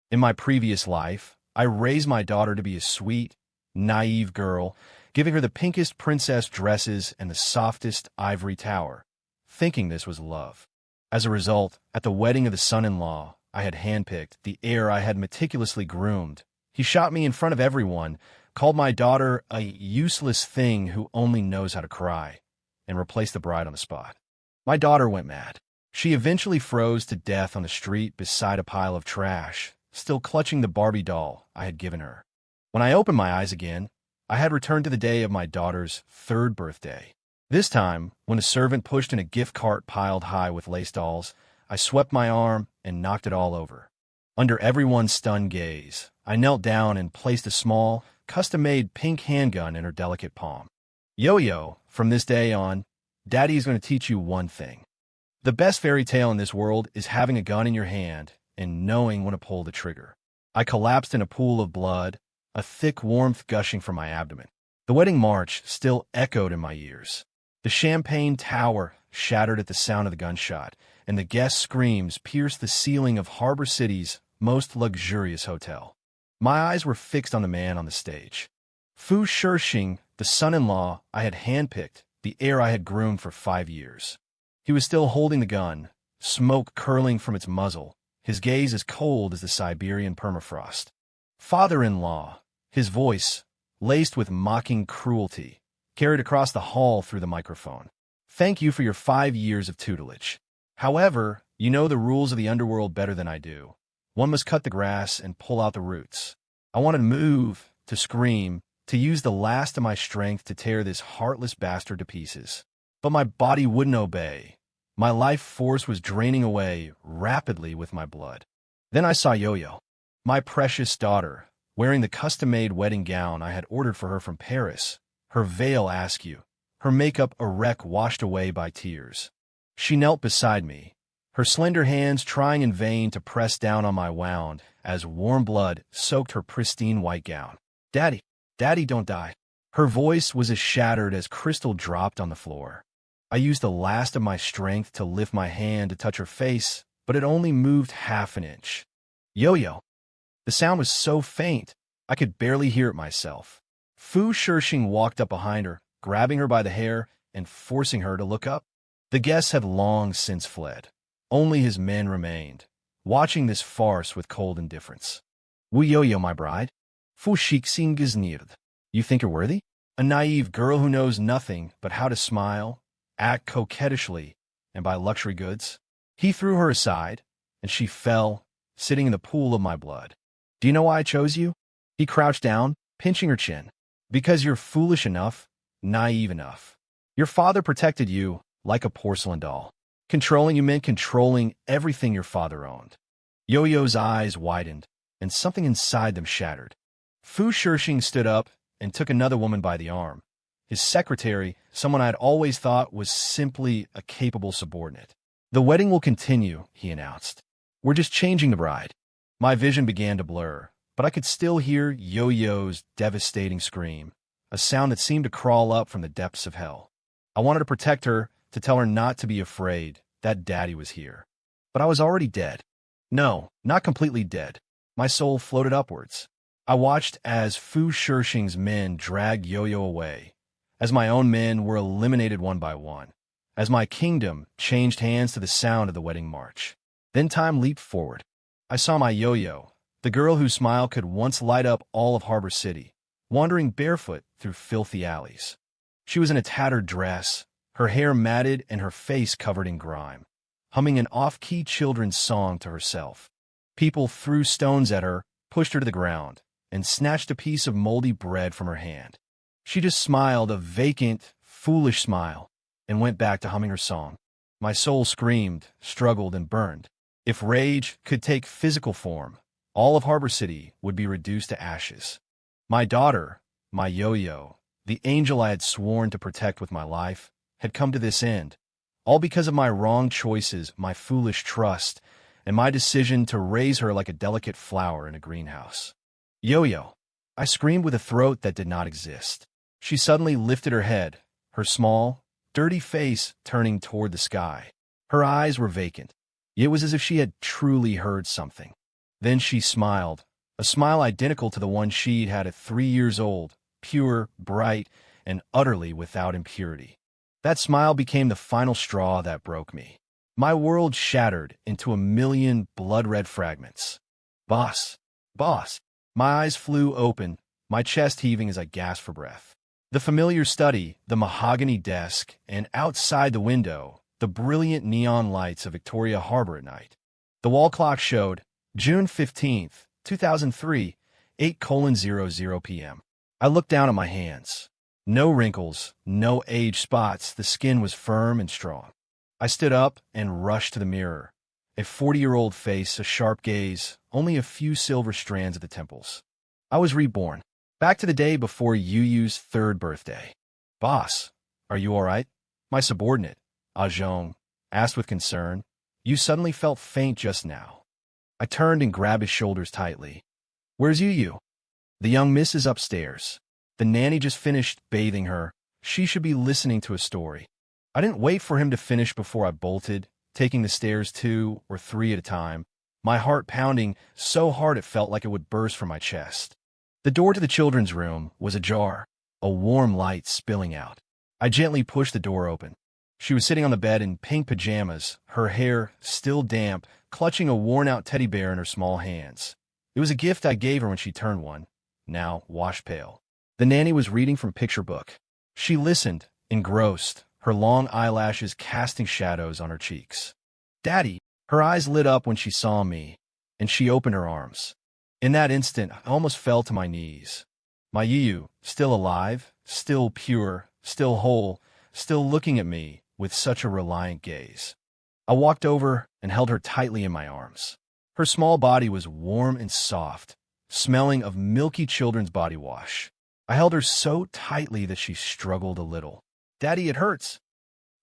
In my previous life, I raised my daughter to be a sweet, naive girl, giving her the pinkest princess dresses and the softest ivory tower, thinking this was love. As a result, at the wedding of the son-in-law I had handpicked, the heir I had meticulously groomed, he shot me in front of everyone, called my daughter a useless thing who only knows how to cry, and replaced the bride on the spot. My daughter went mad. She eventually froze to death on the street beside a pile of trash, still clutching the Barbie doll I had given her. When I opened my eyes again, I had returned to the day of my daughter's 3rd birthday. This time, when a servant pushed in a gift cart piled high with lace dolls, I swept my arm and knocked it all over. Under everyone's stunned gaze, I knelt down and placed a small, custom-made pink handgun in her delicate palm. Yo-yo, from this day on, Daddy is going to teach you one thing. The best fairy tale in this world is having a gun in your hand and knowing when to pull the trigger. I collapsed in a pool of blood, a thick warmth gushing from my abdomen. The wedding march still echoed in my ears. The champagne tower shattered at the sound of the gunshot, and the guests' screams pierced the ceiling of Harbor City's most luxurious hotel. My eyes were fixed on the man on the stage. Fu Shixing, the son-in-law I had handpicked, the heir I had groomed for 5 years. He was still holding the gun, smoke curling from its muzzle, his gaze as cold as the Siberian permafrost. Father-in-law, his voice, laced with mocking cruelty, carried across the hall through the microphone. Thank you for your 5 years of tutelage. However, you know the rules of the underworld better than I do. One must cut the grass and pull out the roots. I wanted to move, to scream, to use the last of my strength to tear this heartless bastard to pieces. But my body wouldn't obey. My life force was draining away rapidly with my blood. Then I saw Yo-Yo, my precious daughter, wearing the custom-made wedding gown I had ordered for her from Paris, her veil askew, her makeup a wreck washed away by tears. She knelt beside me, her slender hands trying in vain to press down on my wound as warm blood soaked her pristine white gown. Daddy, Daddy, don't die. Her voice was as shattered as crystal dropped on the floor. I used the last of my strength to lift my hand to touch her face, but it only moved half an inch. Yo-Yo. The sound was so faint, I could barely hear it myself. Fu Shixing walked up behind her, grabbing her by the hair and forcing her to look up. The guests had long since fled. Only his men remained, watching this farce with cold indifference. Wu Yo-Yo, my bride? Fu Shixing gesnird. You think you're worthy? A naive girl who knows nothing but how to smile, act coquettishly, and buy luxury goods? He threw her aside, and she fell, sitting in the pool of my blood. Do you know why I chose you? He crouched down, pinching her chin. Because you're foolish enough, naive enough. Your father protected you like a porcelain doll. Controlling you meant controlling everything your father owned. Yo-Yo's eyes widened, and something inside them shattered. Fu Shixing stood up and took another woman by the arm. His secretary, someone I'd always thought was simply a capable subordinate. The wedding will continue, he announced. We're just changing the bride. My vision began to blur, but I could still hear Yo-Yo's devastating scream, a sound that seemed to crawl up from the depths of hell. I wanted to protect her, to tell her not to be afraid, that Daddy was here. But I was already dead. No, not completely dead. My soul floated upwards. I watched as Fu Shixing's men dragged Yo-Yo away, as my own men were eliminated one by one, as my kingdom changed hands to the sound of the wedding march. Then time leaped forward. I saw my Yo-Yo, the girl whose smile could once light up all of Harbor City, wandering barefoot through filthy alleys. She was in a tattered dress, her hair matted and her face covered in grime, humming an off-key children's song to herself. People threw stones at her, pushed her to the ground, and snatched a piece of moldy bread from her hand. She just smiled a vacant, foolish smile, and went back to humming her song. My soul screamed, struggled, and burned. If rage could take physical form, all of Harbor City would be reduced to ashes. My daughter, my Yo-Yo, the angel I had sworn to protect with my life, had come to this end, all because of my wrong choices, my foolish trust, and my decision to raise her like a delicate flower in a greenhouse. Yo-Yo, I screamed with a throat that did not exist. She suddenly lifted her head, her small, dirty face turning toward the sky. Her eyes were vacant. It was as if she had truly heard something. Then she smiled, a smile identical to the one she'd had at 3 years old, pure, bright, and utterly without impurity. That smile became the final straw that broke me. My world shattered into a million blood-red fragments. Boss! Boss! My eyes flew open, my chest heaving as I gasped for breath. The familiar study, the mahogany desk, and outside the window, the brilliant neon lights of Victoria Harbor at night. The wall clock showed June 15th, 2003, 8:00 p.m. I looked down at my hands. No wrinkles, no age spots, the skin was firm and strong. I stood up and rushed to the mirror. A 40-year-old face, a sharp gaze, only a few silver strands at the temples. I was reborn. Back to the day before Yu's 3rd birthday. Boss, are you all right? My subordinate, Ajong, asked with concern. You suddenly felt faint just now. I turned and grabbed his shoulders tightly. Where's Yu? The young miss is upstairs. The nanny just finished bathing her. She should be listening to a story. I didn't wait for him to finish before I bolted, taking the stairs 2 or 3 at a time, my heart pounding so hard it felt like it would burst from my chest. The door to the children's room was ajar, a warm light spilling out. I gently pushed the door open. She was sitting on the bed in pink pajamas, her hair still damp, clutching a worn-out teddy bear in her small hands. It was a gift I gave her when she turned 1, now wash pale. The nanny was reading from a picture book. She listened, engrossed, her long eyelashes casting shadows on her cheeks. Daddy! Her eyes lit up when she saw me, and she opened her arms. In that instant, I almost fell to my knees. My Yu, still alive, still pure, still whole, still looking at me with such a reliant gaze. I walked over and held her tightly in my arms. Her small body was warm and soft, smelling of milky children's body wash. I held her so tightly that she struggled a little. Daddy, it hurts.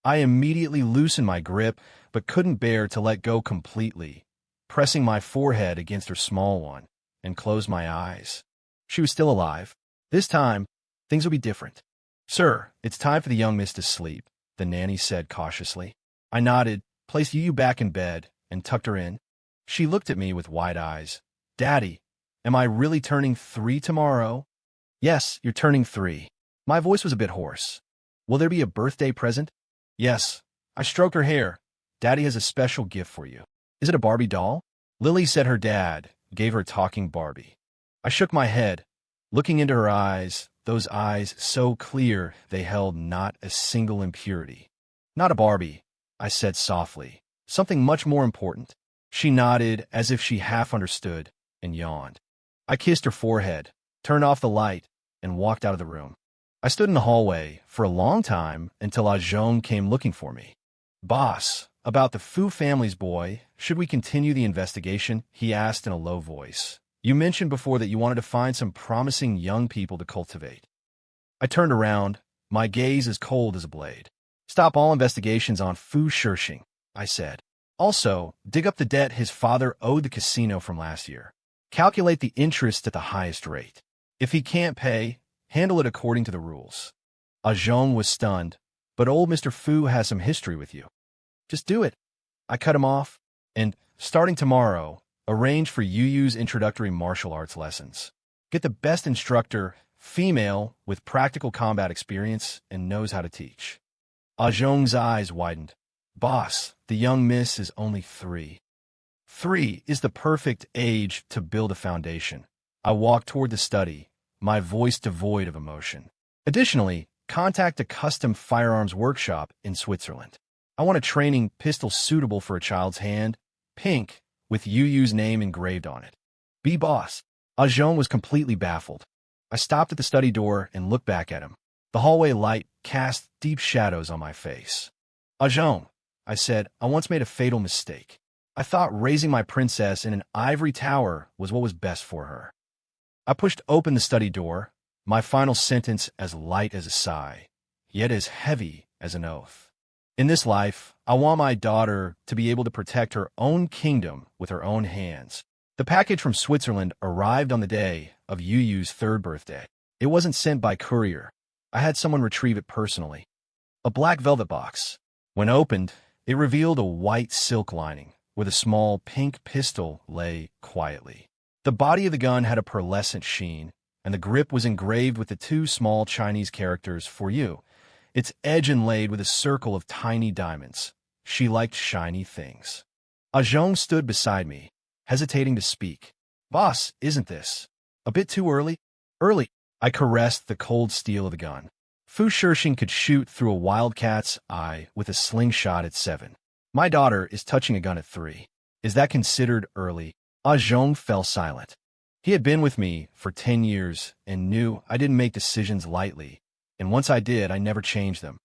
I immediately loosened my grip, but couldn't bear to let go completely, pressing my forehead against her small one, and closed my eyes. She was still alive. This time, things would be different. Sir, it's time for the young miss to sleep, the nanny said cautiously. I nodded, placed Yu back in bed, and tucked her in. She looked at me with wide eyes. Daddy, am I really turning 3 tomorrow? Yes, you're turning 3. My voice was a bit hoarse. Will there be a birthday present? Yes. I stroked her hair. Daddy has a special gift for you. Is it a Barbie doll? Lily said her dad gave her a talking Barbie. I shook my head, looking into her eyes, those eyes so clear they held not a single impurity. Not a Barbie, I said softly. Something much more important. She nodded as if she half understood and yawned. I kissed her forehead, turned off the light, and walked out of the room. I stood in the hallway for a long time until Ajong came looking for me. Boss, about the Fu family's boy, should we continue the investigation? He asked in a low voice. You mentioned before that you wanted to find some promising young people to cultivate. I turned around, my gaze as cold as a blade. Stop all investigations on Fu Shishing, I said. Also, dig up the debt his father owed the casino from last year. Calculate the interest at the highest rate. If he can't pay, handle it according to the rules. Ajong was stunned, but old Mr. Fu has some history with you. Just do it. I cut him off, and, starting tomorrow, arrange for Yu's introductory martial arts lessons. Get the best instructor, female, with practical combat experience and knows how to teach. Ajong's eyes widened. Boss, the young miss is only 3. 3 is the perfect age to build a foundation. I walked toward the study, my voice devoid of emotion. Additionally, contact a custom firearms workshop in Switzerland. I want a training pistol suitable for a child's hand, pink, with Yu's name engraved on it. Be boss. Ajong was completely baffled. I stopped at the study door and looked back at him. The hallway light cast deep shadows on my face. Ajong, I said, I once made a fatal mistake. I thought raising my princess in an ivory tower was what was best for her. I pushed open the study door, my final sentence as light as a sigh, yet as heavy as an oath. In this life, I want my daughter to be able to protect her own kingdom with her own hands. The package from Switzerland arrived on the day of Yu's 3rd birthday. It wasn't sent by courier. I had someone retrieve it personally. A black velvet box. When opened, it revealed a white silk lining, where the small pink pistol lay quietly. The body of the gun had a pearlescent sheen, and the grip was engraved with the two small Chinese characters "for you," its edge inlaid with a circle of tiny diamonds. She liked shiny things. Zhong stood beside me, hesitating to speak. "Boss, isn't this a bit too early?" "Early." I caressed the cold steel of the gun. Fu Shixing could shoot through a wildcat's eye with a slingshot at 7. My daughter is touching a gun at 3. Is that considered early? Zhong fell silent. He had been with me for 10 years and knew I didn't make decisions lightly, and once I did, I never changed them.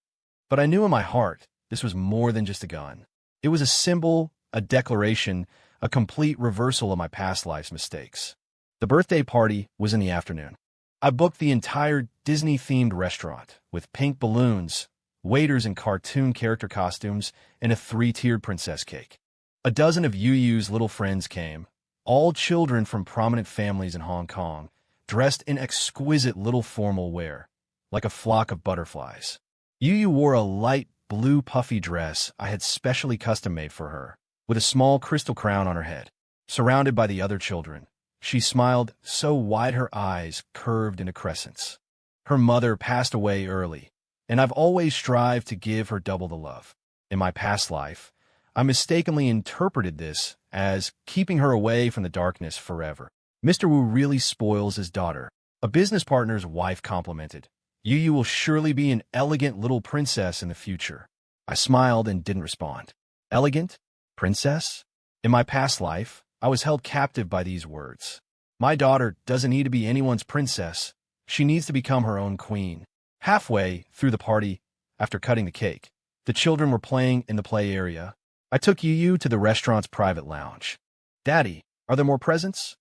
But I knew in my heart this was more than just a gun. It was a symbol, a declaration, a complete reversal of my past life's mistakes. The birthday party was in the afternoon. I booked the entire Disney-themed restaurant with pink balloons, waiters in cartoon character costumes, and a 3-tiered princess cake. A dozen of Yu's little friends came, all children from prominent families in Hong Kong, dressed in exquisite little formal wear, like a flock of butterflies. Yu wore a light blue puffy dress I had specially custom-made for her, with a small crystal crown on her head. Surrounded by the other children, she smiled so wide her eyes curved into crescents. Her mother passed away early, and I've always strived to give her double the love. In my past life, I mistakenly interpreted this as keeping her away from the darkness forever. "Mr. Wu really spoils his daughter," a business partner's wife complimented. "Yu will surely be an elegant little princess in the future." I smiled and didn't respond. Elegant? Princess? In my past life, I was held captive by these words. My daughter doesn't need to be anyone's princess. She needs to become her own queen. Halfway through the party, after cutting the cake, the children were playing in the play area. I took Yu to the restaurant's private lounge. "Daddy, are there more presents?"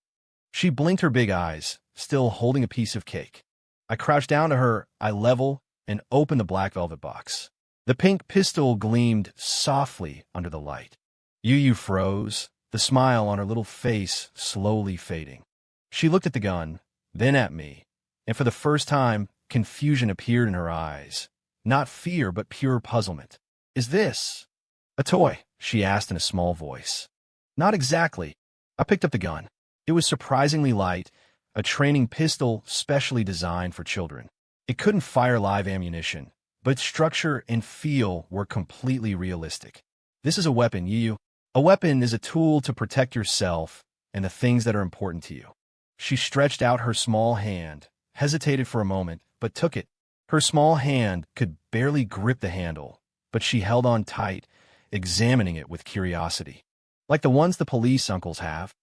She blinked her big eyes, still holding a piece of cake. I crouched down to her, eye level, and opened the black velvet box. The pink pistol gleamed softly under the light. Yu froze, the smile on her little face slowly fading. She looked at the gun, then at me, and for the first time, confusion appeared in her eyes. Not fear, but pure puzzlement. "Is this a toy?" she asked in a small voice. "Not exactly." I picked up the gun. It was surprisingly light, a training pistol specially designed for children. It couldn't fire live ammunition, but its structure and feel were completely realistic. "This is a weapon, Yu. A weapon is a tool to protect yourself and the things that are important to you." She stretched out her small hand, hesitated for a moment, but took it. Her small hand could barely grip the handle, but she held on tight, examining it with curiosity. "Like the ones the police uncles have?"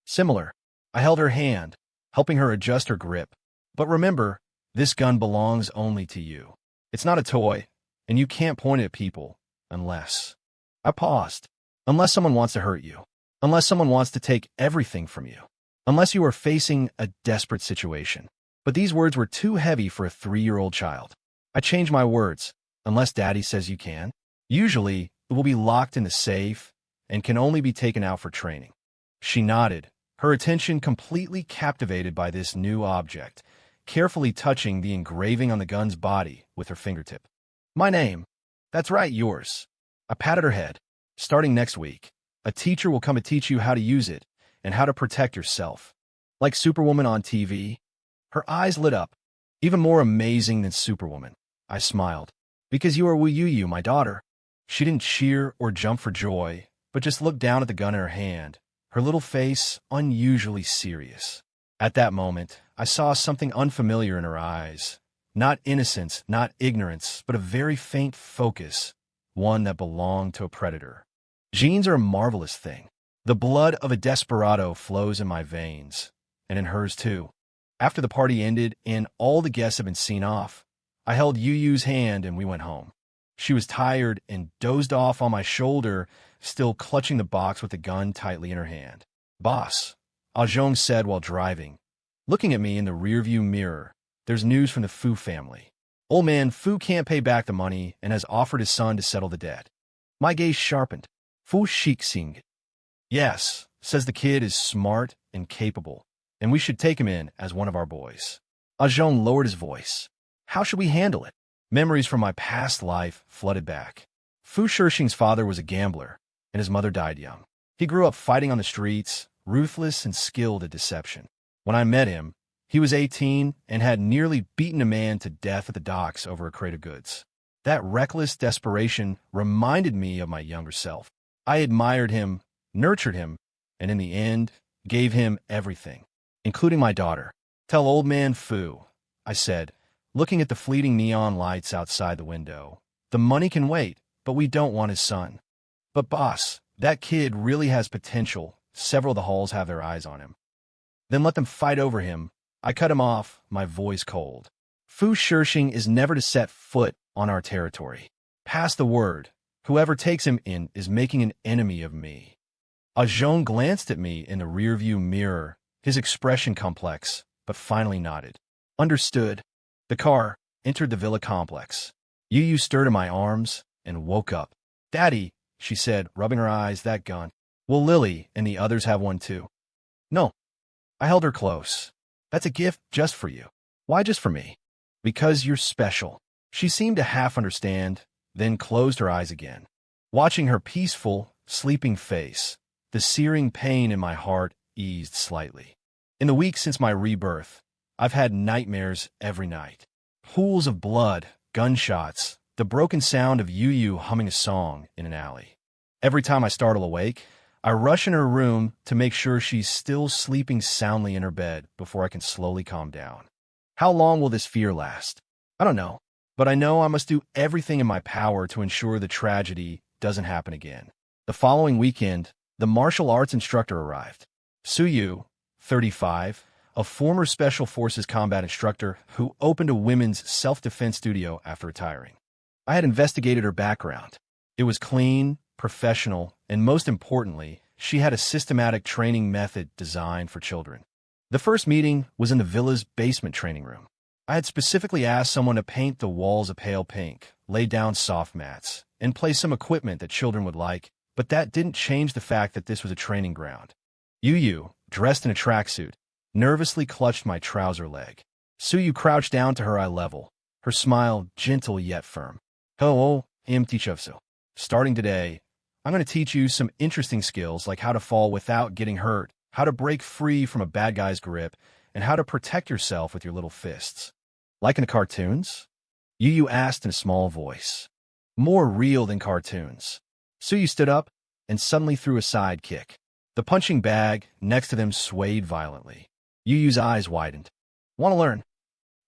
"Similar." I held her hand, helping her adjust her grip. "But remember, this gun belongs only to you. It's not a toy, and you can't point it at people unless—" I paused. "Unless someone wants to hurt you. Unless someone wants to take everything from you. Unless you are facing a desperate situation." But these words were too heavy for a 3-year-old child. I changed my words. "Unless Daddy says you can. Usually, it will be locked in the safe and can only be taken out for training." She nodded, her attention completely captivated by this new object, carefully touching the engraving on the gun's body with her fingertip. "My name." "That's right, yours." I patted her head. "Starting next week, a teacher will come to teach you how to use it and how to protect yourself. Like Superwoman on TV?" Her eyes lit up. "Even more amazing than Superwoman." I smiled. "Because you are Wu Yu, my daughter." She didn't cheer or jump for joy, but just looked down at the gun in her hand, her little face unusually serious. At that moment, I saw something unfamiliar in her eyes. Not innocence, not ignorance, but a very faint focus, one that belonged to a predator. Genes are a marvelous thing. The blood of a desperado flows in my veins, and in hers too. After the party ended and all the guests had been seen off, I held Yu's hand and we went home. She was tired and dozed off on my shoulder, still clutching the box with the gun tightly in her hand. "Boss," Zhong said while driving, looking at me in the rearview mirror, "there's news from the Fu family. Old man Fu can't pay back the money and has offered his son to settle the debt." My gaze sharpened. "Fu Shixing." "Yes, says the kid is smart and capable, and we should take him in as one of our boys." Zhong lowered his voice. "How should we handle it?" Memories from my past life flooded back. Fu Shixing's father was a gambler, and his mother died young. He grew up fighting on the streets, ruthless and skilled at deception. When I met him, he was 18 and had nearly beaten a man to death at the docks over a crate of goods. That reckless desperation reminded me of my younger self. I admired him, nurtured him, and in the end, gave him everything, including my daughter. "Tell old man Fu," I said, looking at the fleeting neon lights outside the window. "The money can wait, but we don't want his son." "But boss, that kid really has potential. Several of the halls have their eyes on him." "Then let them fight over him." I cut him off, my voice cold. "Fu Shishing is never to set foot on our territory. Pass the word. Whoever takes him in is making an enemy of me." Zhong glanced at me in the rearview mirror, his expression complex, but finally nodded. "Understood." The car entered the villa complex. Yu stirred in my arms and woke up. "Daddy," she said, rubbing her eyes, "that gun. Will Lily and the others have one too?" "No." I held her close. "That's a gift just for you." "Why just for me?" "Because you're special." She seemed to half understand, then closed her eyes again. Watching her peaceful, sleeping face, the searing pain in my heart eased slightly. In the weeks since my rebirth, I've had nightmares every night. Pools of blood, gunshots, the broken sound of Yu humming a song in an alley. Every time I startle awake, I rush in her room to make sure she's still sleeping soundly in her bed before I can slowly calm down. How long will this fear last? I don't know, but I know I must do everything in my power to ensure the tragedy doesn't happen again. The following weekend, the martial arts instructor arrived. Suyu, 35, a former Special Forces combat instructor who opened a women's self-defense studio after retiring. I had investigated her background. It was clean, professional, and most importantly, she had a systematic training method designed for children. The first meeting was in the villa's basement training room. I had specifically asked someone to paint the walls a pale pink, lay down soft mats, and place some equipment that children would like, but that didn't change the fact that this was a training ground. Yu, dressed in a tracksuit, nervously clutched my trouser leg. Suyu crouched down to her eye level, her smile gentle yet firm. "Hello, Teachofso. Starting today, I'm going to teach you some interesting skills like how to fall without getting hurt, how to break free from a bad guy's grip, and how to protect yourself with your little fists." "Like in the cartoons?" Yu asked in a small voice. "More real than cartoons." Suyu stood up and suddenly threw a side kick. The punching bag next to them swayed violently. Yuyu's eyes widened. "Want to learn?"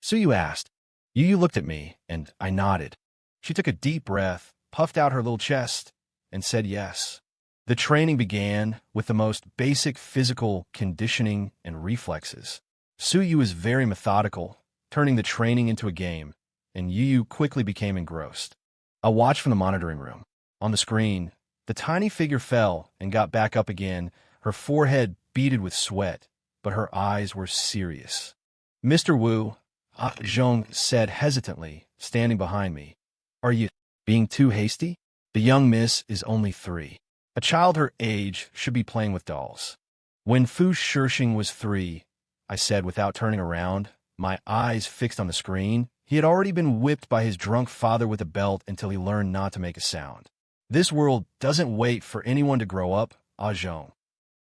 Suyu asked. Yu looked at me, and I nodded. She took a deep breath, puffed out her little chest, and said yes. The training began with the most basic physical conditioning and reflexes. Suyu was very methodical, turning the training into a game, and Yu quickly became engrossed. I watched from the monitoring room. On the screen, the tiny figure fell and got back up again, her forehead beaded with sweat, but her eyes were serious. "Mr. Wu," Zhong said hesitantly, standing behind me, "are you being too hasty? The young miss is only 3. A child her age should be playing with dolls." "When Fu Shishing was 3, I said without turning around, my eyes fixed on the screen, he had already been whipped by his drunk father with a belt until he learned not to make a sound. This world doesn't wait for anyone to grow up, Zhong.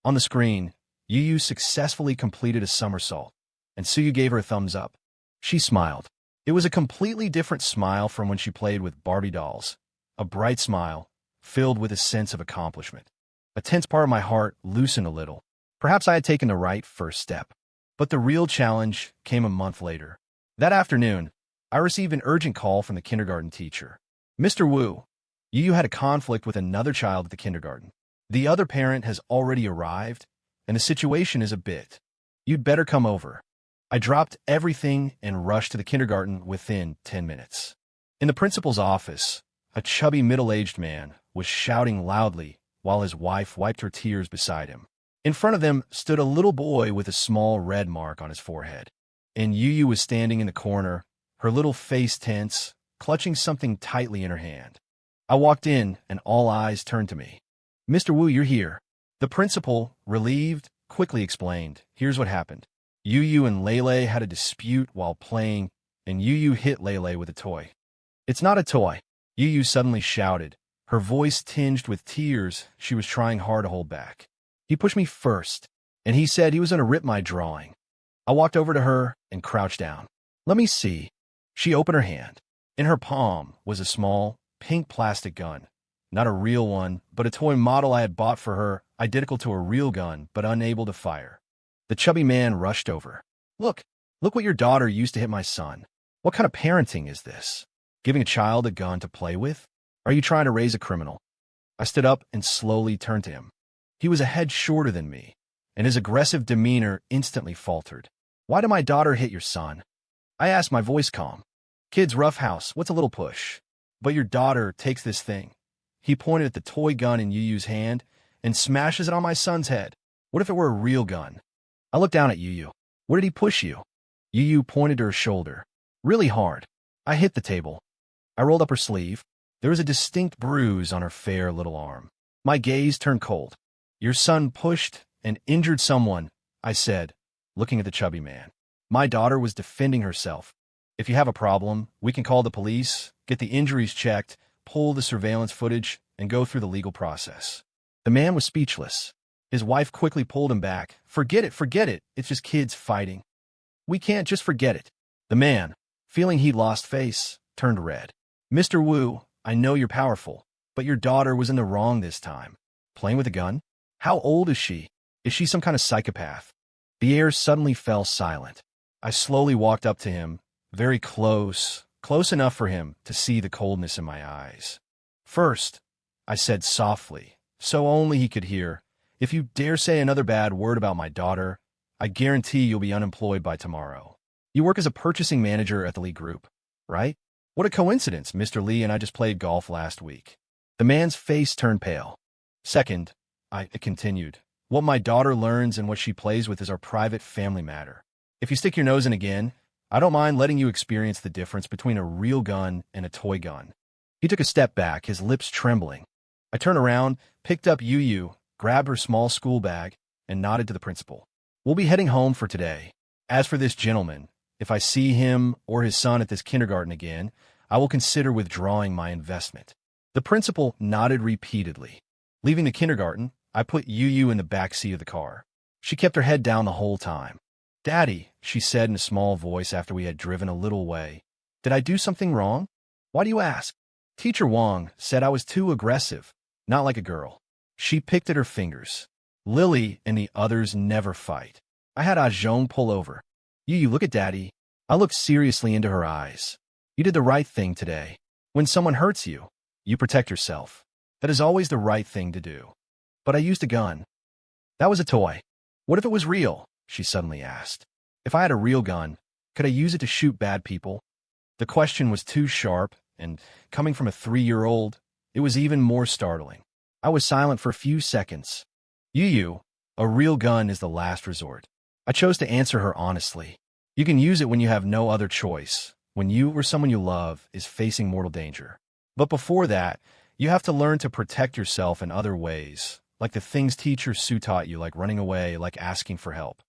On the screen, Yu successfully completed a somersault, and Suyu gave her a thumbs up. She smiled. It was a completely different smile from when she played with Barbie dolls. A bright smile, filled with a sense of accomplishment. A tense part of my heart loosened a little. Perhaps I had taken the right first step. But the real challenge came a month later. That afternoon, I received an urgent call from the kindergarten teacher. "Mr. Wu, Yu had a conflict with another child at the kindergarten. The other parent has already arrived, and the situation is a bit. You'd better come over." I dropped everything and rushed to the kindergarten within 10 minutes. In the principal's office, a chubby middle-aged man was shouting loudly while his wife wiped her tears beside him. In front of them stood a little boy with a small red mark on his forehead. And Yu was standing in the corner, her little face tense, clutching something tightly in her hand. I walked in, and all eyes turned to me. "Mr. Wu, you're here." The principal, relieved, quickly explained. "Here's what happened. Yu and Lele had a dispute while playing, and Yu hit Lele with a toy." "It's not a toy," Yu suddenly shouted, Her voice tinged with tears she was trying hard to hold back. He pushed me first, and he said he was going to rip my drawing. I walked over to her and crouched down. Let me see. She opened her hand. In her palm was a small, pink plastic gun. Not a real one, but a toy model I had bought for her, identical to a real gun, but unable to fire. The chubby man rushed over. Look what your daughter used to hit my son. What kind of parenting is this? Giving a child a gun to play with? Are you trying to raise a criminal? I stood up and slowly turned to him. He was a head shorter than me, and his aggressive demeanor instantly faltered. Why did my daughter hit your son? I asked, my voice calm. Kid's roughhouse, what's a little push? But your daughter takes this thing. He pointed at the toy gun in Yu's hand and smashes it on my son's head. What if it were a real gun? I looked down at Yu. Where did he push you? Yu pointed to her shoulder. Really hard. I hit the table. I rolled up her sleeve. There was a distinct bruise on her fair little arm. My gaze turned cold. Your son pushed and injured someone, I said, looking at the chubby man. My daughter was defending herself. If you have a problem, we can call the police, get the injuries checked, pull the surveillance footage, and go through the legal process. The man was speechless. His wife quickly pulled him back. Forget it. It's just kids fighting. We can't just forget it. The man, feeling he'd lost face, turned red. Mr. Wu, I know you're powerful, but your daughter was in the wrong this time. Playing with a gun? How old is she? Is she some kind of psychopath? The air suddenly fell silent. I slowly walked up to him, very close enough for him to see the coldness in my eyes. First, I said softly, so only he could hear, if you dare say another bad word about my daughter, I guarantee you'll be unemployed by tomorrow. You work as a purchasing manager at the Lee Group, right? What a coincidence, Mr. Lee and I just played golf last week. The man's face turned pale. Second, I continued, what my daughter learns and what she plays with is our private family matter. If you stick your nose in again, I don't mind letting you experience the difference between a real gun and a toy gun. He took a step back, his lips trembling. I turned around, picked up Yu, grabbed her small school bag, and nodded to the principal. We'll be heading home for today. As for this gentleman, if I see him or his son at this kindergarten again, I will consider withdrawing my investment. The principal nodded repeatedly. Leaving the kindergarten, I put Yu in the back seat of the car. She kept her head down the whole time. Daddy, she said in a small voice after we had driven a little way. Did I do something wrong? Why do you ask? Teacher Wong said I was too aggressive, not like a girl. She picked at her fingers. Lily and the others never fight. I had Ah Zhong pull over. Yu, look at Daddy. I looked seriously into her eyes. You did the right thing today. When someone hurts you, you protect yourself. That is always the right thing to do. But I used a gun. That was a toy. What if it was real? She suddenly asked. If I had a real gun, could I use it to shoot bad people? The question was too sharp, and coming from a 3-year-old, it was even more startling. I was silent for a few seconds. Yu, a real gun is the last resort. I chose to answer her honestly. You can use it when you have no other choice, when you or someone you love is facing mortal danger. But before that, you have to learn to protect yourself in other ways, like the things teacher Sue taught you, like running away, like asking for help.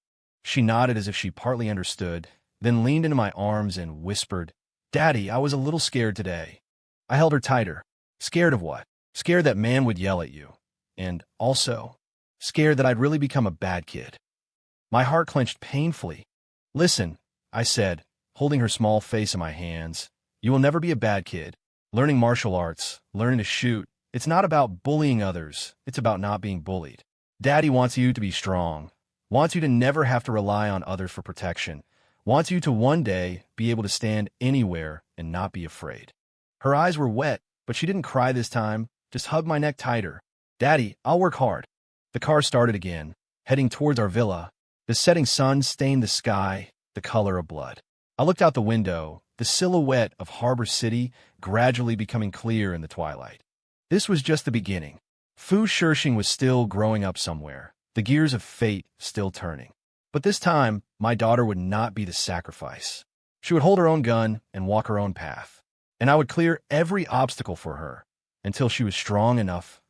She nodded as if she partly understood, then leaned into my arms and whispered, Daddy, I was a little scared today. I held her tighter. Scared of what? Scared that man would yell at you. And also, scared that I'd really become a bad kid. My heart clenched painfully. Listen, I said, holding her small face in my hands, you will never be a bad kid. Learning martial arts, learning to shoot, it's not about bullying others, it's about not being bullied. Daddy wants you to be strong, wants you to never have to rely on others for protection, wants you to one day be able to stand anywhere and not be afraid. Her eyes were wet, but she didn't cry this time, just hugged my neck tighter. Daddy, I'll work hard. The car started again, heading towards our villa. The setting sun stained the sky, the color of blood. I looked out the window, the silhouette of Harbor City gradually becoming clear in the twilight. This was just the beginning. Fu Shirxing was still growing up somewhere, the gears of fate still turning. But this time, my daughter would not be the sacrifice. She would hold her own gun and walk her own path. And I would clear every obstacle for her until she was strong enough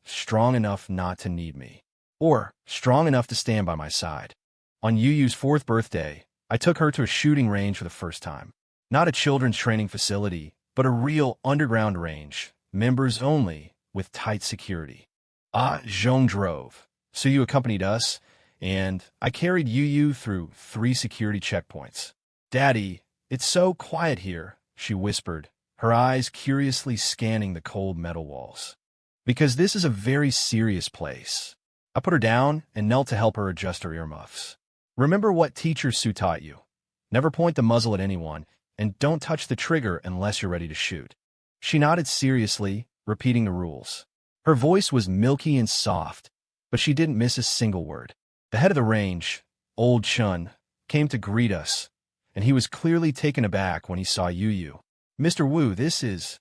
not to need me. Or strong enough to stand by my side. On Yu's 4th birthday, I took her to a shooting range for the first time. Not a children's training facility, but a real underground range, members only, with tight security. Zhong drove, so you accompanied us, and I carried Yu through 3 security checkpoints. Daddy, it's so quiet here, she whispered, her eyes curiously scanning the cold metal walls. Because this is a very serious place. I put her down and knelt to help her adjust her earmuffs. Remember what teacher Sue taught you. Never point the muzzle at anyone, and don't touch the trigger unless you're ready to shoot. She nodded seriously, repeating the rules. Her voice was milky and soft, but she didn't miss a single word. The head of the range, Old Chun, came to greet us, and he was clearly taken aback when he saw Yu. Mr. Wu, this is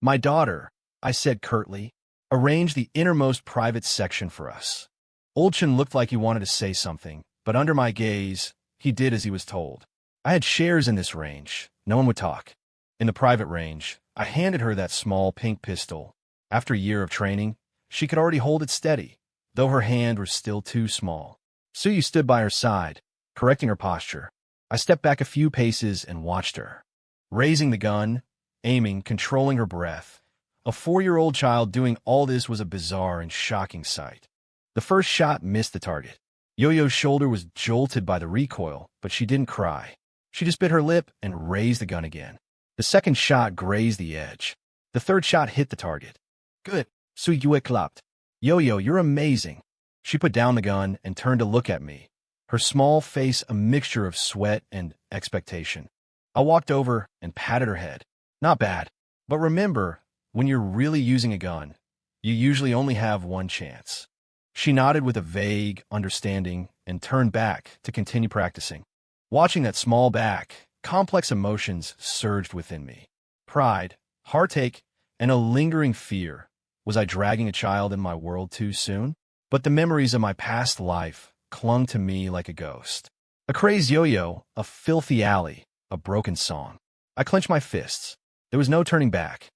my daughter, I said curtly. Arrange the innermost private section for us. Old Chun looked like he wanted to say something, but under my gaze, he did as he was told. I had shares in this range. No one would talk. In the private range, I handed her that small pink pistol. After a year of training, she could already hold it steady, though her hand was still too small. Suyu stood by her side, correcting her posture. I stepped back a few paces and watched her. Raising the gun, aiming, controlling her breath. A 4-year-old child doing all this was a bizarre and shocking sight. The first shot missed the target. Yo-Yo's shoulder was jolted by the recoil, but she didn't cry. She just bit her lip and raised the gun again. The second shot grazed the edge. The third shot hit the target. Good, Suyu clapped. Yo-Yo, you're amazing. She put down the gun and turned to look at me, her small face a mixture of sweat and expectation. I walked over and patted her head. Not bad, but remember, when you're really using a gun, you usually only have one chance. She nodded with a vague understanding and turned back to continue practicing. Watching that small back, complex emotions surged within me. Pride, heartache, and a lingering fear. Was I dragging a child in my world too soon? But the memories of my past life clung to me like a ghost. A crazed yo-yo, a filthy alley, a broken song. I clenched my fists. There was no turning back.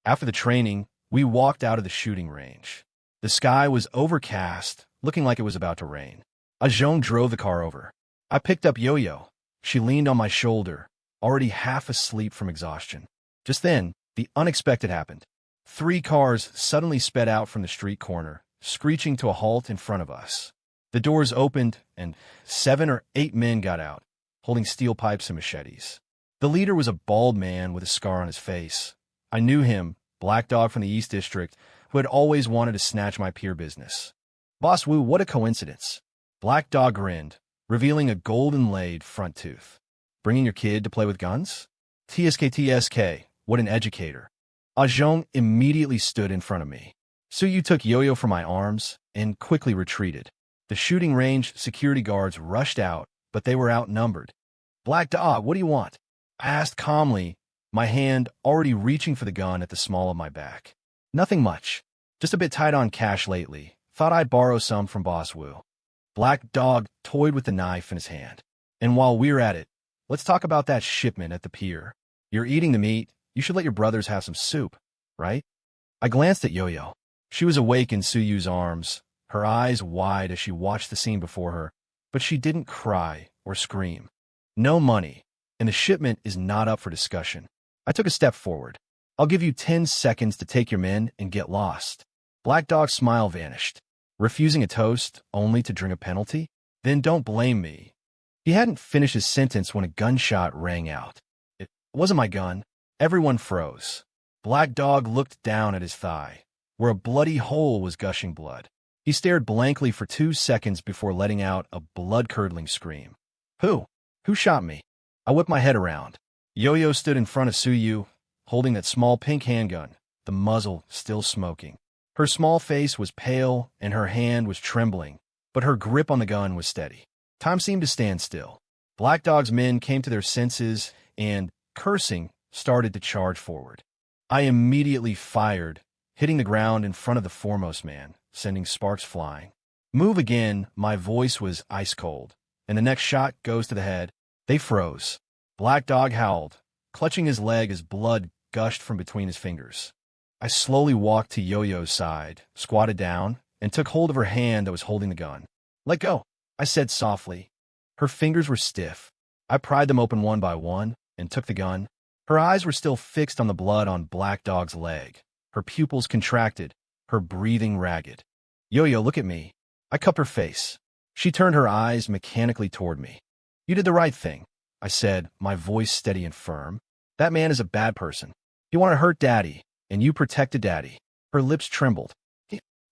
After the training, we walked out of the shooting range. The sky was overcast, looking like it was about to rain. Zhong drove the car over. I picked up Yo-Yo. She leaned on my shoulder, already half asleep from exhaustion. Just then, the unexpected happened. 3 cars suddenly sped out from the street corner, screeching to a halt in front of us. The doors opened, and 7 or 8 men got out, holding steel pipes and machetes. The leader was a bald man with a scar on his face. I knew him, Black Dog from the East District, who had always wanted to snatch my peer business. Boss Wu, what a coincidence. Black Dog grinned, revealing a gold-inlaid front tooth. Bringing your kid to play with guns? TSK, what an educator. Zhong immediately stood in front of me. Suyu took Yo-Yo from my arms and quickly retreated. The shooting range security guards rushed out, but they were outnumbered. Black Dog, what do you want? I asked calmly, my hand already reaching for the gun at the small of my back. Nothing much. Just a bit tight on cash lately. Thought I'd borrow some from Boss Wu. Black Dog toyed with the knife in his hand. And while we're at it, let's talk about that shipment at the pier. You're eating the meat. You should let your brothers have some soup, right? I glanced at Yo-Yo. She was awake in Suyu's arms, her eyes wide as she watched the scene before her, but she didn't cry or scream. No money, and the shipment is not up for discussion. I took a step forward. I'll give you 10 seconds to take your men and get lost. Black Dog's smile vanished. Refusing a toast only to drink a penalty? Then don't blame me. He hadn't finished his sentence when a gunshot rang out. It wasn't my gun. Everyone froze. Black Dog looked down at his thigh, where a bloody hole was gushing blood. He stared blankly for 2 seconds before letting out a blood-curdling scream. Who? Who shot me? I whipped my head around. Yo-Yo stood in front of Suyu, holding that small pink handgun, the muzzle still smoking. Her small face was pale and her hand was trembling, but her grip on the gun was steady. Time seemed to stand still. Black Dog's men came to their senses and, cursing, started to charge forward. I immediately fired, hitting the ground in front of the foremost man, sending sparks flying. Move again, my voice was ice cold, and the next shot goes to the head. They froze. Black Dog howled, clutching his leg as blood gushed from between his fingers. I slowly walked to Yo-Yo's side, squatted down, and took hold of her hand that was holding the gun. Let go, I said softly. Her fingers were stiff. I pried them open one by one and took the gun. Her eyes were still fixed on the blood on Black Dog's leg. Her pupils contracted, her breathing ragged. Yo-Yo, look at me. I cupped her face. She turned her eyes mechanically toward me. You did the right thing, I said, my voice steady and firm. That man is a bad person. He wanted to hurt Daddy, and you protected Daddy. Her lips trembled.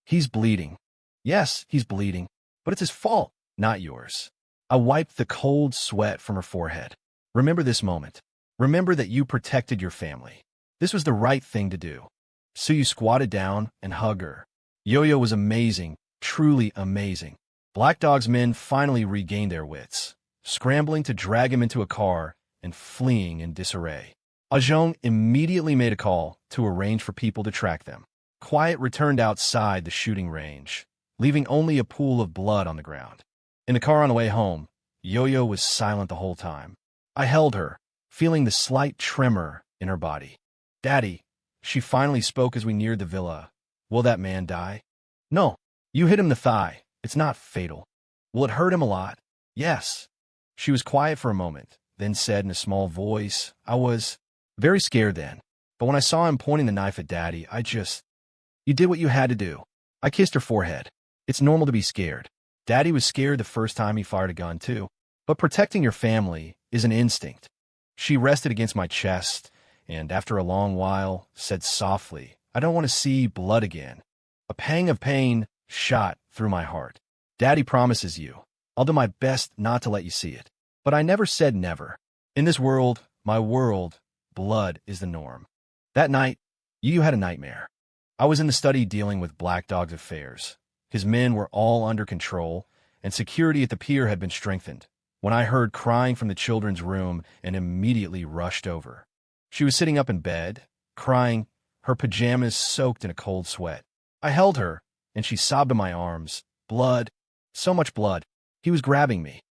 He's bleeding. Yes, he's bleeding, but it's his fault, not yours. I wiped the cold sweat from her forehead. Remember this moment. Remember that you protected your family. This was the right thing to do. So you squatted down and hugged her. Yo-Yo was amazing, truly amazing. Black Dog's men finally regained their wits, scrambling to drag him into a car and fleeing in disarray. Ajong immediately made a call to arrange for people to track them. Quiet returned outside the shooting range, leaving only a pool of blood on the ground. In the car on the way home, Yo-Yo was silent the whole time. I held her, feeling the slight tremor in her body. Daddy, she finally spoke as we neared the villa. Will that man die? No. You hit him in the thigh. It's not fatal. Will it hurt him a lot? Yes. She was quiet for a moment, then said in a small voice, I was very scared then. But when I saw him pointing the knife at Daddy, You did what you had to do. I kissed her forehead. It's normal to be scared. Daddy was scared the first time he fired a gun too. But protecting your family is an instinct. She rested against my chest, and after a long while, said softly, I don't want to see blood again. A pang of pain shot through my heart. Daddy promises you. I'll do my best not to let you see it. But I never said never. In this world, my world, blood is the norm. That night, you had a nightmare. I was in the study dealing with Black Dog's affairs. His men were all under control, and security at the pier had been strengthened, when I heard crying from the children's room and immediately rushed over. She was sitting up in bed, crying, her pajamas soaked in a cold sweat. I held her, and she sobbed in my arms. Blood, so much blood. He was grabbing me.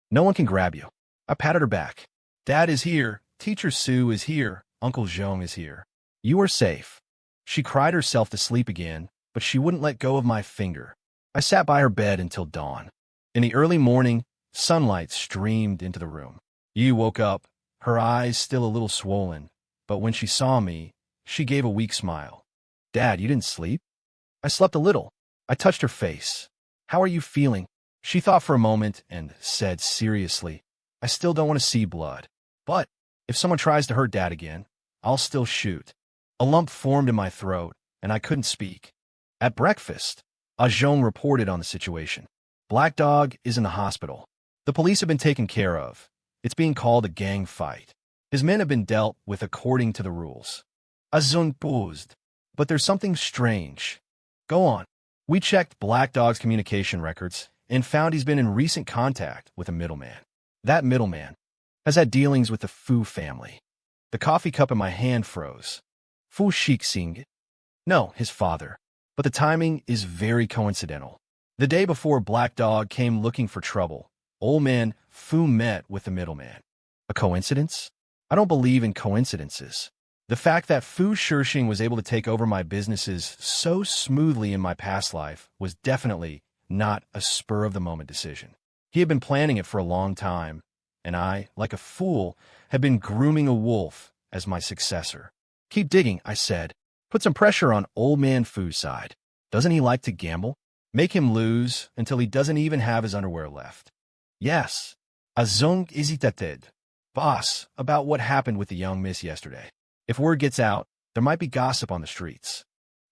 No one can grab you. I patted her back. Dad is here. Teacher Sue is here. Uncle Zhong is here. You are safe. She cried herself to sleep again, but she wouldn't let go of my finger. I sat by her bed until dawn. In the early morning, sunlight streamed into the room. Yi woke up, her eyes still a little swollen, but when she saw me, she gave a weak smile. Dad, you didn't sleep? I slept a little. I touched her face. How are you feeling? She thought for a moment and said seriously, I still don't want to see blood. But if someone tries to hurt Dad again, I'll still shoot. A lump formed in my throat, and I couldn't speak. At breakfast, Ajong reported on the situation. Black Dog is in the hospital. The police have been taken care of. It's being called a gang fight. His men have been dealt with according to the rules. Ajong paused. But there's something strange. Go on. We checked Black Dog's communication records and found he's been in recent contact with a middleman. That middleman has had dealings with the Fu family. The coffee cup in my hand froze. Fu Shixing? No, his father. But the timing is very coincidental. The day before Black Dog came looking for trouble, old man Fu met with the middleman. A coincidence? I don't believe in coincidences. The fact that Fu Shixing was able to take over my businesses so smoothly in my past life was definitely not a spur-of-the-moment decision. He had been planning it for a long time, and I, like a fool, had been grooming a wolf as my successor. Keep digging, I said. Put some pressure on old man Fu's side. Doesn't he like to gamble? Make him lose until he doesn't even have his underwear left. Yes. Azong hesitated. Boss, about what happened with the young miss yesterday. If word gets out, there might be gossip on the streets.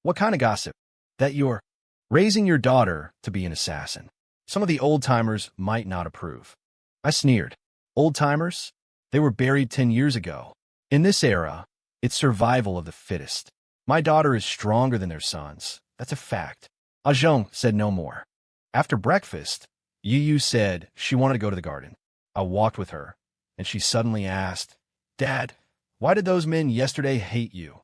What kind of gossip? That you're raising your daughter to be an assassin. Some of the old-timers might not approve. I sneered. Old-timers? They were buried 10 years ago. In this era, it's survival of the fittest. My daughter is stronger than their sons. That's a fact. Ajong said no more. After breakfast, Yu said she wanted to go to the garden. I walked with her, and she suddenly asked, Dad, why did those men yesterday hate you?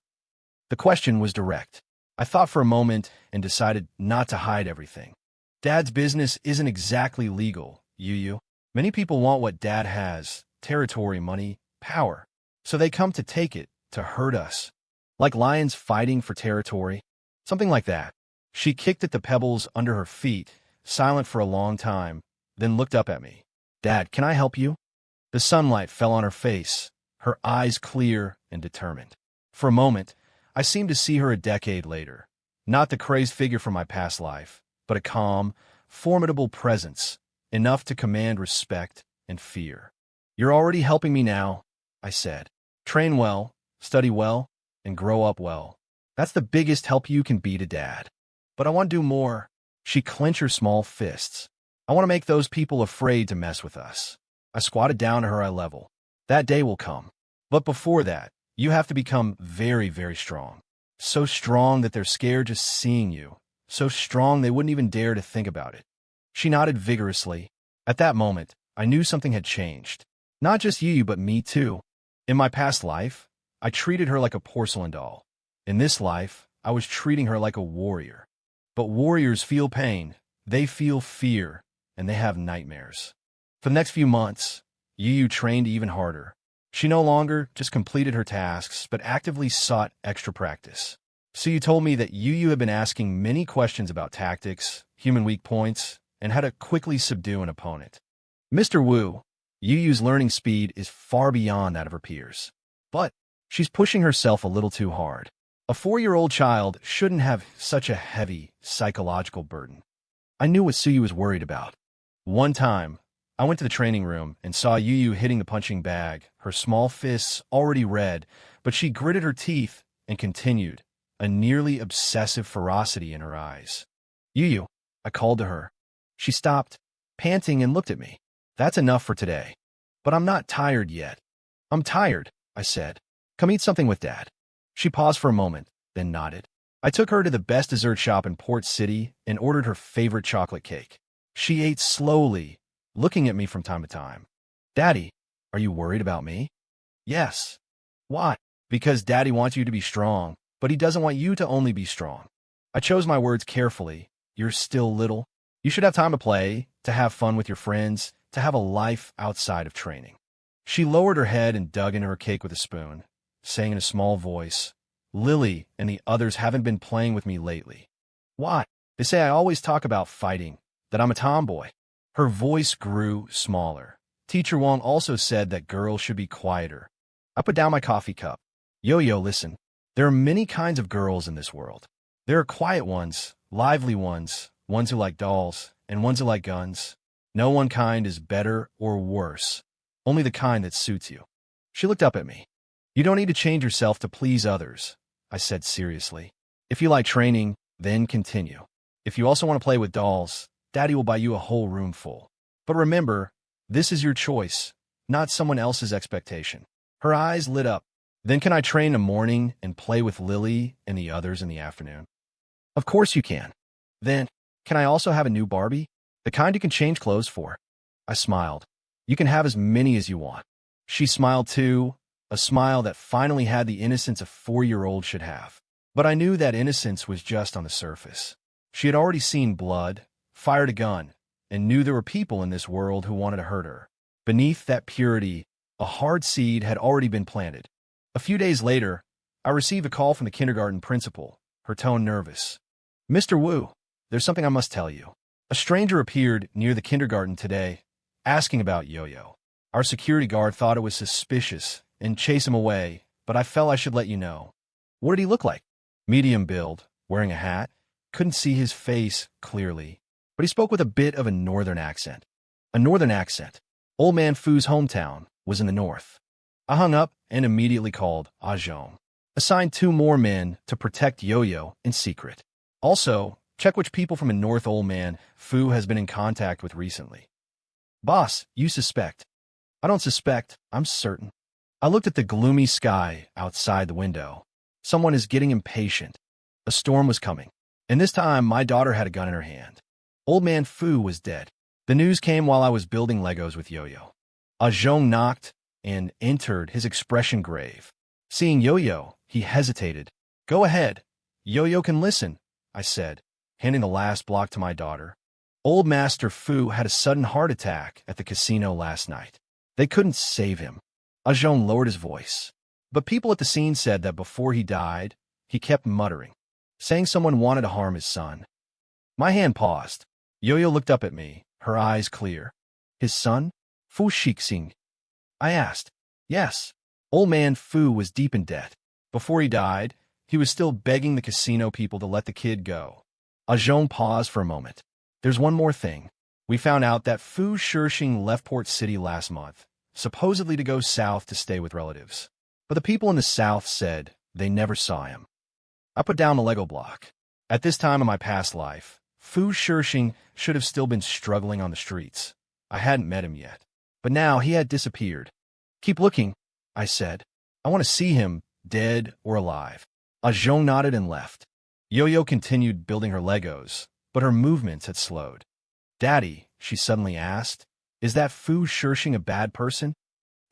The question was direct. I thought for a moment and decided not to hide everything. Dad's business isn't exactly legal, Yu. Many people want what Dad has, territory, money, power. So they come to take it, to hurt us. Like lions fighting for territory. Something like that. She kicked at the pebbles under her feet, silent for a long time, then looked up at me. Dad, can I help you? The sunlight fell on her face, her eyes clear and determined. For a moment, I seemed to see her a decade later, Not the crazed figure from my past life, but a calm, formidable presence, enough to command respect and fear. You're already helping me now, I said. Train well, study well, and grow up well. That's the biggest help you can be to Dad. But I want to do more. She clenched her small fists. I want to make those people afraid to mess with us. I squatted down to her eye level. That day will come. But before that, you have to become very, very strong. So strong that they're scared just seeing you. So strong they wouldn't even dare to think about it. She nodded vigorously. At that moment, I knew something had changed. Not just you, but me too. In my past life, I treated her like a porcelain doll. In this life, I was treating her like a warrior. But warriors feel pain, they feel fear, and they have nightmares. For the next few months, Yu trained even harder. She no longer just completed her tasks, but actively sought extra practice. So you told me that Yu had been asking many questions about tactics, human weak points, and how to quickly subdue an opponent. Mr. Wu, Yu's learning speed is far beyond that of her peers. But she's pushing herself a little too hard. A 4-year-old child shouldn't have such a heavy psychological burden. I knew what Suyu was worried about. One time, I went to the training room and saw Yu hitting the punching bag, her small fists already red, but she gritted her teeth and continued, a nearly obsessive ferocity in her eyes. Yu, I called to her. She stopped, panting, and looked at me. That's enough for today. But I'm not tired yet. I'm tired, I said. Come eat something with Dad. She paused for a moment, then nodded. I took her to the best dessert shop in Port City and ordered her favorite chocolate cake. She ate slowly, looking at me from time to time. Daddy, are you worried about me? Yes. Why? Because Daddy wants you to be strong, but he doesn't want you to only be strong. I chose my words carefully. You're still little. You should have time to play, to have fun with your friends, to have a life outside of training. She lowered her head and dug into her cake with a spoon, saying in a small voice, Lily and the others haven't been playing with me lately. Why? They say I always talk about fighting, that I'm a tomboy. Her voice grew smaller. Teacher Wong also said that girls should be quieter. I put down my coffee cup. Yo-yo, listen. There are many kinds of girls in this world. There are quiet ones, lively ones, ones who like dolls, and ones who like guns. No one kind is better or worse. Only the kind that suits you. She looked up at me. You don't need to change yourself to please others, I said seriously. If you like training, then continue. If you also want to play with dolls, Daddy will buy you a whole room full. But remember, this is your choice, not someone else's expectation. Her eyes lit up. Then can I train in the morning and play with Lily and the others in the afternoon? Of course you can. Then, can I also have a new Barbie? The kind you can change clothes for. I smiled. You can have as many as you want. She smiled too, a smile that finally had the innocence a 4-year-old should have. But I knew that innocence was just on the surface. She had already seen blood, fired a gun, and knew there were people in this world who wanted to hurt her. Beneath that purity, a hard seed had already been planted. A few days later, I received a call from the kindergarten principal, her tone nervous. Mr. Wu, there's something I must tell you. A stranger appeared near the kindergarten today, asking about Yo-Yo. Our security guard thought it was suspicious and chased him away, but I felt I should let you know. What did he look like? Medium build, wearing a hat. Couldn't see his face clearly, but he spoke with a bit of a northern accent. A northern accent. Old Man Fu's hometown was in the north. I hung up and immediately called Ajong. Assigned 2 more men to protect Yo-Yo in secret. Also, check which people from the north Old Man Fu has been in contact with recently. Boss, you suspect. I don't suspect, I'm certain. I looked at the gloomy sky outside the window. Someone is getting impatient. A storm was coming. And this time, my daughter had a gun in her hand. Old Man Fu was dead. The news came while I was building Legos with Yo-Yo. Ajong knocked and entered, his expression grave. Seeing Yo-Yo, he hesitated. Go ahead. Yo-Yo can listen, I said, handing the last block to my daughter. Old Master Fu had a sudden heart attack at the casino last night. They couldn't save him. Ajong lowered his voice. But people at the scene said that before he died, he kept muttering, saying someone wanted to harm his son. My hand paused. Yo-Yo looked up at me, her eyes clear. His son? Fu Shixing. I asked. Yes. Old Man Fu was deep in debt. Before he died, He was still begging the casino people to let the kid go. Zhong paused for a moment. There's one more thing. We found out that Fu Shishing left Port City last month, supposedly to go south to stay with relatives. But the people in the south said they never saw him. I put down the Lego block. At this time in my past life, Fu Shishing should have still been struggling on the streets. I hadn't met him yet. But now he had disappeared. Keep looking, I said. I want to see him, dead or alive. Zhong nodded and left. Yo-Yo continued building her Legos, but her movements had slowed. Daddy, she suddenly asked, is that Fu Shishing a bad person?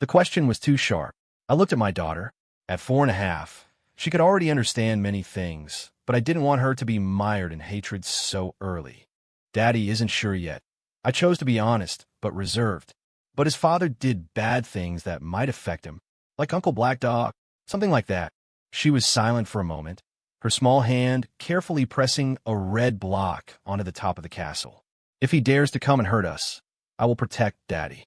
The question was too sharp. I looked at my daughter. At 4.5, she could already understand many things, but I didn't want her to be mired in hatred so early. Daddy isn't sure yet. I chose to be honest, but reserved. But his father did bad things that might affect him, like Uncle Black Dog, something like that. She was silent for a moment, her small hand carefully pressing a red block onto the top of the castle. If he dares to come and hurt us, I will protect Daddy.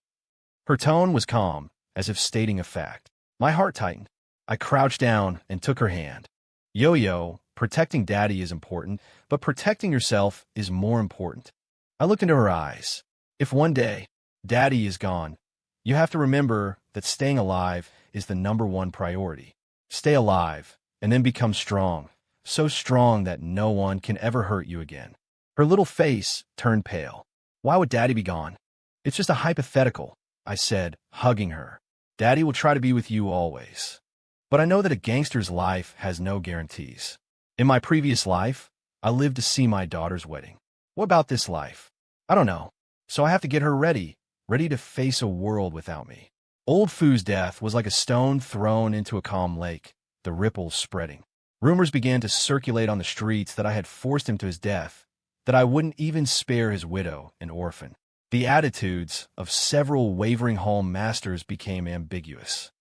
Her tone was calm, as if stating a fact. My heart tightened. I crouched down and took her hand. Yo-Yo, protecting Daddy is important, but protecting yourself is more important. I looked into her eyes. If one day Daddy is gone, you have to remember that staying alive is the #1 priority. Stay alive, and then become strong, so strong that no one can ever hurt you again. Her little face turned pale. Why would Daddy be gone? It's just a hypothetical, I said, hugging her. Daddy will try to be with you always. But I know that a gangster's life has no guarantees. In my previous life, I lived to see my daughter's wedding. What about this life? I don't know. So I have to get her ready to face a world without me. Old Fu's death was like a stone thrown into a calm lake, the ripples spreading. Rumors began to circulate on the streets that I had forced him to his death, that I wouldn't even spare his widow and orphan. The attitudes of several wavering hall masters became ambiguous.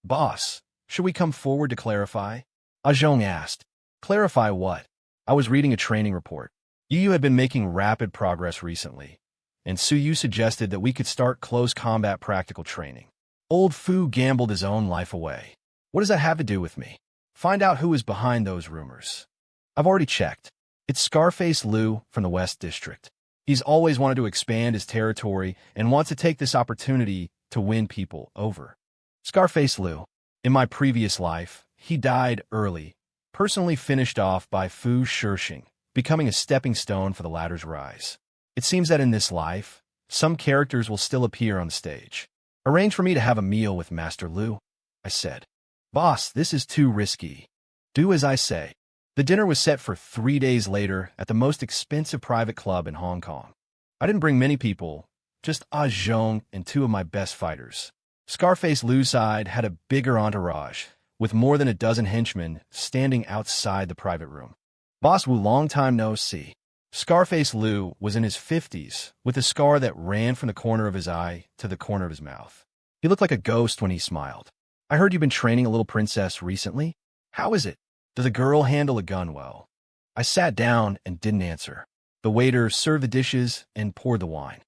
Boss, should we come forward to clarify? Zhong asked. Clarify what? I was reading a training report. You had been making rapid progress recently, and Suyu suggested that we could start close combat practical training. Old Fu gambled his own life away. What does that have to do with me? Find out who is behind those rumors. I've already checked. It's Scarface Liu from the West District. He's always wanted to expand his territory and wants to take this opportunity to win people over. Scarface Liu. In my previous life, he died early, personally finished off by Fu Shishing, becoming a stepping stone for the latter's rise. It seems that in this life, some characters will still appear on the stage. Arrange for me to have a meal with Master Liu, I said. Boss, this is too risky. Do as I say. The dinner was set for 3 days later at the most expensive private club in Hong Kong. I didn't bring many people, just Zhong and 2 of my best fighters. Scarface Liu's side had a bigger entourage, with more than a dozen henchmen standing outside the private room. Boss Wu, long time no see. Scarface Liu was in his 50s, with a scar that ran from the corner of his eye to the corner of his mouth. He looked like a ghost when he smiled. I heard you've been training a little princess recently. How is it? Does a girl handle a gun well? I sat down and didn't answer. The waiter served the dishes and poured the wine.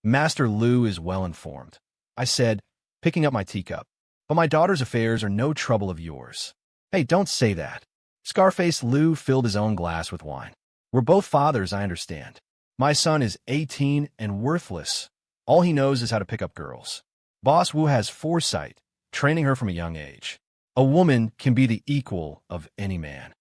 Master Liu is well informed, I said, picking up my teacup. But my daughter's affairs are no trouble of yours. Hey, don't say that. Scarface Liu filled his own glass with wine. We're both fathers, I understand. My son is 18 and worthless. All he knows is how to pick up girls. Boss Wu has foresight, training her from a young age. A woman can be the equal of any man.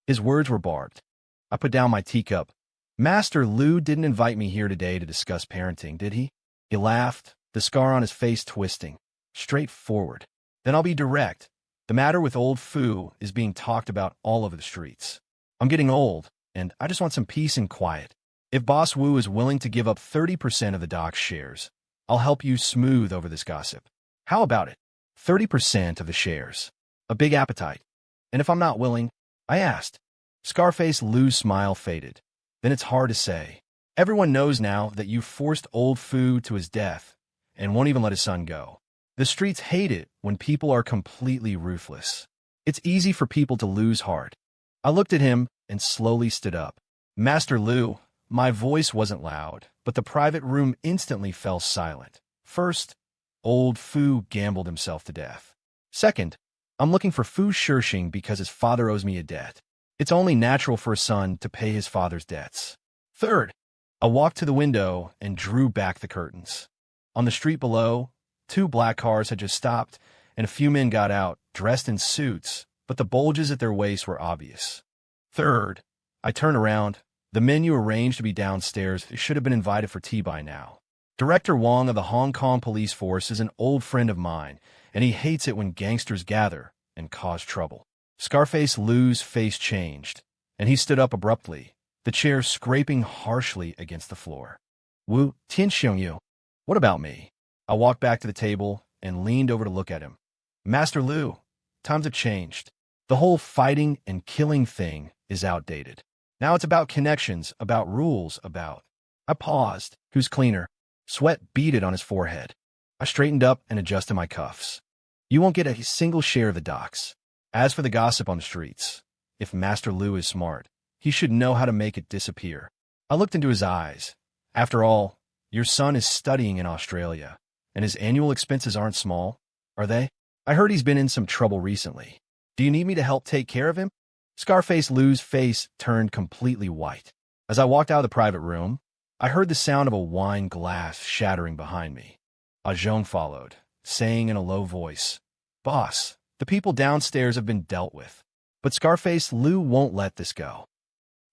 His words were barbed. I put down my teacup. Master Liu didn't invite me here today to discuss parenting, did he? He laughed, the scar on his face twisting. Straightforward. Then I'll be direct. The matter with old Fu is being talked about all over the streets. I'm getting old, and I just want some peace and quiet. If Boss Wu is willing to give up 30% of the doc's shares, I'll help you smooth over this gossip. How about it? 30% of the shares. A big appetite. And if I'm not willing, I asked. Scarface Liu's smile faded. Then it's hard to say. Everyone knows now that you forced old Fu to his death and won't even let his son go. The streets hate it when people are completely ruthless. It's easy for people to lose heart. I looked at him and slowly stood up. Master Liu, my voice wasn't loud, but the private room instantly fell silent. First, old Fu gambled himself to death. Second, I'm looking for Fu Shirxing because his father owes me a debt. It's only natural for a son to pay his father's debts. Third, I walked to the window and drew back the curtains. On the street below, 2 black cars had just stopped, and a few men got out, dressed in suits, but the bulges at their waists were obvious. Third, I turned around. The men you arranged to be downstairs should have been invited for tea by now. Director Wong of the Hong Kong police force is an old friend of mine, and he hates it when gangsters gather and cause trouble. Scarface Lu's face changed, and he stood up abruptly, the chair scraping harshly against the floor. Wu Tianxiongyu. What about me? I walked back to the table and leaned over to look at him. Master Lu, times have changed. The whole fighting and killing thing is outdated. Now it's about connections, about rules, about... I paused. Who's cleaner? Sweat beaded on his forehead. I straightened up and adjusted my cuffs. You won't get a single share of the docks. As for the gossip on the streets, if Master Lu is smart, he should know how to make it disappear. I looked into his eyes. After all, your son is studying in Australia, and his annual expenses aren't small, are they? I heard he's been in some trouble recently. Do you need me to help take care of him? Scarface Lu's face turned completely white. As I walked out of the private room, I heard the sound of a wine glass shattering behind me. Zhong followed, saying in a low voice, Boss, the people downstairs have been dealt with, but Scarface Lu won't let this go.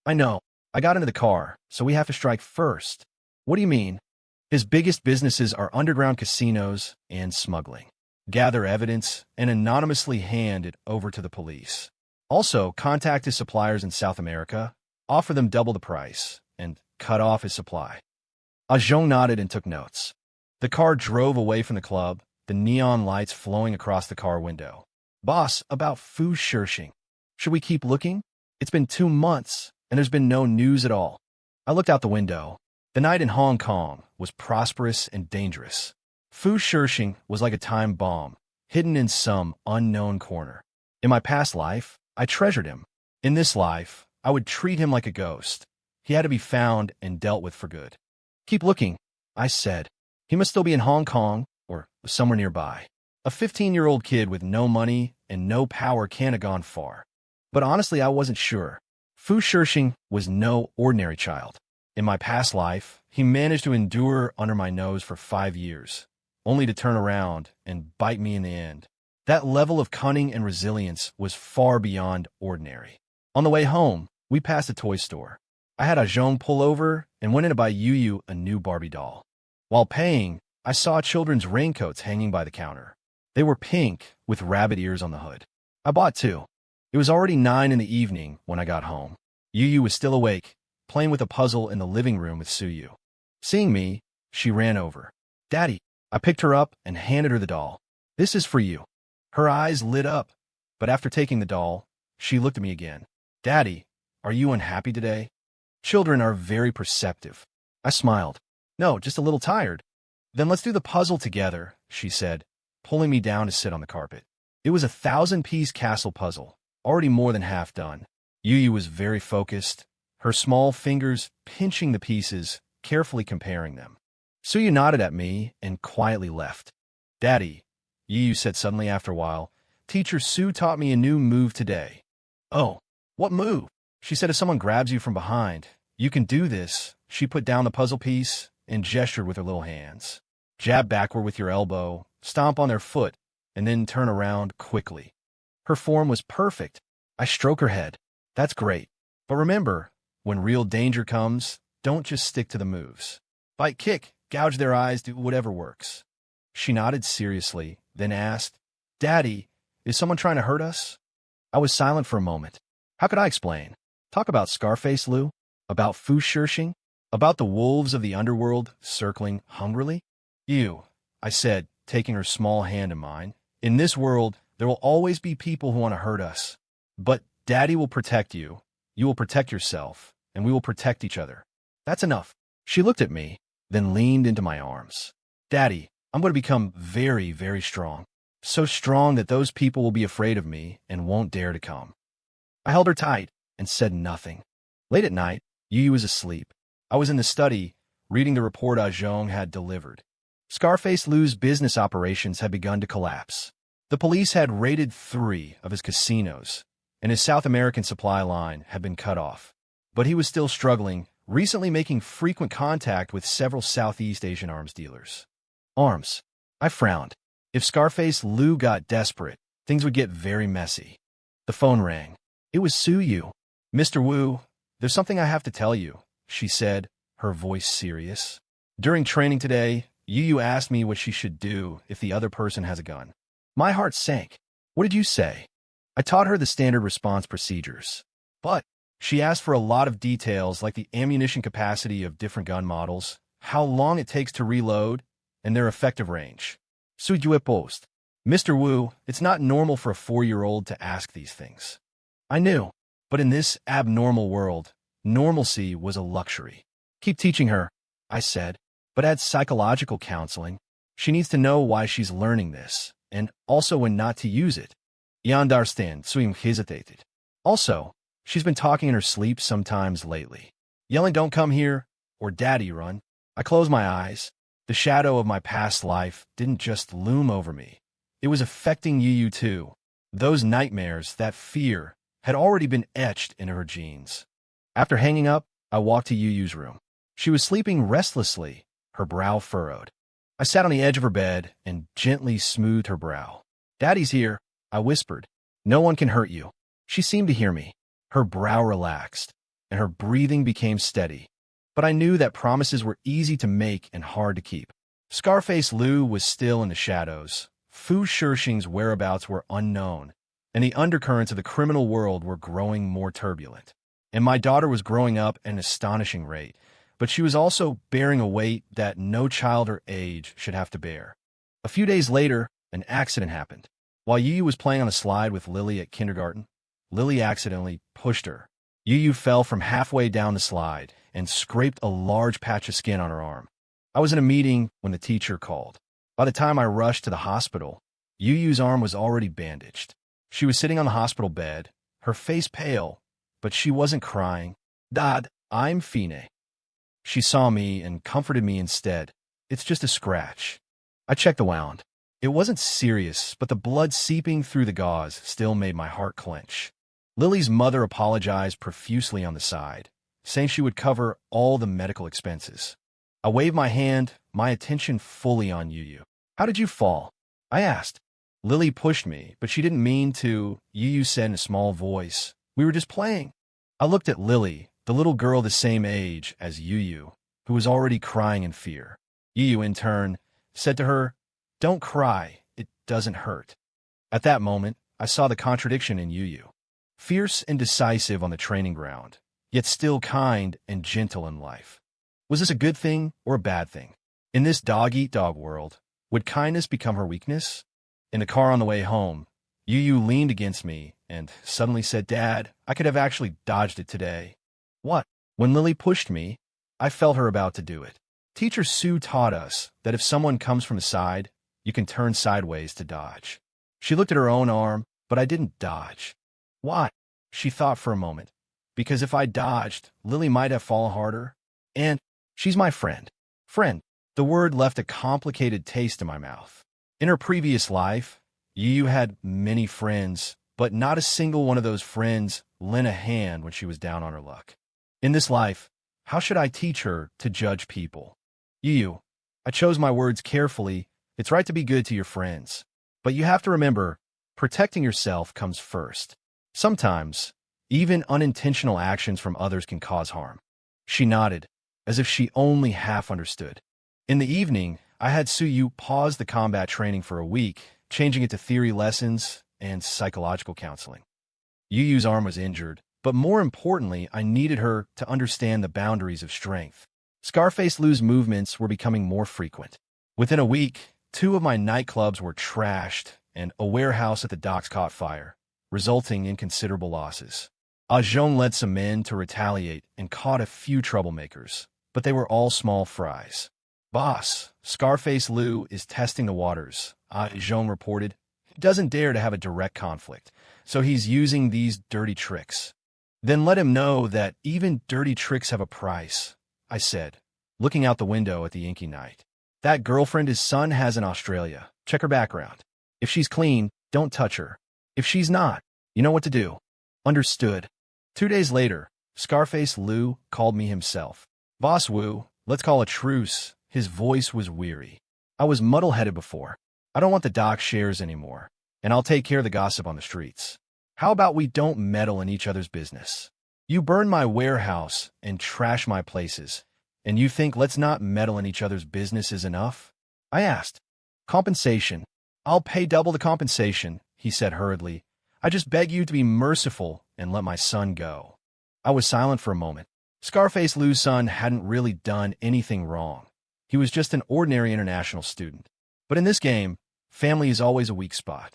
I know. I got into the car, so we have to strike first. What do you mean? His biggest businesses are underground casinos and smuggling. Gather evidence and anonymously hand it over to the police. Also, contact his suppliers in South America, offer them double the price, and cut off his supply. Zhong nodded and took notes. The car drove away from the club, the neon lights flowing across the car window. Boss, about Fu Shirxing. Should we keep looking? It's been 2 months, and there's been no news at all. I looked out the window. The night in Hong Kong was prosperous and dangerous. Fu Shirxing was like a time bomb, hidden in some unknown corner. In my past life, I treasured him. In this life, I would treat him like a ghost. He had to be found and dealt with for good. Keep looking, I said. He must still be in Hong Kong or somewhere nearby. A 15-year-old kid with no money and no power can't have gone far. But honestly, I wasn't sure. Fu Shirxing was no ordinary child. In my past life, he managed to endure under my nose for 5 years, only to turn around and bite me in the end. That level of cunning and resilience was far beyond ordinary. On the way home, we passed a toy store. I had Zhong pull over and went in to buy Yu a new Barbie doll. While paying, I saw children's raincoats hanging by the counter. They were pink with rabbit ears on the hood. I bought 2. It was already 9 in the evening when I got home. Yu was still awake, playing with a puzzle in the living room with Suyu. Seeing me, she ran over. Daddy, I picked her up and handed her the doll. This is for you. Her eyes lit up, but after taking the doll, she looked at me again. Daddy, are you unhappy today? Children are very perceptive. I smiled. No, just a little tired. Then let's do the puzzle together, she said, pulling me down to sit on the carpet. It was a 1,000-piece castle puzzle, already more than half done. Yu was very focused, her small fingers pinching the pieces, carefully comparing them. Suyu nodded at me and quietly left. Daddy, Yu said suddenly after a while, Teacher Su taught me a new move today. Oh, what move? She said if someone grabs you from behind, you can do this. She put down the puzzle piece and gestured with her little hands. Jab backward with your elbow, stomp on their foot, and then turn around quickly. Her form was perfect. I stroke her head. That's great. But remember, when real danger comes, don't just stick to the moves. Bite, kick, gouge their eyes, do whatever works. She nodded seriously, then asked, Daddy, is someone trying to hurt us? I was silent for a moment. How could I explain? Talk about Scarface Lu? About Fu Shirxing? About the wolves of the underworld circling hungrily? You, I said, taking her small hand in mine. In this world, there will always be people who want to hurt us. But Daddy will protect you. You will protect yourself, and we will protect each other. That's enough. She looked at me, then leaned into my arms. Daddy, I'm going to become very, very strong. So strong that those people will be afraid of me and won't dare to come. I held her tight and said nothing. Late at night, Yu was asleep. I was in the study, reading the report Zhong had delivered. Scarface Lu's business operations had begun to collapse. The police had raided 3 of his casinos, and his South American supply line had been cut off. But he was still struggling, recently making frequent contact with several Southeast Asian arms dealers. Arms. I frowned. If Scarface Lou got desperate, things would get very messy. The phone rang. It was Suyu. Mr. Wu, there's something I have to tell you, she said, her voice serious. During training today, Yu asked me what she should do if the other person has a gun. My heart sank. What did you say? I taught her the standard response procedures. But she asked for a lot of details like the ammunition capacity of different gun models, how long it takes to reload, and their effective range. Suyu post. Mr. Wu, it's not normal for a 4-year-old to ask these things. I knew, but in this abnormal world, normalcy was a luxury. Keep teaching her, I said, but add psychological counseling. She needs to know why she's learning this, and also when not to use it. You understand, Suyu hesitated. Also, she's been talking in her sleep sometimes lately. Yelling don't come here, or daddy run. I closed my eyes. The shadow of my past life didn't just loom over me. It was affecting Yu too. Those nightmares, that fear, had already been etched into her genes. After hanging up, I walked to Yu's room. She was sleeping restlessly, her brow furrowed. I sat on the edge of her bed and gently smoothed her brow. Daddy's here, I whispered. No one can hurt you. She seemed to hear me. Her brow relaxed, and her breathing became steady. But I knew that promises were easy to make and hard to keep. Scarface Lou was still in the shadows. Fu Shixing's whereabouts were unknown, and the undercurrents of the criminal world were growing more turbulent. And my daughter was growing up at an astonishing rate, but she was also bearing a weight that no child her age should have to bear. A few days later, an accident happened. While Yu was playing on a slide with Lily at kindergarten, Lily accidentally pushed her. Yu fell from halfway down the slide and scraped a large patch of skin on her arm. I was in a meeting when the teacher called. By the time I rushed to the hospital, Yu's arm was already bandaged. She was sitting on the hospital bed, her face pale, but she wasn't crying. Dad, I'm fine. She saw me and comforted me instead. It's just a scratch. I checked the wound. It wasn't serious, but the blood seeping through the gauze still made my heart clench. Lily's mother apologized profusely on the side, saying she would cover all the medical expenses. I waved my hand, my attention fully on Yu. How did you fall? I asked. Lily pushed me, but she didn't mean to, Yu said in a small voice. We were just playing. I looked at Lily, the little girl the same age as Yu, who was already crying in fear. Yu, in turn, said to her, Don't cry, it doesn't hurt. At that moment, I saw the contradiction in Yu. Fierce and decisive on the training ground, yet still kind and gentle in life. Was this a good thing or a bad thing? In this dog-eat-dog world, would kindness become her weakness? In the car on the way home, Yu leaned against me and suddenly said, Dad, I could have actually dodged it today. What? When Lily pushed me, I felt her about to do it. Teacher Sue taught us that if someone comes from the side, you can turn sideways to dodge. She looked at her own arm, but I didn't dodge. Why? She thought for a moment. Because if I dodged, Lily might have fallen harder. And she's my friend. Friend. The word left a complicated taste in my mouth. In her previous life, Yu had many friends, but not a single one of those friends lent a hand when she was down on her luck. In this life, how should I teach her to judge people? Yu, I chose my words carefully. It's right to be good to your friends. But you have to remember, protecting yourself comes first. Sometimes, even unintentional actions from others can cause harm. She nodded, as if she only half understood. In the evening, I had Suyu pause the combat training for a week, changing it to theory lessons and psychological counseling. Yu's arm was injured, but more importantly, I needed her to understand the boundaries of strength. Scarface Lou's movements were becoming more frequent. Within a week, 2 of my nightclubs were trashed, and a warehouse at the docks caught fire, resulting in considerable losses. Ajong led some men to retaliate and caught a few troublemakers, but they were all small fries. Boss, Scarface Lou is testing the waters, Ajong reported. He doesn't dare to have a direct conflict, so he's using these dirty tricks. Then let him know that even dirty tricks have a price, I said, looking out the window at the inky night. That girlfriend his son has in Australia. Check her background. If she's clean, Don't touch her. If she's not, you know what to do. Understood. 2 days later, Scarface Lou called me himself. Boss Wu, let's call a truce. His voice was weary. I was muddle-headed before. I don't want the dock shares anymore, and I'll take care of the gossip on the streets. How about we don't meddle in each other's business? You burn my warehouse and trash my places, and you think let's not meddle in each other's business is enough? I asked. Compensation. I'll pay double the compensation, he said hurriedly. I just beg you to be merciful and let my son go. I was silent for a moment. Scarface Lou's son hadn't really done anything wrong. He was just an ordinary international student. But in this game, family is always a weak spot.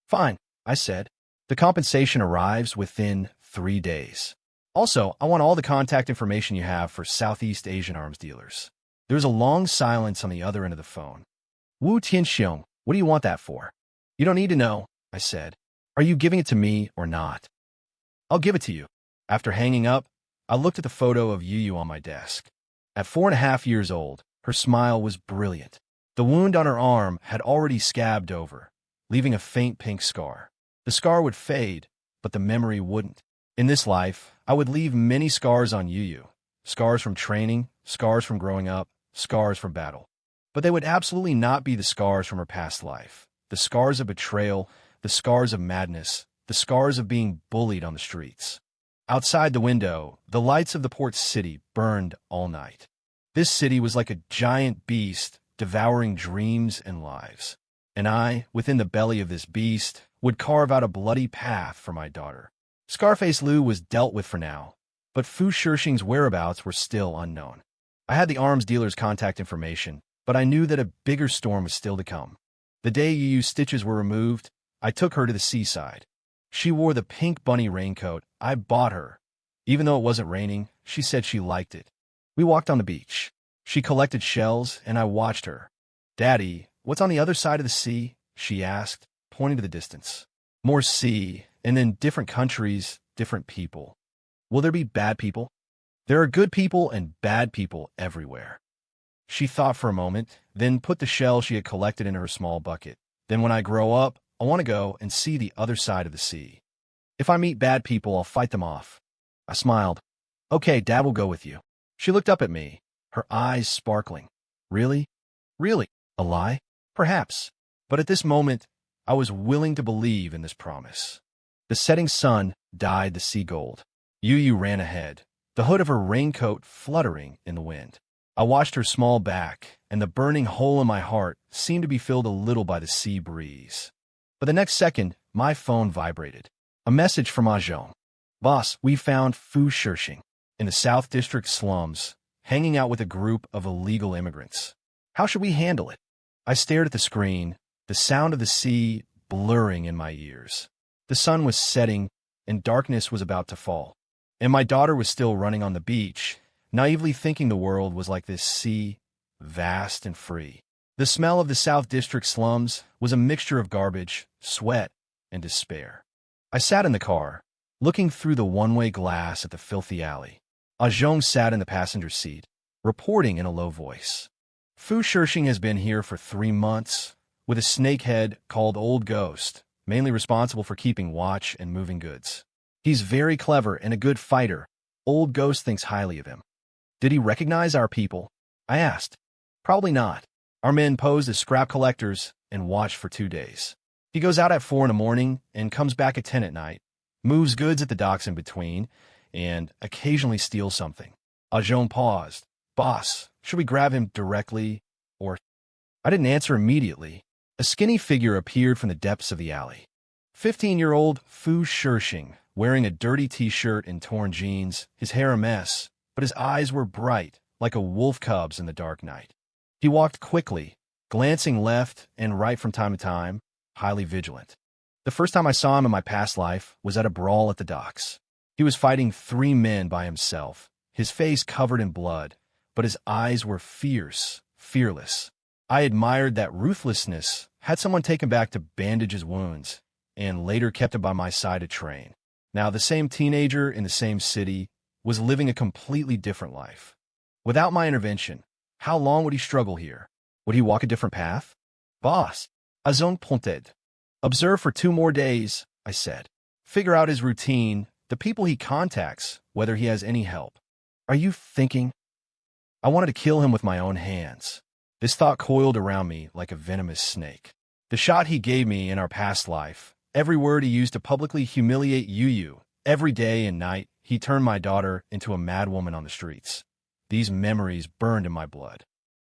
Fine, I said. The compensation arrives within 3 days. Also, I want all the contact information you have for Southeast Asian arms dealers. There was a long silence on the other end of the phone. Wu Tianxiong, what do you want that for? You don't need to know, I said. Are you giving it to me or not? I'll give it to you. After hanging up, I looked at the photo of Yu Yu on my desk. At 4.5 years old, her smile was brilliant. The wound on her arm had already scabbed over, leaving a faint pink scar. The scar would fade, but the memory wouldn't. In this life, I would leave many scars on Yu Yu. Scars from training, scars from growing up, scars from battle. But they would absolutely not be the scars from her past life. The scars of betrayal, the scars of madness, the scars of being bullied on the streets. Outside the window, the lights of the port city burned all night. This city was like a giant beast devouring dreams and lives. And I, within the belly of this beast, would carve out a bloody path for my daughter. Scarface Lou was dealt with for now, but Fu Shixing's whereabouts were still unknown. I had the arms dealer's contact information, but I knew that a bigger storm was still to come. The day Yu Yu's stitches were removed, I took her to the seaside. She wore the pink bunny raincoat I bought her. Even though it wasn't raining, she said she liked it. We walked on the beach. She collected shells, and I watched her. Daddy, what's on the other side of the sea? She asked, pointing to the distance. More sea, and then different countries, different people. Will there be bad people? There are good people and bad people everywhere. She thought for a moment, then put the shell she had collected in her small bucket. Then when I grow up, I want to go and see the other side of the sea. If I meet bad people, I'll fight them off. I smiled. Okay, Dad will go with you. She looked up at me, her eyes sparkling. Really? Really? A lie? Perhaps. But at this moment, I was willing to believe in this promise. The setting sun dyed the sea gold. Yu Yu ran ahead, the hood of her raincoat fluttering in the wind. I watched her small back, and the burning hole in my heart seemed to be filled a little by the sea breeze. But the next second, my phone vibrated. A message from Ajong. Boss, we found Fu Shixing in the South District slums, hanging out with a group of illegal immigrants. How should we handle it? I stared at the screen, the sound of the sea blurring in my ears. The sun was setting, and darkness was about to fall. And my daughter was still running on the beach, naively thinking the world was like this sea, vast and free. The smell of the South District slums was a mixture of garbage, sweat, and despair. I sat in the car, looking through the one-way glass at the filthy alley. Ajong sat in the passenger seat, reporting in a low voice. Fu Shixing has been here for 3 months, with a snakehead called Old Ghost, mainly responsible for keeping watch and moving goods. He's very clever and a good fighter. Old Ghost thinks highly of him. Did he recognize our people? I asked. Probably not. Our men posed as scrap collectors and watched for 2 days. He goes out at 4 in the morning and comes back at 10 at night, moves goods at the docks in between, and occasionally steals something. Ajong paused. Boss, should we grab him directly, or... I didn't answer immediately. A skinny figure appeared from the depths of the alley. 15-year-old Fu Shixing, wearing a dirty t-shirt and torn jeans, his hair a mess, but his eyes were bright, like a wolf cub's in the dark night. He walked quickly, glancing left and right from time to time, highly vigilant. The first time I saw him in my past life was at a brawl at the docks. He was fighting 3 men by himself, his face covered in blood, but his eyes were fierce, fearless. I admired that ruthlessness, had someone take him back to bandage his wounds, and later kept him by my side to train. Now, the same teenager in the same city was living a completely different life. Without my intervention, how long would he struggle here? Would he walk a different path? Boss, Ajong pointed. Observe for 2 more days, I said. Figure out his routine, the people he contacts, whether he has any help. Are you thinking? I wanted to kill him with my own hands. This thought coiled around me like a venomous snake. The shot he gave me in our past life, every word he used to publicly humiliate Yu, every day and night he turned my daughter into a madwoman on the streets. These memories burned in my blood.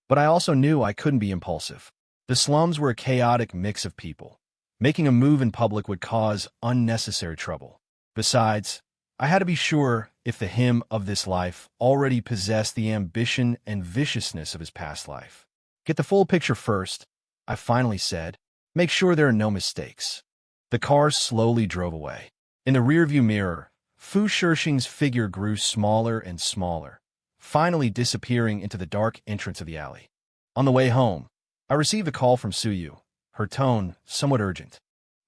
But I also knew I couldn't be impulsive. The slums were a chaotic mix of people. Making a move in public would cause unnecessary trouble. Besides, I had to be sure if the him of this life already possessed the ambition and viciousness of his past life. Get the full picture first, I finally said. Make sure there are no mistakes. The car slowly drove away. In the rearview mirror, Fu Shishing's figure grew smaller and smaller, finally disappearing into the dark entrance of the alley. On the way home, I received a call from Suyu, her tone somewhat urgent.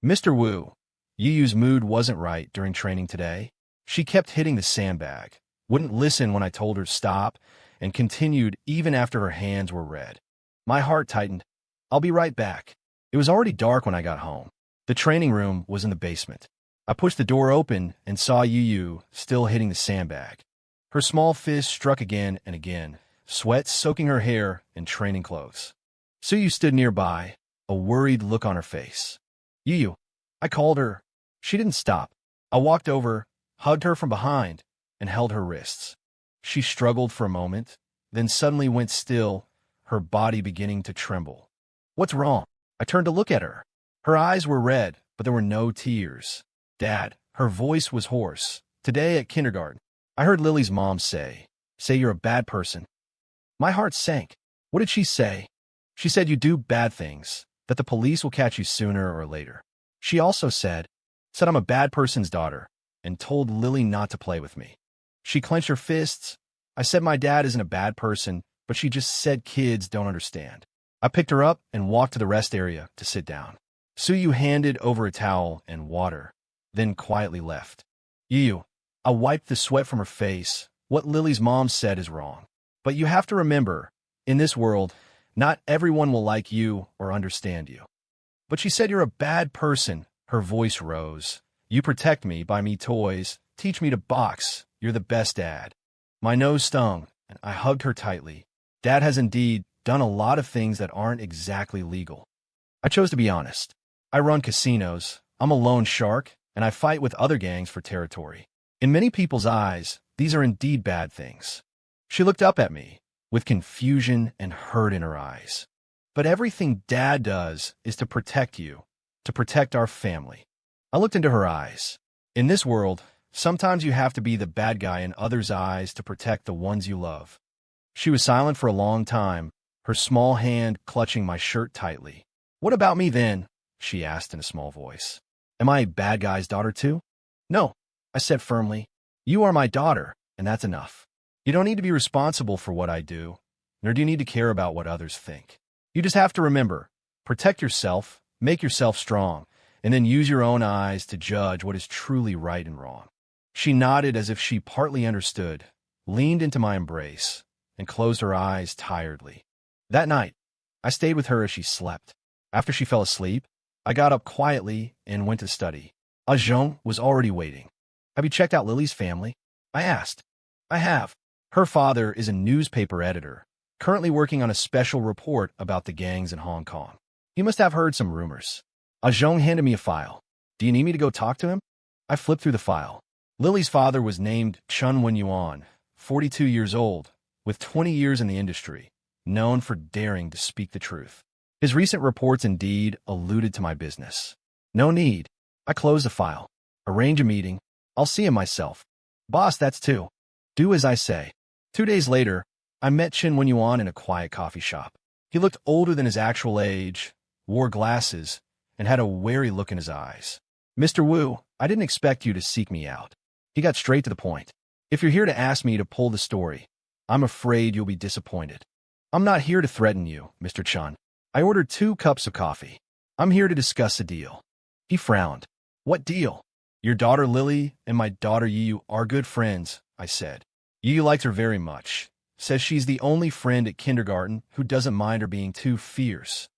Mr. Wu, Yu's mood wasn't right during training today. She kept hitting the sandbag, wouldn't listen when I told her to stop, and continued even after her hands were red. My heart tightened. I'll be right back. It was already dark when I got home. The training room was in the basement. I pushed the door open and saw Yu still hitting the sandbag. Her small fist struck again and again, sweat soaking her hair and training clothes. Suyu stood nearby, a worried look on her face. Yu, I called her. She didn't stop. I walked over, hugged her from behind, and held her wrists. She struggled for a moment, then suddenly went still, her body beginning to tremble. What's wrong? I turned to look at her. Her eyes were red, but there were no tears. Dad, her voice was hoarse. Today at kindergarten, I heard Lily's mom say you're a bad person. My heart sank. What did she say? She said you do bad things, that the police will catch you sooner or later. She also said I'm a bad person's daughter, and told Lily not to play with me. She clenched her fists. I said my dad isn't a bad person, but she just said kids don't understand. I picked her up and walked to the rest area to sit down. Suyu handed over a towel and water, then quietly left. Yu, I wiped the sweat from her face. What Lily's mom said is wrong. But you have to remember, in this world, not everyone will like you or understand you. But she said you're a bad person. Her voice rose. You protect me, buy me toys, teach me to box. You're the best dad. My nose stung, and I hugged her tightly. Dad has indeed done a lot of things that aren't exactly legal. I chose to be honest. I run casinos, I'm a loan shark, and I fight with other gangs for territory. In many people's eyes, these are indeed bad things. She looked up at me, with confusion and hurt in her eyes. But everything Dad does is to protect you, to protect our family. I looked into her eyes. In this world, sometimes you have to be the bad guy in others' eyes to protect the ones you love. She was silent for a long time, her small hand clutching my shirt tightly. What about me then? She asked in a small voice. Am I a bad guy's daughter too? No, I said firmly. You are my daughter, and that's enough. You don't need to be responsible for what I do, nor do you need to care about what others think. You just have to remember, protect yourself, make yourself strong, and then use your own eyes to judge what is truly right and wrong. She nodded as if she partly understood, leaned into my embrace, and closed her eyes tiredly. That night, I stayed with her as she slept. After she fell asleep, I got up quietly and went to study. Zhong was already waiting. Have you checked out Lily's family? I asked. I have. Her father is a newspaper editor, currently working on a special report about the gangs in Hong Kong. He must have heard some rumors. Zhong handed me a file. Do you need me to go talk to him? I flipped through the file. Lily's father was named Chun Wen-yuan, 42 years old, with 20 years in the industry, known for daring to speak the truth. His recent reports indeed alluded to my business. No need. I closed the file. Arrange a meeting. I'll see him myself. Boss, that's two. Do as I say. 2 days later, I met Chen Wen-yuan in a quiet coffee shop. He looked older than his actual age, wore glasses, and had a wary look in his eyes. Mr. Wu, I didn't expect you to seek me out. He got straight to the point. If you're here to ask me to pull the story, I'm afraid you'll be disappointed. I'm not here to threaten you, Mr. Chun. I ordered 2 cups of coffee. I'm here to discuss a deal. He frowned. What deal? Your daughter Lily and my daughter Yu are good friends, I said. Yu likes her very much. Says she's the only friend at kindergarten who doesn't mind her being too fierce.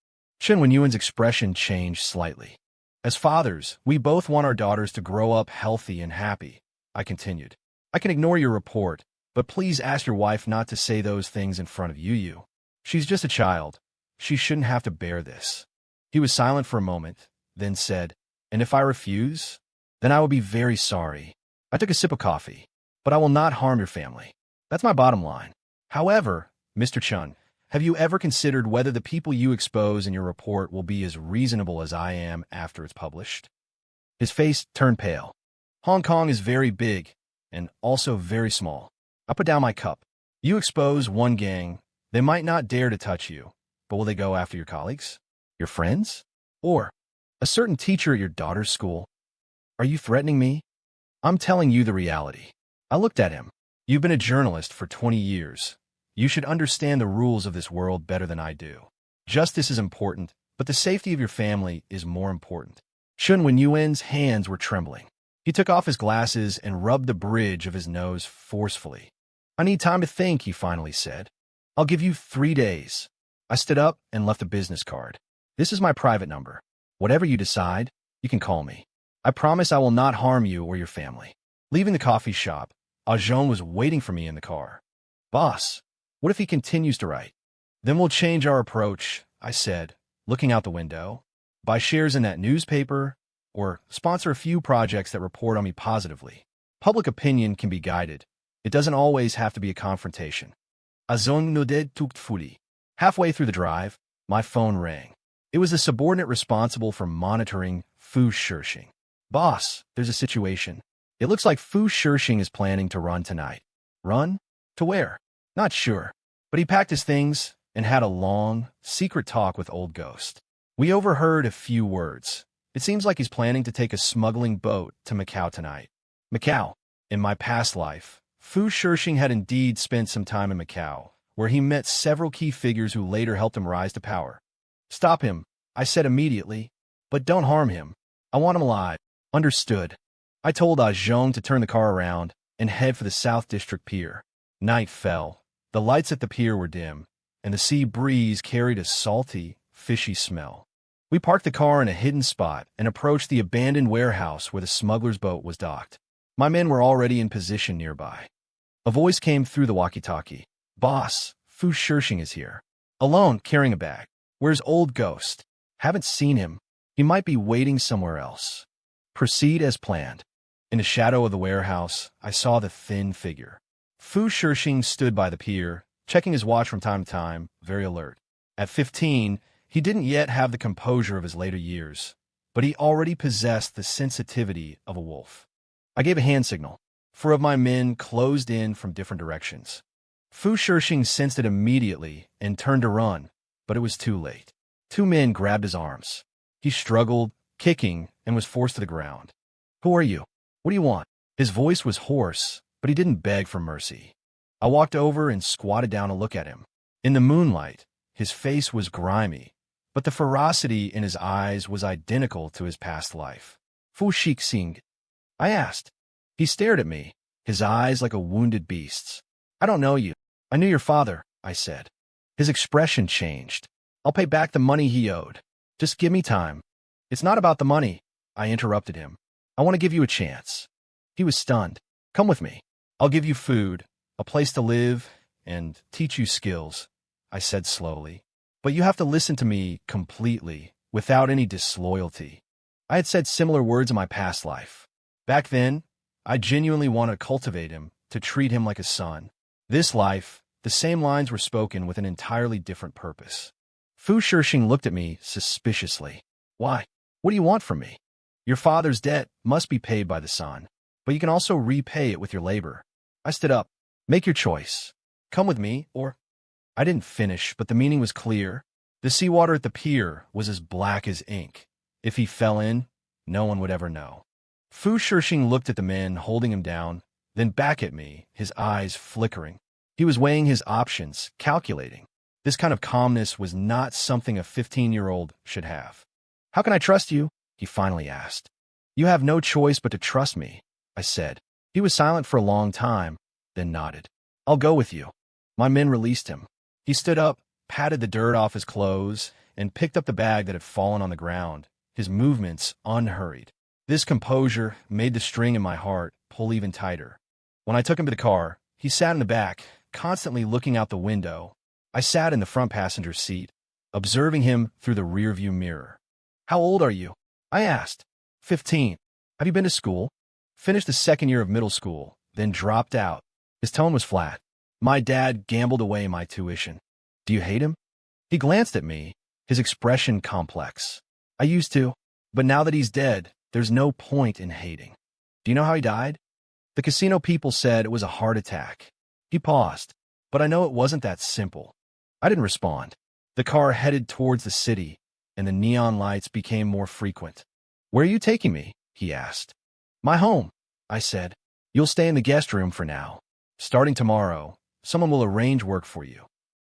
Chen Wen-yuan's expression changed slightly. As fathers, we both want our daughters to grow up healthy and happy, I continued. I can ignore your report, but please ask your wife not to say those things in front of you. She's just a child. She shouldn't have to bear this. He was silent for a moment, then said, and if I refuse, then I will be very sorry. I took a sip of coffee, but I will not harm your family. That's my bottom line. However, Mr. Chun, have you ever considered whether the people you expose in your report will be as reasonable as I am after it's published? His face turned pale. Hong Kong is very big and also very small. I put down my cup. You expose one gang, they might not dare to touch you, but will they go after your colleagues? Your friends? Or a certain teacher at your daughter's school? Are you threatening me? I'm telling you the reality. I looked at him. You've been a journalist for 20 years. You should understand the rules of this world better than I do. Justice is important, but the safety of your family is more important. Shun Wenyuan's hands were trembling. He took off his glasses and rubbed the bridge of his nose forcefully. I need time to think, he finally said. I'll give you 3 days. I stood up and left a business card. This is my private number. Whatever you decide, you can call me. I promise I will not harm you or your family. Leaving the coffee shop, Ajong was waiting for me in the car. Boss, what if he continues to write? Then we'll change our approach, I said, looking out the window. Buy shares in that newspaper, or sponsor a few projects that report on me positively. Public opinion can be guided. It doesn't always have to be a confrontation. Azong nodded tuktfully. Halfway through the drive, my phone rang. It was the subordinate responsible for monitoring Fu Shishing. Boss, there's a situation. It looks like Fu Shishing is planning to run tonight. Run? To where? Not sure. But he packed his things and had a long, secret talk with Old Ghost. We overheard a few words. It seems like he's planning to take a smuggling boat to Macau tonight. Macau. In my past life, Fu Shishing had indeed spent some time in Macau, where he met several key figures who later helped him rise to power. Stop him, I said immediately, but don't harm him. I want him alive. Understood. I told Ajong to turn the car around and head for the South District Pier. Night fell. The lights at the pier were dim, and the sea breeze carried a salty, fishy smell. We parked the car in a hidden spot and approached the abandoned warehouse where the smuggler's boat was docked. My men were already in position nearby. A voice came through the walkie-talkie. Boss, Fu Shishing is here. Alone, carrying a bag. Where's Old Ghost? Haven't seen him. He might be waiting somewhere else. Proceed as planned. In the shadow of the warehouse, I saw the thin figure. Fu Shishing stood by the pier, checking his watch from time to time, very alert. At 15, he didn't yet have the composure of his later years, but he already possessed the sensitivity of a wolf. I gave a hand signal. 4 of my men closed in from different directions. Fu Shishing sensed it immediately and turned to run, but it was too late. 2 men grabbed his arms. He struggled, kicking, and was forced to the ground. Who are you? What do you want? His voice was hoarse, but he didn't beg for mercy. I walked over and squatted down to look at him. In the moonlight, his face was grimy, but the ferocity in his eyes was identical to his past life. Fu Shixing, I asked. He stared at me, his eyes like a wounded beast's. I don't know you. I knew your father, I said. His expression changed. I'll pay back the money he owed. Just give me time. It's not about the money, I interrupted him. I want to give you a chance. He was stunned. Come with me. I'll give you food, a place to live, and teach you skills, I said slowly. But you have to listen to me completely, without any disloyalty. I had said similar words in my past life. Back then, I genuinely wanted to cultivate him, to treat him like a son. This life, the same lines were spoken with an entirely different purpose. Fu Shishing looked at me suspiciously. Why? What do you want from me? Your father's debt must be paid by the son, but you can also repay it with your labor. I stood up. Make your choice. Come with me, or... I didn't finish, but the meaning was clear. The seawater at the pier was as black as ink. If he fell in, no one would ever know. Fu Shishing looked at the men holding him down, then back at me, his eyes flickering. He was weighing his options, calculating. This kind of calmness was not something a 15-year-old should have. How can I trust you? He finally asked. You have no choice but to trust me, I said. He was silent for a long time, then nodded. I'll go with you. My men released him. He stood up, patted the dirt off his clothes, and picked up the bag that had fallen on the ground, his movements unhurried. This composure made the string in my heart pull even tighter. When I took him to the car, he sat in the back, constantly looking out the window. I sat in the front passenger seat, observing him through the rearview mirror. "How old are you?" I asked. 15. "Have you been to school?" "Finished the second year of middle school, then dropped out." His tone was flat. "My dad gambled away my tuition." "Do you hate him?" He glanced at me, his expression complex. "I used to, but now that he's dead, there's no point in hating." "Do you know how he died?" "The casino people said it was a heart attack." He paused, "But I know it wasn't that simple." I didn't respond. The car headed towards the city, and the neon lights became more frequent. "Where are you taking me?" he asked. "My home," I said. "You'll stay in the guest room for now. Starting tomorrow, someone will arrange work for you."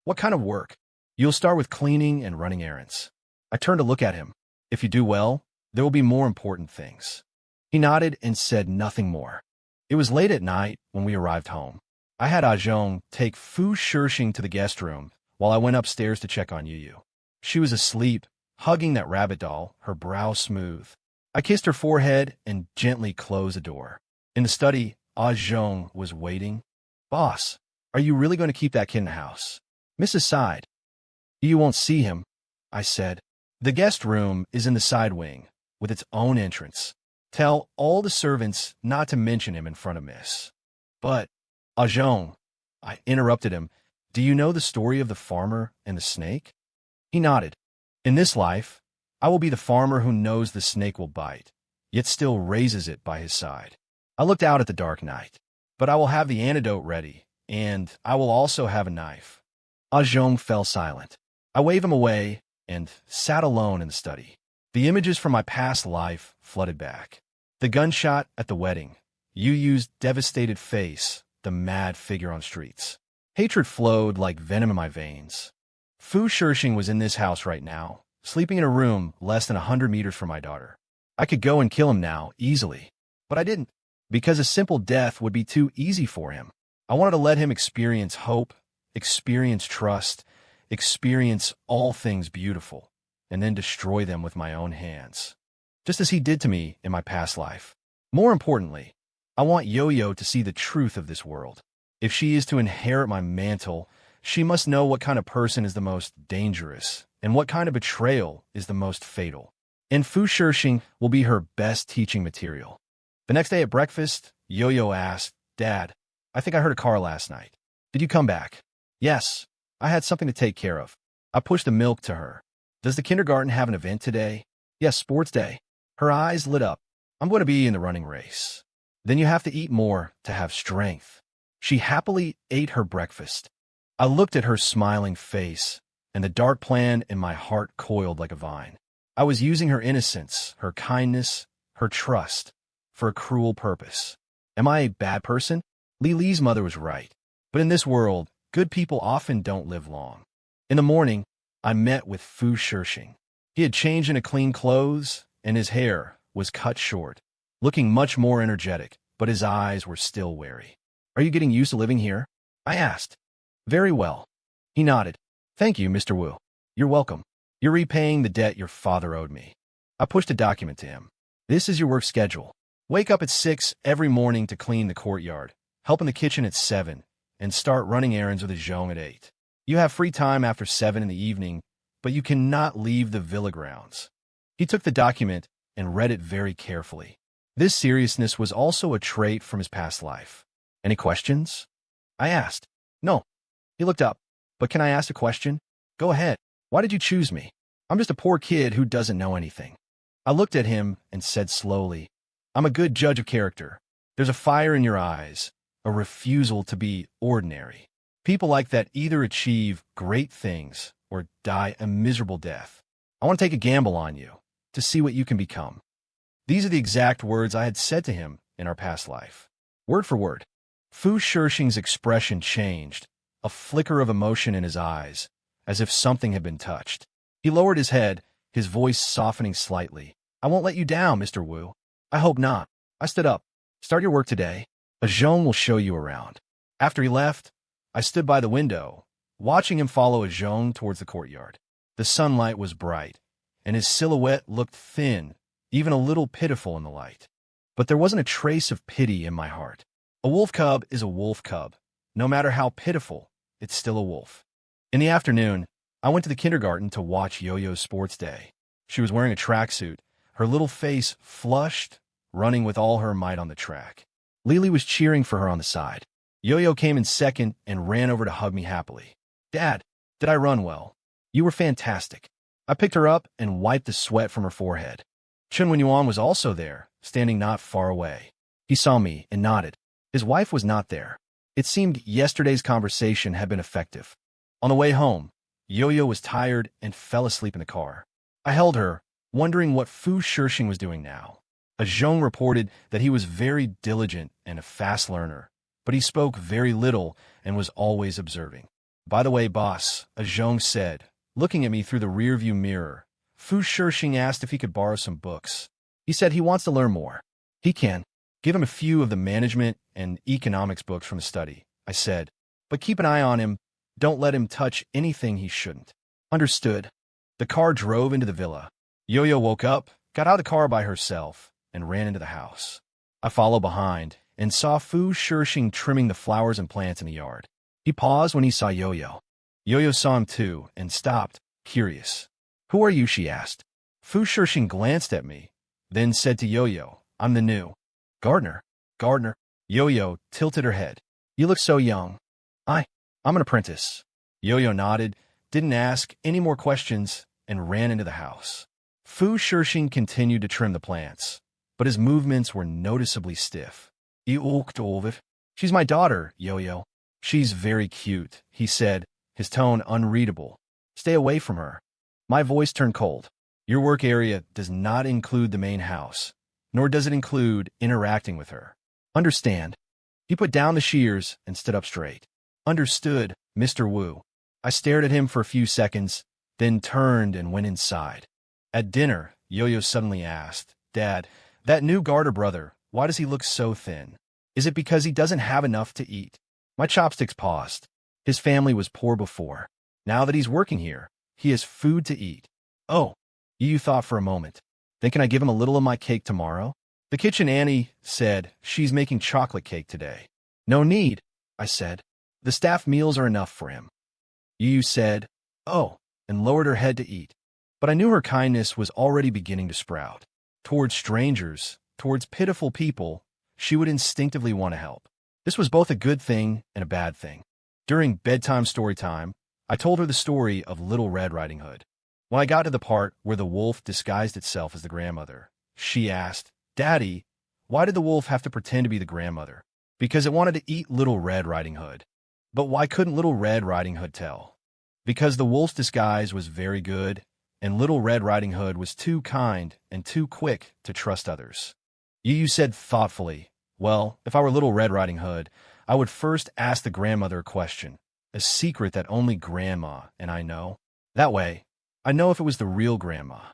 "What kind of work?" "You'll start with cleaning and running errands." I turned to look at him. "If you do well, there will be more important things." He nodded and said nothing more. It was late at night when we arrived home. I had Ajong take Fu Shirshing to the guest room while I went upstairs to check on Yu. She was asleep, hugging that rabbit doll, her brow smooth. I kissed her forehead and gently closed the door. In the study, Ajong was waiting. "Boss, are you really going to keep that kid in the house?" Mrs. sighed. "You won't see him," I said. "The guest room is in the side wing, with its own entrance. Tell all the servants not to mention him in front of Miss." "But, Ajong," I interrupted him, "do you know the story of the farmer and the snake?" He nodded. "In this life, I will be the farmer who knows the snake will bite, yet still raises it by his side. I looked out at the dark night. But I will have the antidote ready, and I will also have a knife." Ajong fell silent. I waved him away and sat alone in the study. The images from my past life flooded back. The gunshot at the wedding, Yu's devastated face, the mad figure on streets. Hatred flowed like venom in my veins. Fu Shirshing was in this house right now, sleeping in a room less than 100 meters from my daughter. I could go and kill him now, easily. But I didn't, because a simple death would be too easy for him. I wanted to let him experience hope, experience trust, experience all things beautiful, and then destroy them with my own hands, just as he did to me in my past life. More importantly, I want Yo-Yo to see the truth of this world. If she is to inherit my mantle, she must know what kind of person is the most dangerous and what kind of betrayal is the most fatal. And Fu Shirshing will be her best teaching material. The next day at breakfast, Yo-Yo asked, "Dad, I think I heard a car last night. Did you come back?" "Yes, I had something to take care of." I pushed the milk to her. "Does the kindergarten have an event today?" "Yes, sports day." Her eyes lit up. "I'm going to be in the running race." "Then you have to eat more to have strength." She happily ate her breakfast. I looked at her smiling face, and the dark plan in my heart coiled like a vine. I was using her innocence, her kindness, her trust, for a cruel purpose. Am I a bad person? Li's mother was right. But in this world, good people often don't live long. In the morning, I met with Fu Shirshing. He had changed into clean clothes, and his hair was cut short, looking much more energetic, but his eyes were still wary. "Are you getting used to living here?" I asked. "Very well." He nodded. "Thank you, Mr. Wu. You're welcome. You're repaying the debt your father owed me." I pushed a document to him. "This is your work schedule. Wake up at 6 every morning to clean the courtyard, help in the kitchen at 7, and start running errands with a zhong at 8. You have free time after 7 in the evening, but you cannot leave the villa grounds." He took the document and read it very carefully. This seriousness was also a trait from his past life. "Any questions?" I asked. "No." He looked up. "But can I ask a question?" "Go ahead. Why did you choose me?" "I'm just a poor kid who doesn't know anything." I looked at him and said slowly, "I'm a good judge of character. There's a fire in your eyes, a refusal to be ordinary. People like that either achieve great things or die a miserable death. I want to take a gamble on you, to see what you can become." These are the exact words I had said to him in our past life. Word for word. Fu Shirshing's expression changed, a flicker of emotion in his eyes, as if something had been touched. He lowered his head, his voice softening slightly. "I won't let you down, Mr. Wu." "I hope not." I stood up. "Start your work today. A zhong will show you around." After he left, I stood by the window, watching him follow a zhong towards the courtyard. The sunlight was bright, and his silhouette looked thin, even a little pitiful in the light. But there wasn't a trace of pity in my heart. A wolf cub is a wolf cub. No matter how pitiful, it's still a wolf. In the afternoon, I went to the kindergarten to watch Yo-Yo's sports day. She was wearing a tracksuit, her little face flushed, running with all her might on the track. Lily was cheering for her on the side. Yo-Yo came in second and ran over to hug me happily. "Dad, did I run well? You were fantastic." I picked her up and wiped the sweat from her forehead. Chun Wen-Yuan was also there, standing not far away. He saw me and nodded. His wife was not there. It seemed yesterday's conversation had been effective. On the way home, Yo-Yo was tired and fell asleep in the car. I held her, wondering what Fu Shishing was doing now. A Zhong reported that he was very diligent and a fast learner, but he spoke very little and was always observing. "By the way, boss," a Zhong said, looking at me through the rearview mirror. Fu Shishing asked if he could borrow some books. He said he wants to learn more. He can. Give him a few of the management and economics books from the study, I said. But keep an eye on him. Don't let him touch anything he shouldn't. Understood. The car drove into the villa. Yo-Yo woke up, got out of the car by herself, and ran into the house. I followed behind and saw Fu Shishing trimming the flowers and plants in the yard. He paused when he saw Yo-Yo. Yo-Yo saw him too and stopped, curious. "Who are you?" she asked. Fu Shishing glanced at me, then said to Yo-Yo, "I'm the new gardener." "Gardener?" Yo-Yo tilted her head. "You look so young." I'm an apprentice." Yo-Yo nodded, didn't ask any more questions, and ran into the house. Fu Shishing continued to trim the plants, but his movements were noticeably stiff. "She's my daughter, Yo-Yo." "She's very cute," he said, his tone unreadable. "Stay away from her." My voice turned cold. "Your work area does not include the main house, nor does it include interacting with her. Understand?" He put down the shears and stood up straight. "Understood, Mr. Wu." I stared at him for a few seconds, then turned and went inside. At dinner, Yo-Yo suddenly asked, "Dad, that new garter brother, why does he look so thin? Is it because he doesn't have enough to eat?" My chopsticks paused. His family was poor before. Now that he's working here, he has food to eat. "Oh," Yu thought for a moment. "Then can I give him a little of my cake tomorrow?" The kitchen Annie said she's making chocolate cake today. "No need," I said. "The staff meals are enough for him." Yu said, "Oh," and lowered her head to eat. But I knew her kindness was already beginning to sprout. Towards strangers, towards pitiful people, she would instinctively want to help. This was both a good thing and a bad thing. During bedtime story time, I told her the story of Little Red Riding Hood. When I got to the part where the wolf disguised itself as the grandmother, she asked, "Daddy, why did the wolf have to pretend to be the grandmother?" "Because it wanted to eat Little Red Riding Hood." "But why couldn't Little Red Riding Hood tell?" "Because the wolf's disguise was very good, and Little Red Riding Hood was too kind and too quick to trust others." Yu said thoughtfully, "Well, if I were Little Red Riding Hood, I would first ask the grandmother a question, a secret that only Grandma and I know. That way, I know if it was the real Grandma."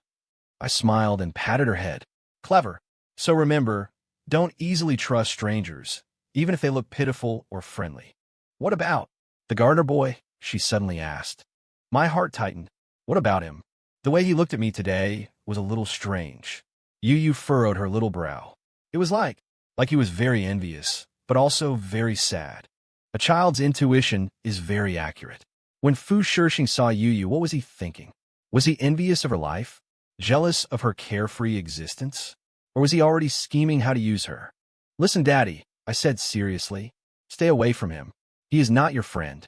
I smiled and patted her head. "Clever. So remember, don't easily trust strangers, even if they look pitiful or friendly." "What about the gardener boy?" she suddenly asked. My heart tightened. What about him? The way he looked at me today was a little strange. Yu furrowed her little brow. It was like he was very envious, but also very sad. A child's intuition is very accurate. When Fu Shishing saw Yu, what was he thinking? Was he envious of her life? Jealous of her carefree existence? Or was he already scheming how to use her? "Listen, Daddy," I said seriously. "Stay away from him. He is not your friend."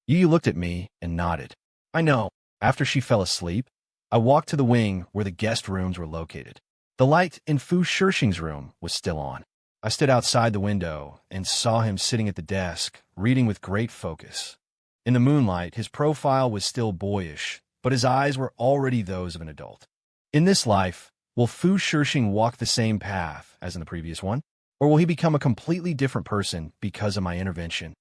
Yu looked at me and nodded. "I know." After she fell asleep, I walked to the wing where the guest rooms were located. The light in Fu Shishing's room was still on. I stood outside the window and saw him sitting at the desk, reading with great focus. In the moonlight, his profile was still boyish, but his eyes were already those of an adult. In this life, will Fu Shishing walk the same path as in the previous one? Or will he become a completely different person because of my intervention?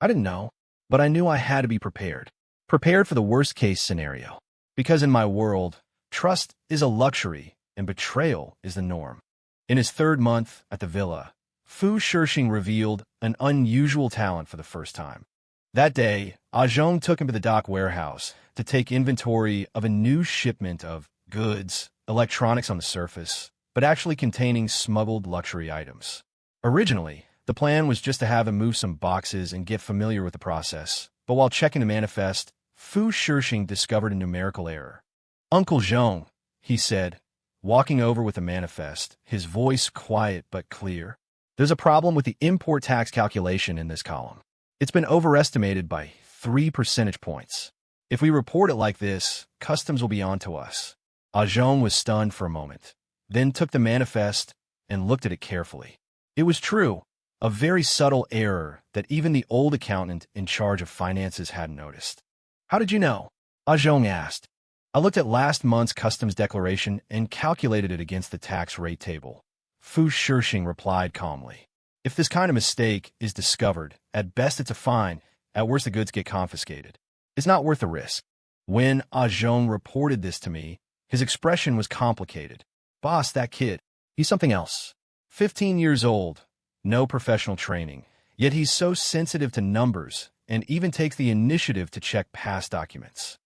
I didn't know, but I knew I had to be prepared. Prepared for the worst-case scenario. Because in my world, trust is a luxury and betrayal is the norm. In his third month at the villa, Fu Shishing revealed an unusual talent for the first time. That day, Zhong took him to the dock warehouse to take inventory of a new shipment of goods, electronics on the surface, but actually containing smuggled luxury items. Originally, the plan was just to have him move some boxes and get familiar with the process, but while checking the manifest, Fu Shixing discovered a numerical error. "Uncle Zhong," he said, walking over with the manifest, his voice quiet but clear. "There's a problem with the import tax calculation in this column. It's been overestimated by 3 percentage points. If we report it like this, customs will be on to us." Zhong was stunned for a moment, then took the manifest and looked at it carefully. It was true, a very subtle error that even the old accountant in charge of finances hadn't noticed. "How did you know?" Zhong asked. "I looked at last month's customs declaration and calculated it against the tax rate table," Fu Shixing replied calmly. "If this kind of mistake is discovered, at best it's a fine, at worst the goods get confiscated. It's not worth the risk." When Zhong reported this to me, his expression was complicated. "Boss, that kid, he's something else. 15 years old, no professional training, yet he's so sensitive to numbers and even takes the initiative to check past documents."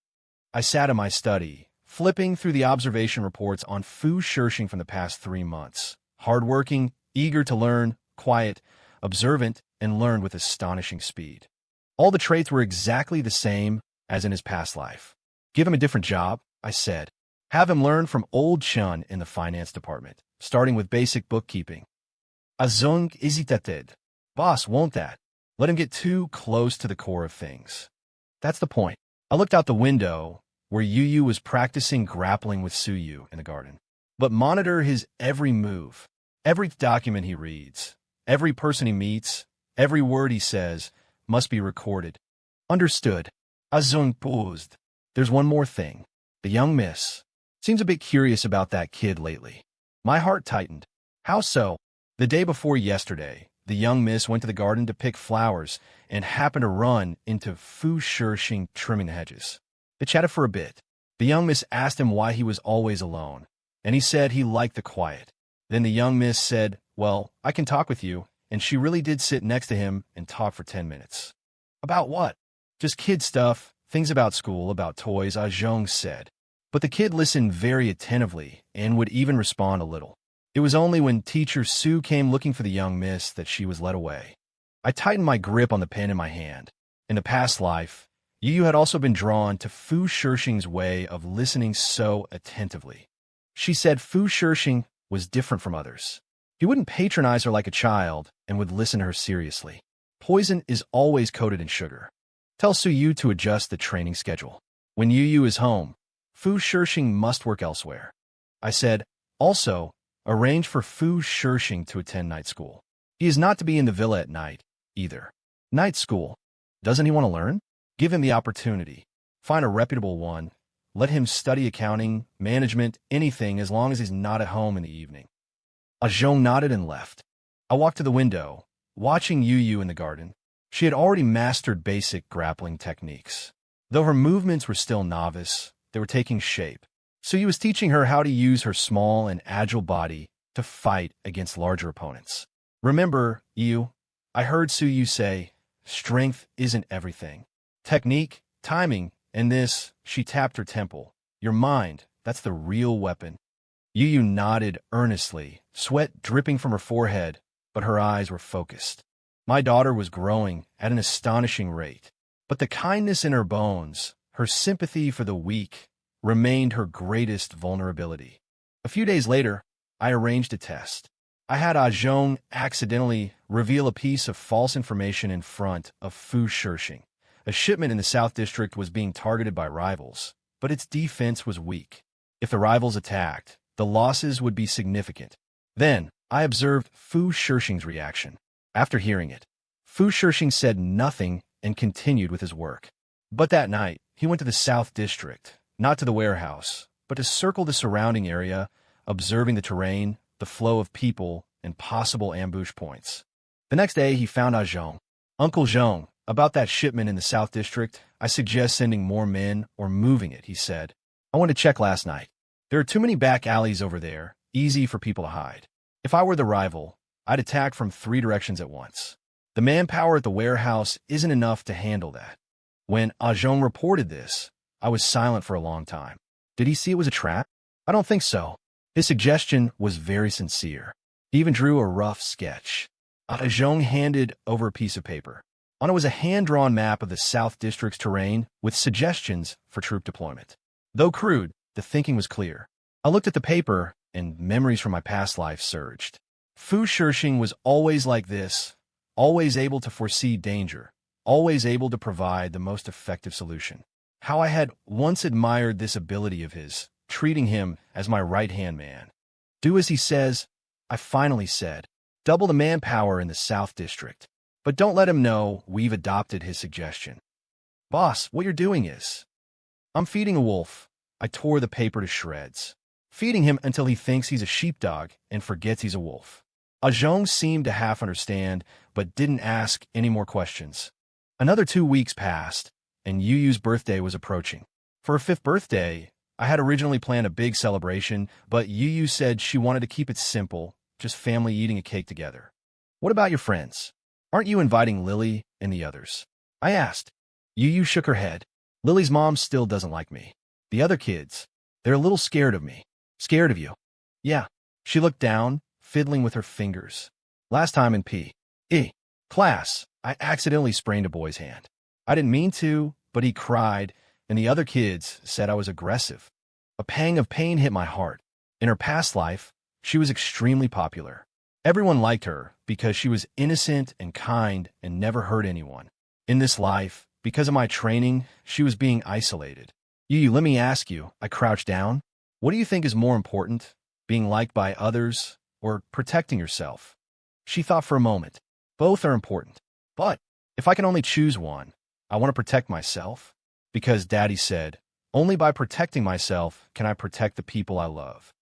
I sat in my study, flipping through the observation reports on Fu Shixing from the past 3 months. Hardworking, eager to learn, quiet, observant, and learned with astonishing speed. All the traits were exactly the same as in his past life. "Give him a different job," I said. "Have him learn from old Chun in the finance department, starting with basic bookkeeping." Zhong hesitated. "Boss, won't that? Let him get too close to the core of things." "That's the point." I looked out the window, where Yu was practicing grappling with Suyu in the garden. "But monitor his every move, every document he reads, every person he meets, every word he says must be recorded." "Understood." Zhong paused. "There's one more thing. The young miss seems a bit curious about that kid lately." My heart tightened. "How so?" "The day before yesterday, the young miss went to the garden to pick flowers and happened to run into Fu Shixing trimming the hedges. They chatted for a bit. The young miss asked him why he was always alone, and he said he liked the quiet. Then the young miss said, 'Well, I can talk with you,' and she really did sit next to him and talk for 10 minutes. "About what?" "Just kid stuff, things about school, about toys," Zhong said. But the kid listened very attentively and would even respond a little. It was only when teacher Sue came looking for the young miss that she was led away. I tightened my grip on the pen in my hand. In the past life, Yu had also been drawn to Fu Shixing's way of listening so attentively. She said Fu Shixing was different from others. He wouldn't patronize her like a child and would listen to her seriously. "Poison is always coated in sugar. Tell Suyu to adjust the training schedule. When Yu is home, Fu Shixing must work elsewhere." I said, "Also, arrange for Fu Shixing to attend night school. He is not to be in the villa at night, either." "Night school? Doesn't he want to learn?" "Give him the opportunity. Find a reputable one. Let him study accounting, management, anything as long as he's not at home in the evening." Zhong nodded and left. I walked to the window, watching Yu in the garden. She had already mastered basic grappling techniques. Though her movements were still novice, they were taking shape. Suyu was teaching her how to use her small and agile body to fight against larger opponents. "Remember, Yu," I heard Suyu say, "strength isn't everything. Technique, timing, and this," she tapped her temple, "your mind, that's the real weapon." Yu nodded earnestly, sweat dripping from her forehead, but her eyes were focused. My daughter was growing at an astonishing rate, but the kindness in her bones, her sympathy for the weak, remained her greatest vulnerability. A few days later, I arranged a test. I had Zhong accidentally reveal a piece of false information in front of Fu Shixing. A shipment in the South District was being targeted by rivals, but its defense was weak. If the rivals attacked, the losses would be significant. Then, I observed Fu Shixing's reaction. After hearing it, Fu Shixing said nothing and continued with his work. But that night, he went to the South District, not to the warehouse, but to circle the surrounding area, observing the terrain, the flow of people, and possible ambush points. The next day, he found Zhong. "Uncle Zhong, about that shipment in the South District, I suggest sending more men or moving it," he said. "I went to check last night. There are too many back alleys over there, easy for people to hide. If I were the rival, I'd attack from 3 directions at once. The manpower at the warehouse isn't enough to handle that." When Zhong reported this, I was silent for a long time. Did he see it was a trap? I don't think so. His suggestion was very sincere. He even drew a rough sketch. Zhong handed over a piece of paper. On it was a hand-drawn map of the South District's terrain with suggestions for troop deployment. Though crude, the thinking was clear. I looked at the paper, and memories from my past life surged. Fu Shishing was always like this, always able to foresee danger, always able to provide the most effective solution. How I had once admired this ability of his, treating him as my right-hand man. Do as he says, I finally said. Double the manpower in the South District. But don't let him know we've adopted his suggestion. Boss, what you're doing is... I'm feeding a wolf. I tore the paper to shreds. Feeding him until he thinks he's a sheepdog and forgets he's a wolf. Zhong seemed to half understand, but didn't ask any more questions. Another 2 weeks passed, and Yu Yu's birthday was approaching. For her 5th birthday, I had originally planned a big celebration, but Yu Yu said she wanted to keep it simple, just family eating a cake together. What about your friends? Aren't you inviting Lily and the others? I asked. Yu Yu shook her head. Lily's mom still doesn't like me. The other kids, they're a little scared of me. Scared of you? Yeah. She looked down, fiddling with her fingers. Last time in P.E. class, I accidentally sprained a boy's hand. I didn't mean to, but he cried, and the other kids said I was aggressive. A pang of pain hit my heart. In her past life, she was extremely popular. Everyone liked her because she was innocent and kind and never hurt anyone. In this life, because of my training, she was being isolated. Yu Yu, let me ask you, I crouched down. What do you think is more important, being liked by others or protecting yourself? She thought for a moment. Both are important. But if I can only choose one, I want to protect myself. Because Daddy said, only by protecting myself can I protect the people I love.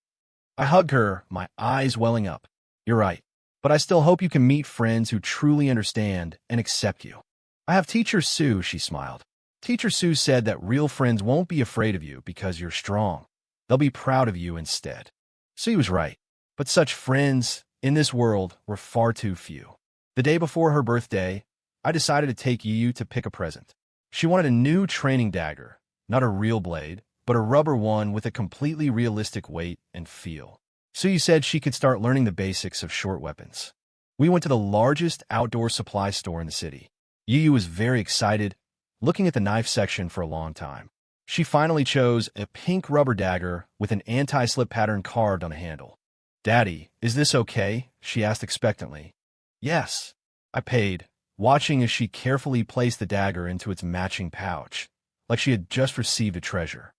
I hugged her, my eyes welling up. You're right. But I still hope you can meet friends who truly understand and accept you. I have Teacher Sue, she smiled. Teacher Sue said that real friends won't be afraid of you because you're strong. They'll be proud of you instead. Sue was right. But such friends in this world were far too few. The day before her birthday, I decided to take Yu Yu to pick a present. She wanted a new training dagger, not a real blade, but a rubber one with a completely realistic weight and feel. Sue said she could start learning the basics of short weapons. We went to the largest outdoor supply store in the city. Yu Yu was very excited, looking at the knife section for a long time. She finally chose a pink rubber dagger with an anti-slip pattern carved on the handle. Daddy, is this okay? She asked expectantly. Yes. I paid, watching as she carefully placed the dagger into its matching pouch, like she had just received a treasure.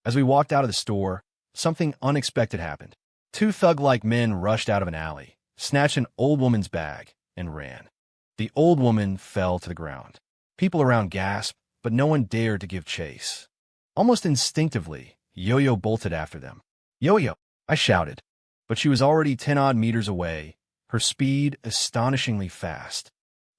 As we walked out of the store, something unexpected happened. 2 thug-like men rushed out of an alley, snatched an old woman's bag, and ran. The old woman fell to the ground. People around gasped, but no one dared to give chase. Almost instinctively, Yo-Yo bolted after them. Yo-Yo, I shouted. But she was already 10-odd meters away, her speed astonishingly fast.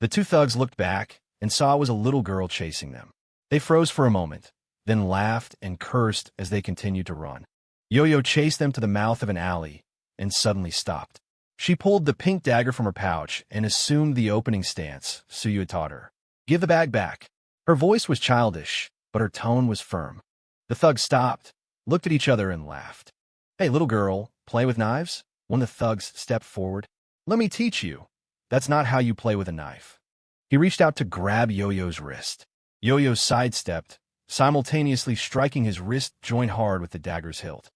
The 2 thugs looked back and saw it was a little girl chasing them. They froze for a moment, then laughed and cursed as they continued to run. Yo-Yo chased them to the mouth of an alley and suddenly stopped. She pulled the pink dagger from her pouch and assumed the opening stance Suyu had taught her. Give the bag back. Her voice was childish, but her tone was firm. The thugs stopped, looked at each other, and laughed. Hey, little girl, play with knives? One of the thugs stepped forward. Let me teach you. That's not how you play with a knife. He reached out to grab Yo-Yo's wrist. Yo-Yo sidestepped, simultaneously striking his wrist joint hard with the dagger's hilt.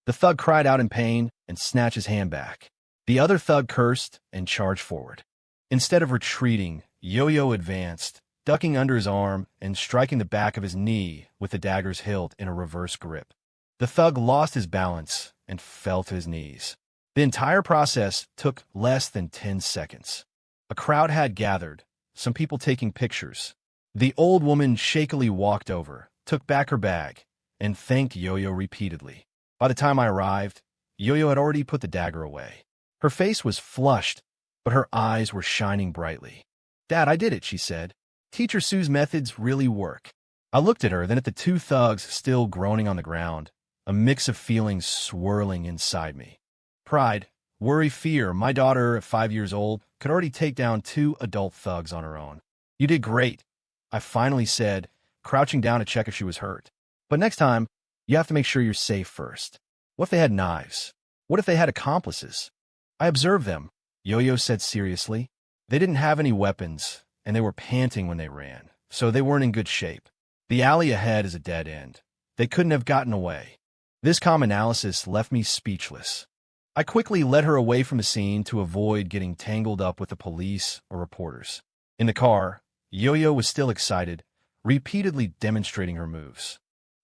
The thug cried out in pain and snatched his hand back. The other thug cursed and charged forward. Instead of retreating, Yo-Yo advanced, ducking under his arm and striking the back of his knee with the dagger's hilt in a reverse grip. The thug lost his balance and fell to his knees. The entire process took less than 10 seconds. A crowd had gathered, some people taking pictures. The old woman shakily walked over, took back her bag, and thanked Yo-Yo repeatedly. By the time I arrived, Yo-Yo had already put the dagger away. Her face was flushed, but her eyes were shining brightly. Dad, I did it, she said. Teacher Sue's methods really work. I looked at her, then at the 2 thugs still groaning on the ground, a mix of feelings swirling inside me. Pride, worry, fear. My daughter, at 5 years old, could already take down 2 adult thugs on her own. You did great, I finally said, crouching down to check if she was hurt. But next time, you have to make sure you're safe first. What if they had knives? What if they had accomplices? I observed them, Yo-Yo said seriously. They didn't have any weapons, and they were panting when they ran, so they weren't in good shape. The alley ahead is a dead end. They couldn't have gotten away. This calm analysis left me speechless. I quickly led her away from the scene to avoid getting tangled up with the police or reporters. In the car, Yo-Yo was still excited, repeatedly demonstrating her moves.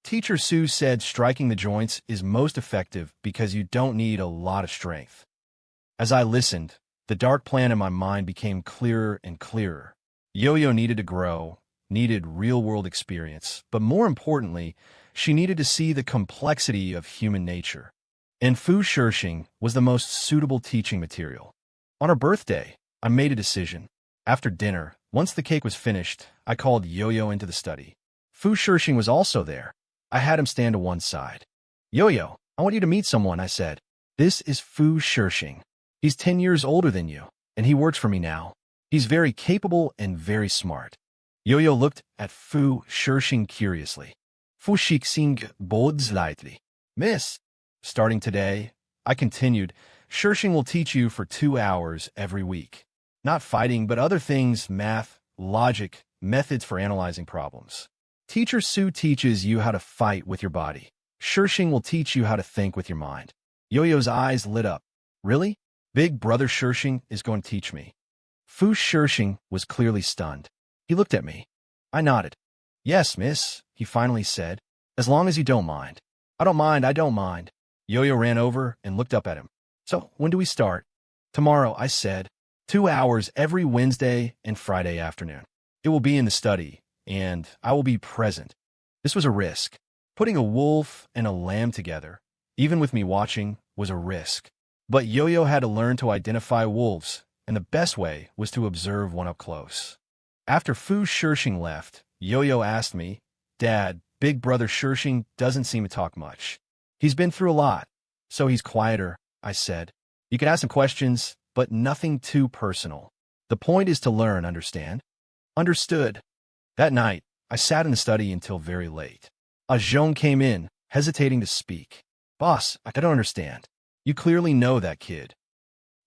Teacher Sue said striking the joints is most effective because you don't need a lot of strength. As I listened, the dark plan in my mind became clearer and clearer. Yo-Yo needed to grow, needed real-world experience, but more importantly, she needed to see the complexity of human nature. And Fu Shixing was the most suitable teaching material. On her birthday, I made a decision. After dinner, once the cake was finished, I called Yo-Yo into the study. Fu Shixing was also there. I had him stand to one side. Yo-Yo, I want you to meet someone, I said. This is Fu Shixing. He's 10 years older than you, and he works for me now. He's very capable and very smart. Yo-Yo looked at Fu Shixing curiously. Fu Shixing bowed slightly. Miss, starting today, I continued, Shixing will teach you for 2 hours every week. Not fighting, but other things, math, logic, methods for analyzing problems. Teacher Sue teaches you how to fight with your body. Shixing will teach you how to think with your mind. Yo-Yo's eyes lit up. Really? Big brother Shixing is going to teach me. Fu Shixing was clearly stunned. He looked at me. I nodded. Yes, miss, he finally said. As long as you don't mind. I don't mind. Yo-Yo ran over and looked up at him. So, when do we start? Tomorrow, I said. 2 hours every Wednesday and Friday afternoon. It will be in the study, and I will be present. This was a risk. Putting a wolf and a lamb together, even with me watching, was a risk. But Yo-Yo had to learn to identify wolves, and the best way was to observe one up close. After Fu Shixing left, Yo-Yo asked me, Dad, big brother Shixing doesn't seem to talk much. He's been through a lot, so he's quieter, I said. You can ask him questions, but nothing too personal. The point is to learn, understand? Understood. That night, I sat in the study until very late. A jeune came in, hesitating to speak. Boss, I don't understand. You clearly know that kid.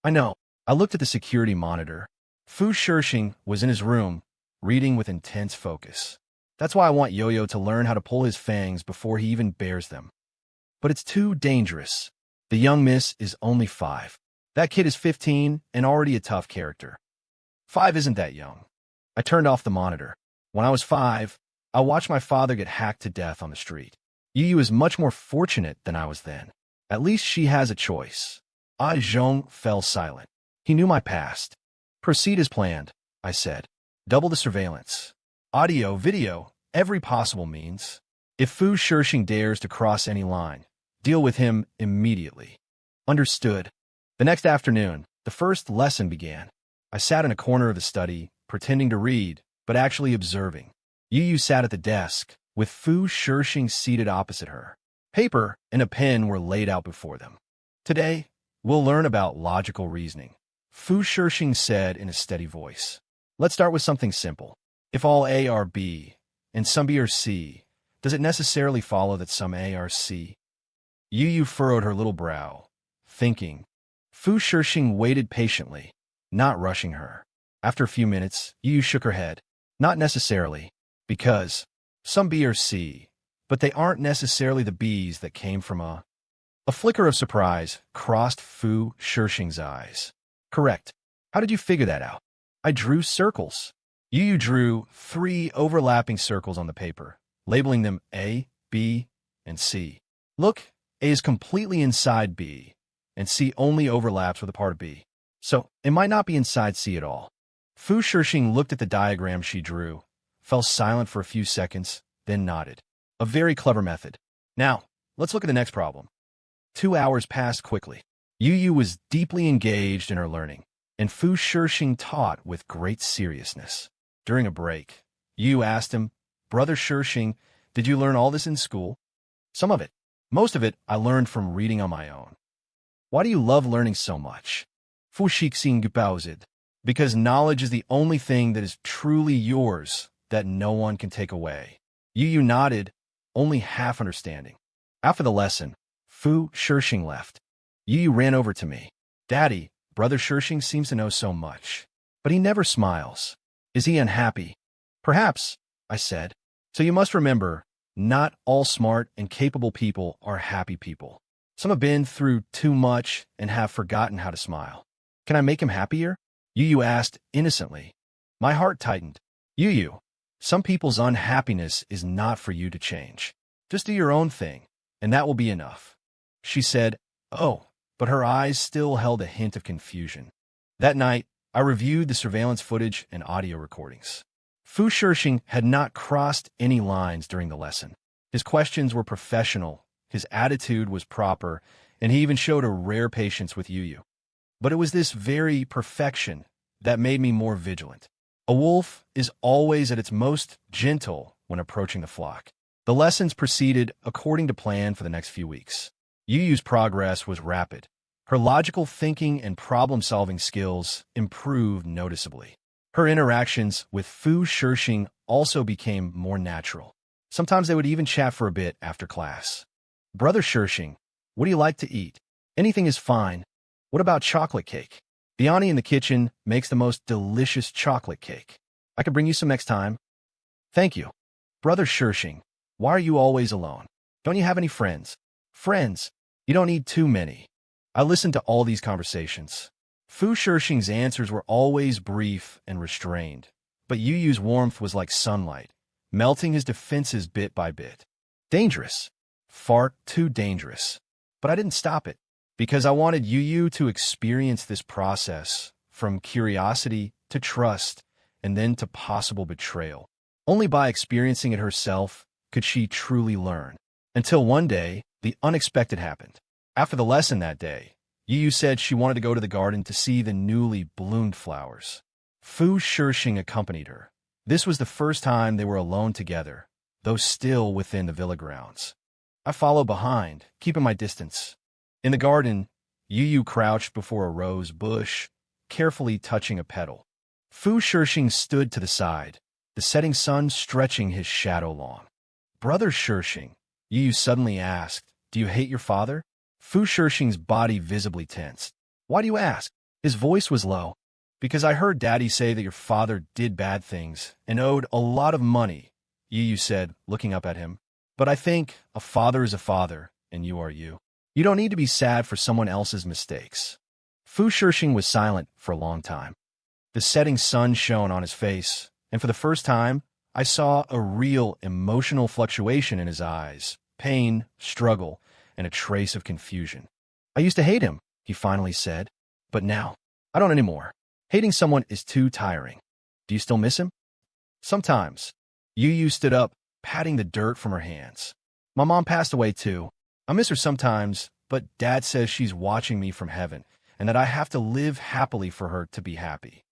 I know. I looked at the security monitor. Fu Shixing was in his room, reading with intense focus. That's why I want Yo-Yo to learn how to pull his fangs before he even bares them. But it's too dangerous. The young miss is only 5. That kid is 15 and already a tough character. 5 isn't that young. I turned off the monitor. When I was 5, I watched my father get hacked to death on the street. Yu is much more fortunate than I was then. At least she has a choice. Ah Zhong fell silent. He knew my past. Proceed as planned, I said. Double the surveillance. Audio, video, every possible means. If Fu Shixing dares to cross any line, deal with him immediately. Understood. The next afternoon, the first lesson began. I sat in a corner of the study, pretending to read, but actually observing. Yu sat at the desk, with Fu Shixing seated opposite her. Paper and a pen were laid out before them. Today, we'll learn about logical reasoning, Fu Shixing said in a steady voice. Let's start with something simple. If all A are B, and some B are C, does it necessarily follow that some A are C? Yu furrowed her little brow, thinking. Fu Shixing waited patiently, not rushing her. After a few minutes, Yu shook her head. Not necessarily, because some B are C, but they aren't necessarily the B's that came from A. A flicker of surprise crossed Fu Shixing's eyes. Correct. How did you figure that out? I drew circles. Yu drew 3 overlapping circles on the paper, labeling them A, B, and C. Look, A is completely inside B, and C only overlaps with a part of B. So, it might not be inside C at all. Fu Shixing looked at the diagram she drew, fell silent for a few seconds, then nodded. A very clever method. Now, let's look at the next problem. 2 hours passed quickly. Yu was deeply engaged in her learning, and Fu Shixing taught with great seriousness. During a break, Yu asked him, Brother Shixing, did you learn all this in school? Some of it. Most of it I learned from reading on my own. Why do you love learning so much? Fu Shixing paused. Because knowledge is the only thing that is truly yours that no one can take away. Yu nodded, only half understanding. After the lesson, Fu Shirxing left. Yu ran over to me. Daddy, Brother Shirxing seems to know so much. But he never smiles. Is he unhappy? Perhaps, I said. So you must remember, not all smart and capable people are happy people. Some have been through too much and have forgotten how to smile. Can I make him happier? Yu asked innocently. My heart tightened. Yu, some people's unhappiness is not for you to change. Just do your own thing, and that will be enough. She said, oh, but her eyes still held a hint of confusion. That night, I reviewed the surveillance footage and audio recordings. Fu Shirxing had not crossed any lines during the lesson. His questions were professional, his attitude was proper, and he even showed a rare patience with Yu. But it was this very perfection that made me more vigilant. A wolf is always at its most gentle when approaching the flock. The lessons proceeded according to plan for the next few weeks. Yu's progress was rapid. Her logical thinking and problem-solving skills improved noticeably. Her interactions with Fu Shirxing also became more natural. Sometimes they would even chat for a bit after class. Brother Shirxing, what do you like to eat? Anything is fine. What about chocolate cake? The auntie in the kitchen makes the most delicious chocolate cake. I could bring you some next time. Thank you. Brother Shirxing, why are you always alone? Don't you have any friends? Friends? You don't need too many. I listened to all these conversations. Fu Shirxing's answers were always brief and restrained, but Yu's warmth was like sunlight, melting his defenses bit by bit. Dangerous. Far too dangerous. But I didn't stop it, because I wanted Yu to experience this process, from curiosity to trust, and then to possible betrayal. Only by experiencing it herself could she truly learn. Until one day, the unexpected happened. After the lesson that day, Yu said she wanted to go to the garden to see the newly bloomed flowers. Fu Shirxing accompanied her. This was the first time they were alone together, though still within the villa grounds. I followed behind, keeping my distance. In the garden, Yu crouched before a rose bush, carefully touching a petal. Fu Shirxing stood to the side, the setting sun stretching his shadow long. Brother Shirxing, Yu suddenly asked, do you hate your father? Fu Shirxing's body visibly tensed. Why do you ask? His voice was low. Because I heard Daddy say that your father did bad things and owed a lot of money, Yu said, looking up at him. But I think a father is a father, and you are you. You don't need to be sad for someone else's mistakes. Fu Shirxing was silent for a long time. The setting sun shone on his face, and for the first time, I saw a real emotional fluctuation in his eyes, pain, struggle, and a trace of confusion. I used to hate him, he finally said, but now, I don't anymore. Hating someone is too tiring. Do you still miss him? Sometimes. Yu stood up, patting the dirt from her hands. My mom passed away too. I miss her sometimes, but Dad says she's watching me from heaven, and that I have to live happily for her to be happy.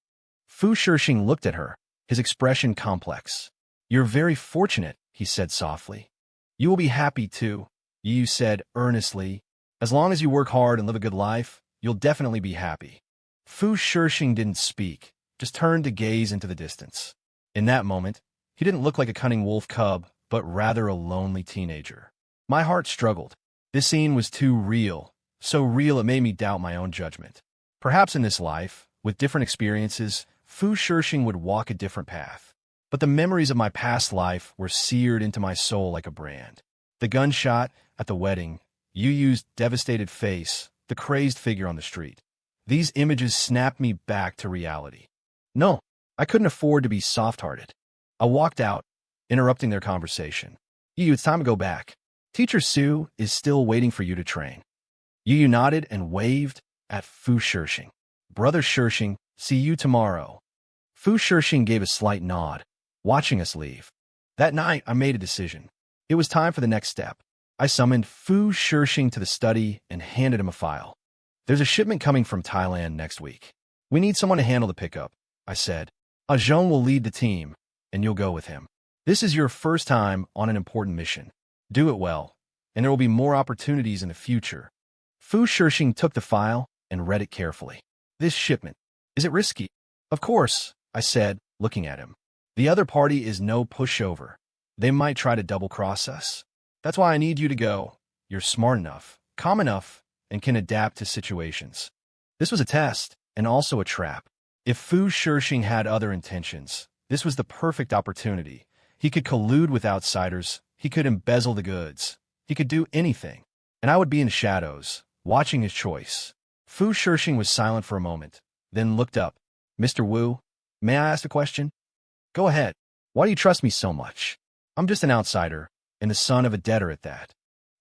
Fu Shirxing looked at her, his expression complex. You're very fortunate, he said softly. You will be happy too, Yu said earnestly. As long as you work hard and live a good life, you'll definitely be happy. Fu Shirxing didn't speak, just turned to gaze into the distance. In that moment, he didn't look like a cunning wolf cub, but rather a lonely teenager. My heart struggled. This scene was too real, so real it made me doubt my own judgment. Perhaps in this life, with different experiences, Fu Shirxing would walk a different path. But the memories of my past life were seared into my soul like a brand. The gunshot at the wedding, Yu's devastated face, the crazed figure on the street. These images snapped me back to reality. No, I couldn't afford to be soft-hearted. I walked out, interrupting their conversation. Yu, it's time to go back. Teacher Sue is still waiting for you to train. Yu nodded and waved at Fu Shirxing. Brother Shirxing, see you tomorrow. Fu Shirxing gave a slight nod, watching us leave. That night, I made a decision. It was time for the next step. I summoned Fu Shirxing to the study and handed him a file. There's a shipment coming from Thailand next week. We need someone to handle the pickup, I said. Ajong will lead the team, and you'll go with him. This is your first time on an important mission. Do it well, and there will be more opportunities in the future. Fu Shirxing took the file and read it carefully. This shipment, is it risky? Of course, I said, looking at him. The other party is no pushover. They might try to double-cross us. That's why I need you to go. You're smart enough, calm enough, and can adapt to situations. This was a test, and also a trap. If Fu Shixing had other intentions, this was the perfect opportunity. He could collude with outsiders, he could embezzle the goods, he could do anything. And I would be in the shadows, watching his choice. Fu Shixing was silent for a moment, then looked up. Mr. Wu, may I ask a question? Go ahead. Why do you trust me so much? I'm just an outsider, and the son of a debtor at that.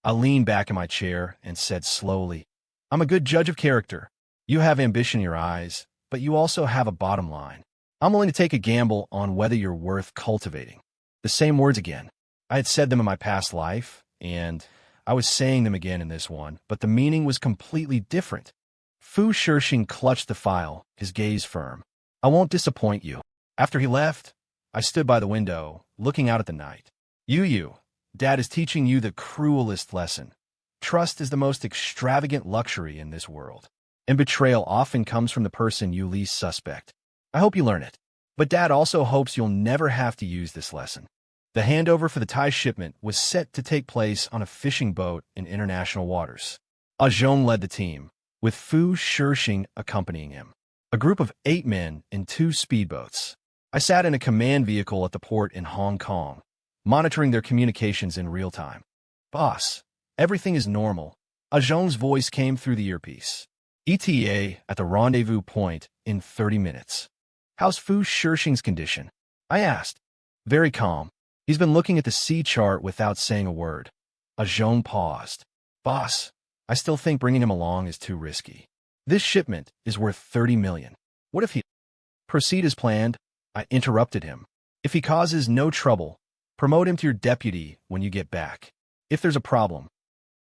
I leaned back in my chair and said slowly, I'm a good judge of character. You have ambition in your eyes, but you also have a bottom line. I'm willing to take a gamble on whether you're worth cultivating. The same words again. I had said them in my past life, and I was saying them again in this one, but the meaning was completely different. Fu Shixing clutched the file, his gaze firm. I won't disappoint you. After he left, I stood by the window, looking out at the night. You, Dad is teaching you the cruelest lesson. Trust is the most extravagant luxury in this world, and betrayal often comes from the person you least suspect. I hope you learn it. But Dad also hopes you'll never have to use this lesson. The handover for the Thai shipment was set to take place on a fishing boat in international waters. Zhong led the team, with Fu Shixing accompanying him. A group of 8 men in 2 speedboats. I sat in a command vehicle at the port in Hong Kong, monitoring their communications in real time. Boss, everything is normal. Zhong's voice came through the earpiece. ETA at the rendezvous point in 30 minutes. How's Fu Shixing's condition? I asked. Very calm. He's been looking at the sea chart without saying a word. Zhong paused. Boss, I still think bringing him along is too risky. This shipment is worth 30 million. What if he... Proceed as planned. I interrupted him. If he causes no trouble, promote him to your deputy when you get back. If there's a problem.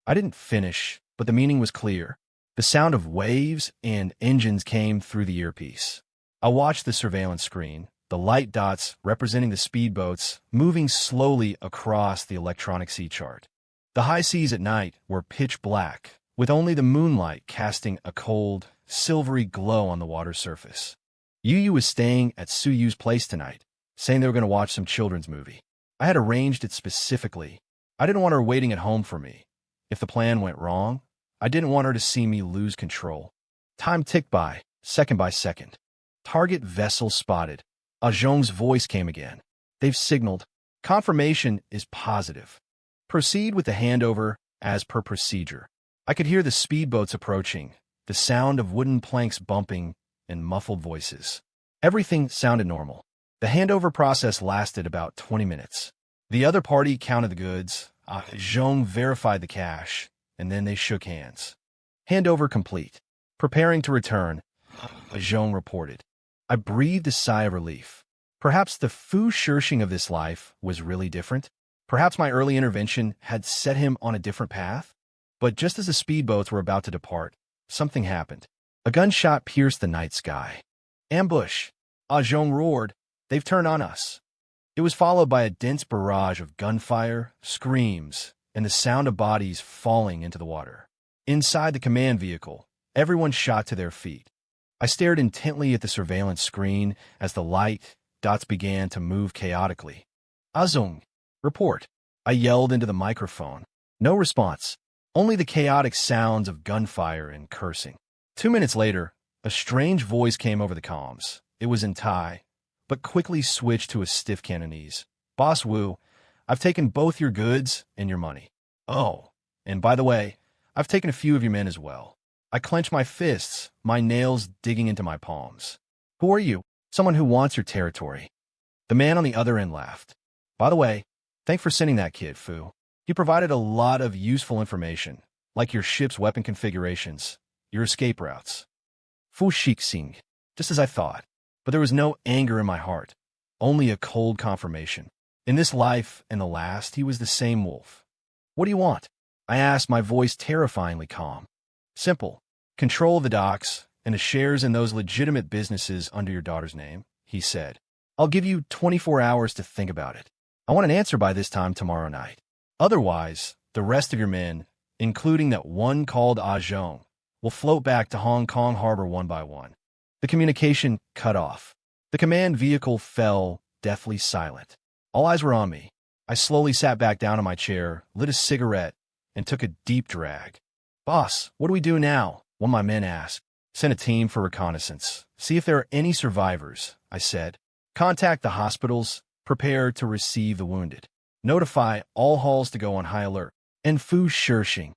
I didn't finish, but the meaning was clear. The sound of waves and engines came through the earpiece. I watched the surveillance screen, the light dots representing the speedboats moving slowly across the electronic sea chart. The high seas at night were pitch black, with only the moonlight casting a cold, silvery glow on the water surface. Yu was staying at Suyu's place tonight, saying they were going to watch some children's movie. I had arranged it specifically. I didn't want her waiting at home for me. If the plan went wrong, I didn't want her to see me lose control. Time ticked by, second by second. Target vessel spotted. Zhong's voice came again. They've signaled. Confirmation is positive. Proceed with the handover as per procedure. I could hear the speedboats approaching, the sound of wooden planks bumping, and muffled voices. Everything sounded normal. The handover process lasted about 20 minutes. The other party counted the goods, Zhong verified the cash, and then they shook hands. Handover complete. Preparing to return, Zhong reported. I breathed a sigh of relief. Perhaps the Fu Shixing of this life was really different. Perhaps my early intervention had set him on a different path. But just as the speedboats were about to depart, something happened. A gunshot pierced the night sky. Ambush! Zhong roared. They've turned on us. It was followed by a dense barrage of gunfire, screams, and the sound of bodies falling into the water. Inside the command vehicle, everyone shot to their feet. I stared intently at the surveillance screen as the light dots began to move chaotically. Zhong, report. I yelled into the microphone. No response. Only the chaotic sounds of gunfire and cursing. 2 minutes later, a strange voice came over the comms. It was in Thai, but quickly switched to a stiff Cantonese. Boss Wu, I've taken both your goods and your money. Oh, and by the way, I've taken a few of your men as well. I clenched my fists, my nails digging into my palms. Who are you? Someone who wants your territory. The man on the other end laughed. By the way, thanks for sending that kid, Fu. He provided a lot of useful information, like your ship's weapon configurations, your escape routes. Fu Shixing, just as I thought. But there was no anger in my heart, only a cold confirmation. In this life and the last, he was the same wolf. What do you want? I asked, my voice terrifyingly calm. Simple. Control of the docks and the shares in those legitimate businesses under your daughter's name, he said. I'll give you 24 hours to think about it. I want an answer by this time tomorrow night. Otherwise, the rest of your men, including that one called Zhong, will float back to Hong Kong harbor one by one. The communication cut off. The command vehicle fell, deathly silent. All eyes were on me. I slowly sat back down in my chair, lit a cigarette, and took a deep drag. Boss, what do we do now? One of my men asked. Send a team for reconnaissance. See if there are any survivors, I said. Contact the hospitals. Prepare to receive the wounded. Notify all halls to go on high alert. And Fu Shishing.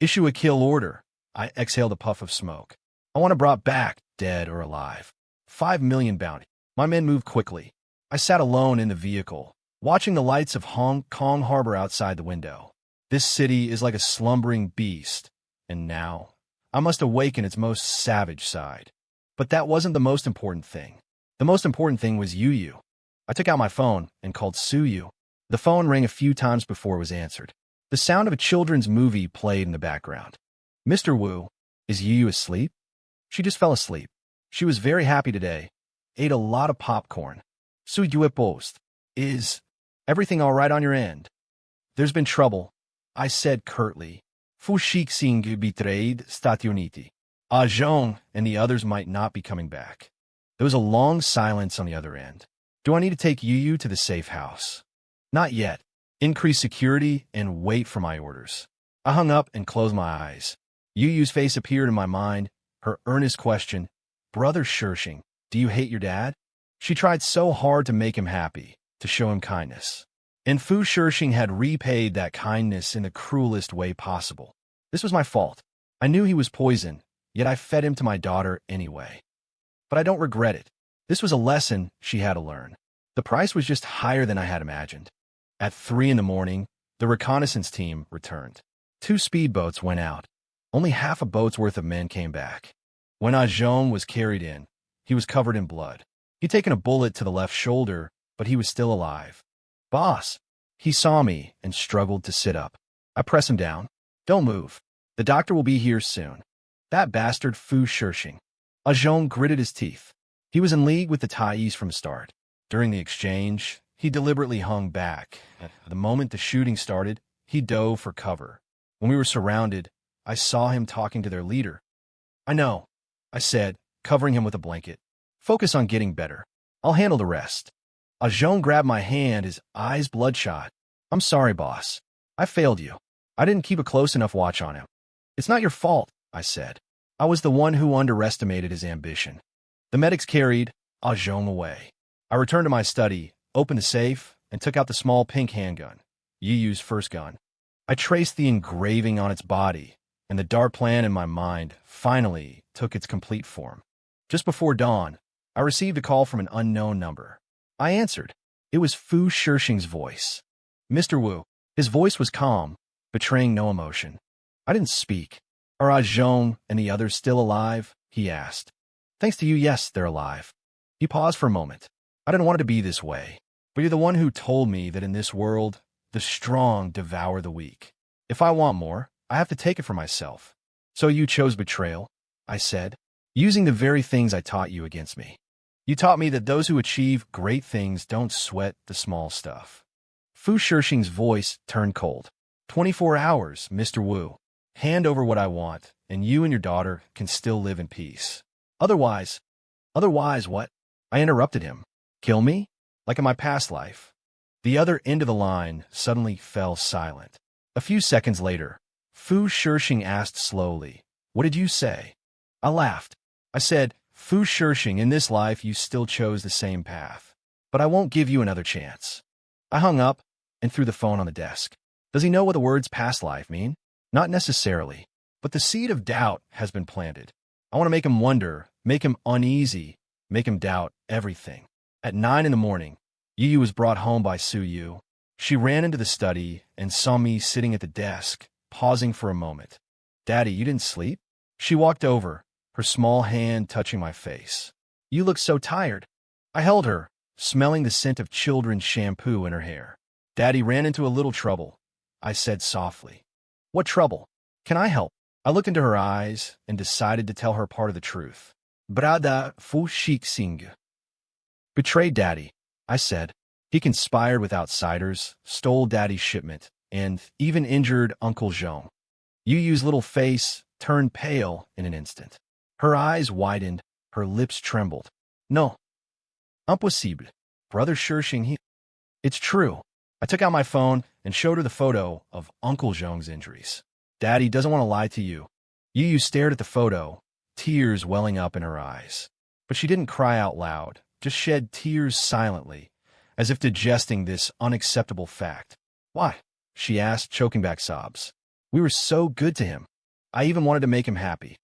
Issue a kill order. I exhaled a puff of smoke. I want it brought back, dead or alive. 5 million bounty. My men moved quickly. I sat alone in the vehicle, watching the lights of Hong Kong Harbor outside the window. This city is like a slumbering beast, and now I must awaken its most savage side. But that wasn't the most important thing. The most important thing was Yu. I took out my phone and called Suyu. The phone rang a few times before it was answered. The sound of a children's movie played in the background. Mr. Wu, is Yu asleep? She just fell asleep. She was very happy today. Ate a lot of popcorn. Suyu post. Is everything all right on your end? There's been trouble, I said curtly. Fu Shixing betrayed Stati Uniti. Ah Zhong and the others might not be coming back. There was a long silence on the other end. Do I need to take Yu to the safe house? Not yet. Increase security and wait for my orders. I hung up and closed my eyes. Yu's face appeared in my mind, her earnest question, Brother Shishing, do you hate your dad? She tried so hard to make him happy, to show him kindness. And Fu Shishing had repaid that kindness in the cruelest way possible. This was my fault. I knew he was poison, yet I fed him to my daughter anyway. But I don't regret it. This was a lesson she had to learn. The price was just higher than I had imagined. At 3 in the morning, the reconnaissance team returned. 2 speedboats went out. Only half a boat's worth of men came back. When Zhong was carried in, he was covered in blood. He'd taken a bullet to the left shoulder, but he was still alive. Boss! He saw me and struggled to sit up. I pressed him down. Don't move. The doctor will be here soon. That bastard Fu Shishing. Zhong gritted his teeth. He was in league with the Thais from the start. During the exchange, he deliberately hung back. At the moment the shooting started, he dove for cover. When we were surrounded, I saw him talking to their leader. I know, I said, covering him with a blanket. Focus on getting better. I'll handle the rest. Zhong grabbed my hand, his eyes bloodshot. I'm sorry, boss. I failed you. I didn't keep a close enough watch on him. It's not your fault, I said. I was the one who underestimated his ambition. The medics carried Zhong away. I returned to my study, opened the safe, and took out the small pink handgun, Yu's first gun. I traced the engraving on its body, and the dark plan in my mind finally took its complete form. Just before dawn, I received a call from an unknown number. I answered. It was Fu Shishing's voice. Mr. Wu. His voice was calm, betraying no emotion. I didn't speak. Are Zhong and the others still alive? He asked. Thanks to you, yes, they're alive. He paused for a moment. I didn't want it to be this way, but you're the one who told me that in this world, the strong devour the weak. If I want more, I have to take it for myself. So you chose betrayal, I said, using the very things I taught you against me. You taught me that those who achieve great things don't sweat the small stuff. Fu Shishing's voice turned cold. 24 hours, Mr. Wu. Hand over what I want, and you and your daughter can still live in peace. Otherwise what? I interrupted him. Kill me? Like in my past life. The other end of the line suddenly fell silent. A few seconds later, Fu Shishing asked slowly, What did you say? I laughed. I said, Fu Shishing, in this life you still chose the same path. But I won't give you another chance. I hung up and threw the phone on the desk. Does he know what the words past life mean? Not necessarily, but the seed of doubt has been planted. I want to make him wonder, make him uneasy, make him doubt everything. At 9 in the morning, Yu was brought home by Suyu. She ran into the study and saw me sitting at the desk, pausing for a moment. Daddy, you didn't sleep? She walked over, her small hand touching my face. You look so tired. I held her, smelling the scent of children's shampoo in her hair. Daddy ran into a little trouble, I said softly. What trouble? Can I help? I looked into her eyes and decided to tell her part of the truth. Brada Fu Shixing betrayed Daddy, I said. He conspired with outsiders, stole Daddy's shipment, and even injured Uncle Zhong. Yu's little face turned pale in an instant. Her eyes widened, her lips trembled. No. Impossible. Brother Shishing, he... It's true. I took out my phone and showed her the photo of Uncle Zhong's injuries. Daddy doesn't want to lie to you. Yu stared at the photo, tears welling up in her eyes. But she didn't cry out loud, just shed tears silently, as if digesting this unacceptable fact. Why? She asked, choking back sobs. We were so good to him. I even wanted to make him happy.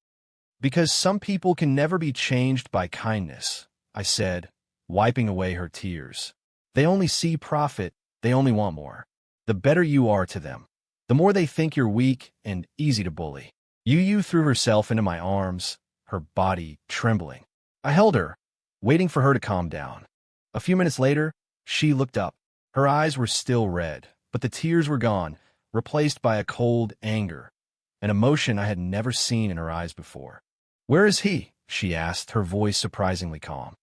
Because some people can never be changed by kindness, I said, wiping away her tears. They only see profit, they only want more. The better you are to them, the more they think you're weak and easy to bully. Yu threw herself into my arms, her body trembling. I held her, waiting for her to calm down. A few minutes later, she looked up. Her eyes were still red, but the tears were gone, replaced by a cold anger, an emotion I had never seen in her eyes before. Where is he? She asked, her voice surprisingly calm.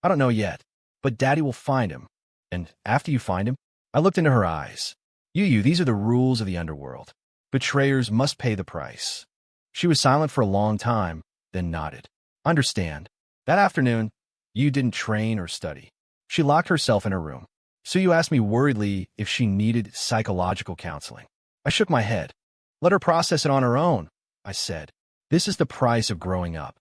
I don't know yet, but Daddy will find him. And after you find him, I looked into her eyes. Yu, these are the rules of the underworld. Betrayers must pay the price. She was silent for a long time, then nodded. Understand. That afternoon, Yu didn't train or study. She locked herself in her room. So you asked me worriedly if she needed psychological counseling. I shook my head. Let her process it on her own, I said. This is the price of growing up.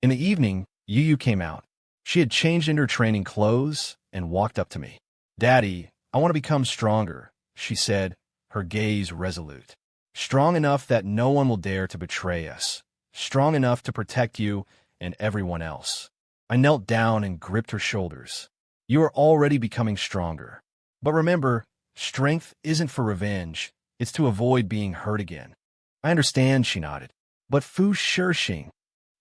In the evening, Yu came out. She had changed into her training clothes and walked up to me. Daddy, I want to become stronger, she said, her gaze resolute. Strong enough that no one will dare to betray us. Strong enough to protect you and everyone else. I knelt down and gripped her shoulders. You are already becoming stronger. But remember, strength isn't for revenge. It's to avoid being hurt again. I understand, she nodded. But Fu Shishing,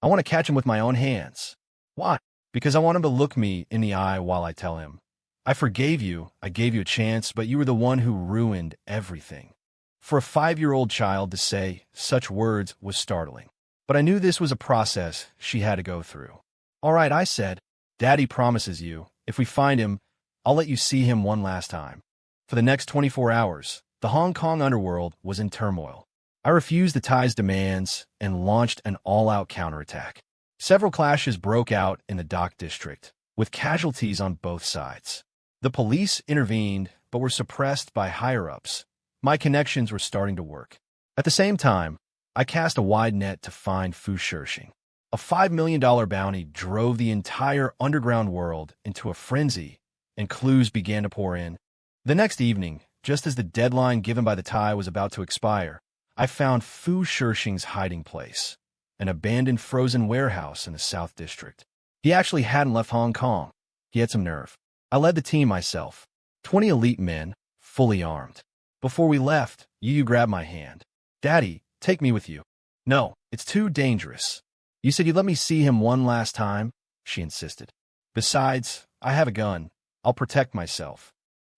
I want to catch him with my own hands. Why? Because I want him to look me in the eye while I tell him. I forgave you, I gave you a chance, but you were the one who ruined everything. For a 5-year-old child to say such words was startling. But I knew this was a process she had to go through. All right, I said. Daddy promises you, if we find him, I'll let you see him one last time. For the next 24 hours, the Hong Kong underworld was in turmoil. I refused the Thai's demands and launched an all-out counterattack. Several clashes broke out in the dock district, with casualties on both sides. The police intervened, but were suppressed by higher-ups. My connections were starting to work. At the same time, I cast a wide net to find Fu Shishing. A $5 million bounty drove the entire underground world into a frenzy, and clues began to pour in. The next evening, just as the deadline given by the Thai was about to expire, I found Fu Shishing's hiding place, an abandoned frozen warehouse in the South District. He actually hadn't left Hong Kong. He had some nerve. I led the team myself, 20 elite men, fully armed. Before we left, Yu grabbed my hand. Daddy, take me with you. No, it's too dangerous. You said you'd let me see him one last time, she insisted. Besides, I have a gun. I'll protect myself.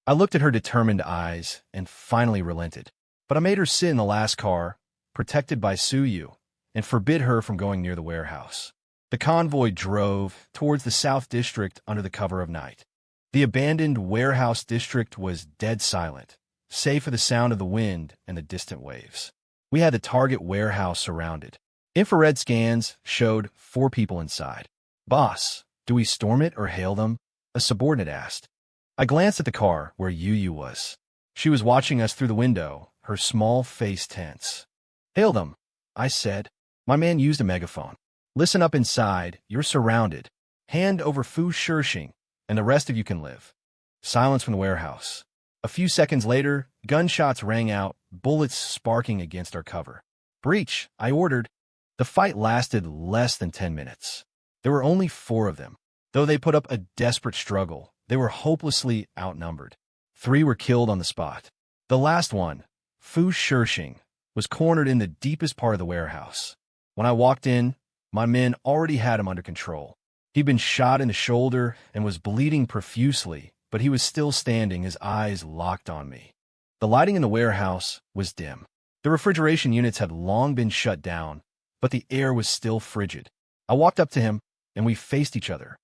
I looked at her determined eyes and finally relented. But I made her sit in the last car, protected by Suyu, and forbid her from going near the warehouse. The convoy drove towards the South District under the cover of night. The abandoned warehouse district was dead silent, save for the sound of the wind and the distant waves. We had the target warehouse surrounded. Infrared scans showed 4 people inside. Boss, do we storm it or hail them? A subordinate asked. I glanced at the car where Yu was. She was watching us through the window, her small face tense. Hail them, I said. My man used a megaphone. Listen up inside, you're surrounded. Hand over Fu Shishing, and the rest of you can live. Silence from the warehouse. A few seconds later, gunshots rang out, bullets sparking against our cover. Breach, I ordered. The fight lasted less than 10 minutes. There were only 4 of them. Though they put up a desperate struggle, they were hopelessly outnumbered. 3 were killed on the spot. The last one, Fu Shishing, was cornered in the deepest part of the warehouse. When I walked in, my men already had him under control. He'd been shot in the shoulder and was bleeding profusely, but he was still standing, his eyes locked on me. The lighting in the warehouse was dim. The refrigeration units had long been shut down, but the air was still frigid. I walked up to him, and we faced each other.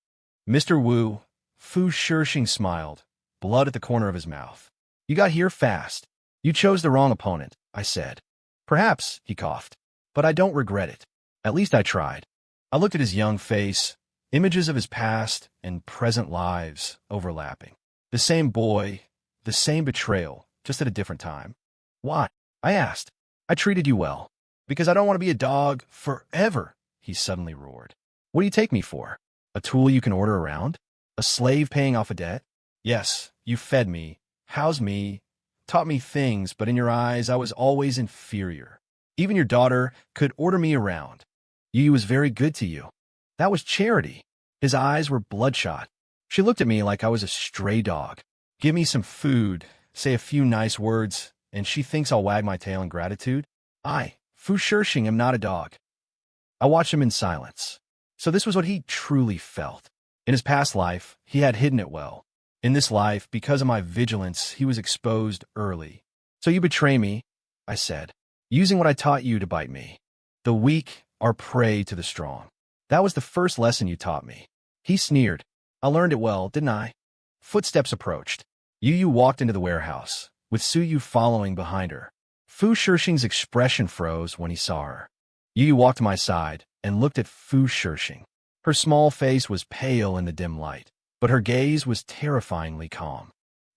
Mr. Wu, Fu Shishing smiled, blood at the corner of his mouth. You got here fast. You chose the wrong opponent, I said. Perhaps, he coughed, but I don't regret it. At least I tried. I looked at his young face, images of his past and present lives overlapping. The same boy, the same betrayal, just at a different time. Why? I asked. I treated you well. Because I don't want to be a dog forever, he suddenly roared. What do you take me for? A tool you can order around? A slave paying off a debt? Yes, you fed me, housed me, taught me things, but in your eyes I was always inferior. Even your daughter could order me around. Yu was very good to you. That was charity. His eyes were bloodshot. She looked at me like I was a stray dog. Give me some food, say a few nice words, and she thinks I'll wag my tail in gratitude? I, Fu Shirxing, am not a dog. I watched him in silence. So this was what he truly felt. In his past life, he had hidden it well. In this life, because of my vigilance, he was exposed early. So you betray me, I said, using what I taught you to bite me. The weak are prey to the strong. That was the first lesson you taught me. He sneered. I learned it well, didn't I? Footsteps approached. Yu walked into the warehouse, with Suyu following behind her. Fu Shirxing's expression froze when he saw her. Yu walked to my side and looked at Fu Shirxing. Her small face was pale in the dim light, but her gaze was terrifyingly calm.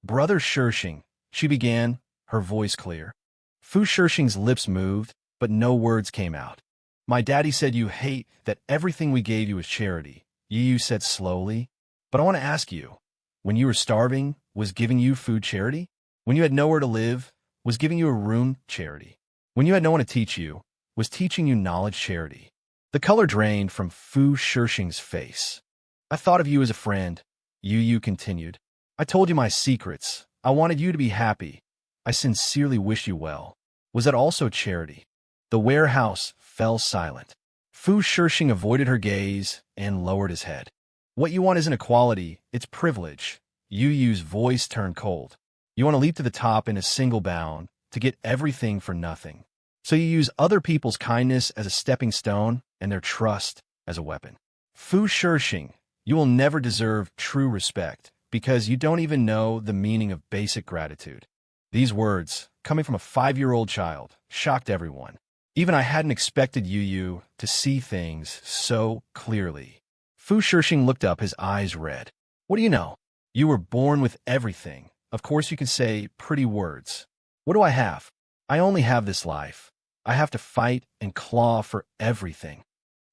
Brother Shirxing, she began, her voice clear. Fu Shirxing's lips moved, but no words came out. My daddy said you hate that everything we gave you is charity, Yu said slowly. But I want to ask you, when you were starving, was giving you food charity? When you had nowhere to live, was giving you a room charity? When you had no one to teach you, was teaching you knowledge charity? The color drained from Fu Shirxing's face. I thought of you as a friend, Yu continued. I told you my secrets. I wanted you to be happy. I sincerely wish you well. Was that also charity? The warehouse fell silent. Fu Shirxing avoided her gaze and lowered his head. What you want isn't equality, it's privilege. Yu's voice turned cold. You want to leap to the top in a single bound, to get everything for nothing. So you use other people's kindness as a stepping stone and their trust as a weapon. Fu Shirxing, you will never deserve true respect because you don't even know the meaning of basic gratitude. These words, coming from a 5-year-old child, shocked everyone. Even I hadn't expected Yu to see things so clearly. Fu Shirxing looked up, his eyes red. What do you know? You were born with everything. Of course you can say pretty words. What do I have? I only have this life. I have to fight and claw for everything.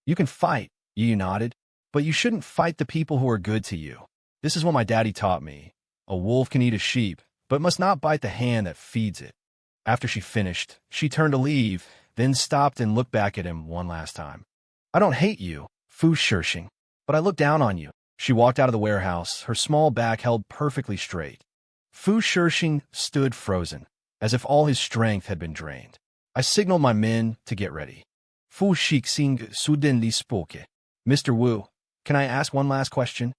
You can fight, Yu nodded, but you shouldn't fight the people who are good to you. This is what my daddy taught me. A wolf can eat a sheep, but must not bite the hand that feeds it. After she finished, she turned to leave, then stopped and looked back at him one last time. I don't hate you, Fu Shirxing, but I look down on you. She walked out of the warehouse, her small back held perfectly straight. Fu Shirxing stood frozen, as if all his strength had been drained. I signaled my men to get ready. Fu Shirxing suddenly spoke. Mr. Wu, can I ask one last question?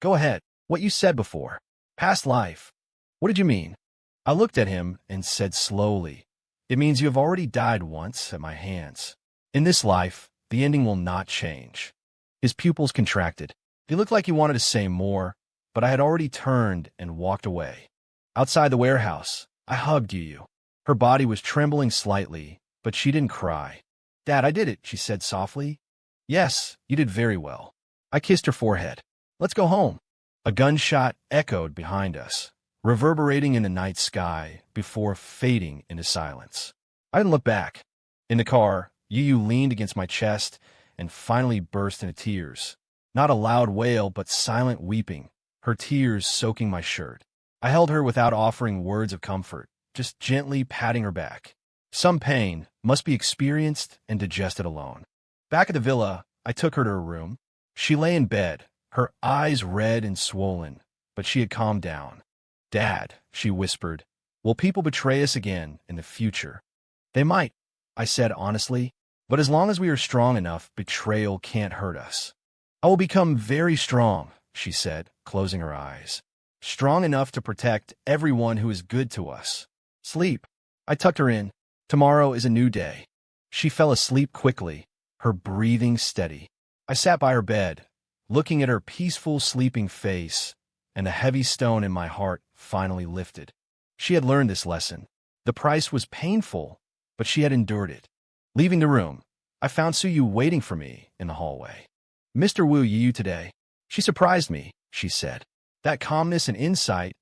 Go ahead. What you said before. Past life. What did you mean? I looked at him and said slowly, it means you have already died once at my hands. In this life, the ending will not change. His pupils contracted. He looked like he wanted to say more, but I had already turned and walked away. Outside the warehouse, I hugged Yu. Her body was trembling slightly, but she didn't cry. Dad, I did it, she said softly. Yes, you did very well. I kissed her forehead. Let's go home. A gunshot echoed behind us, reverberating in the night sky before fading into silence. I didn't look back. In the car, Yu leaned against my chest and finally burst into tears. Not a loud wail, but silent weeping, her tears soaking my shirt. I held her without offering words of comfort, just gently patting her back. Some pain must be experienced and digested alone. Back at the villa, I took her to her room. She lay in bed, her eyes red and swollen, but she had calmed down. Dad, she whispered, will people betray us again in the future? They might, I said honestly, but as long as we are strong enough, betrayal can't hurt us. I will become very strong, she said, closing her eyes. Strong enough to protect everyone who is good to us. Sleep. I tucked her in. Tomorrow is a new day. She fell asleep quickly, her breathing steady. I sat by her bed, looking at her peaceful sleeping face, and the heavy stone in my heart finally lifted. She had learned this lesson. The price was painful, but she had endured it. Leaving the room, I found Suyu waiting for me in the hallway. Mr. Wu Yu today. She surprised me, she said. That calmness and insight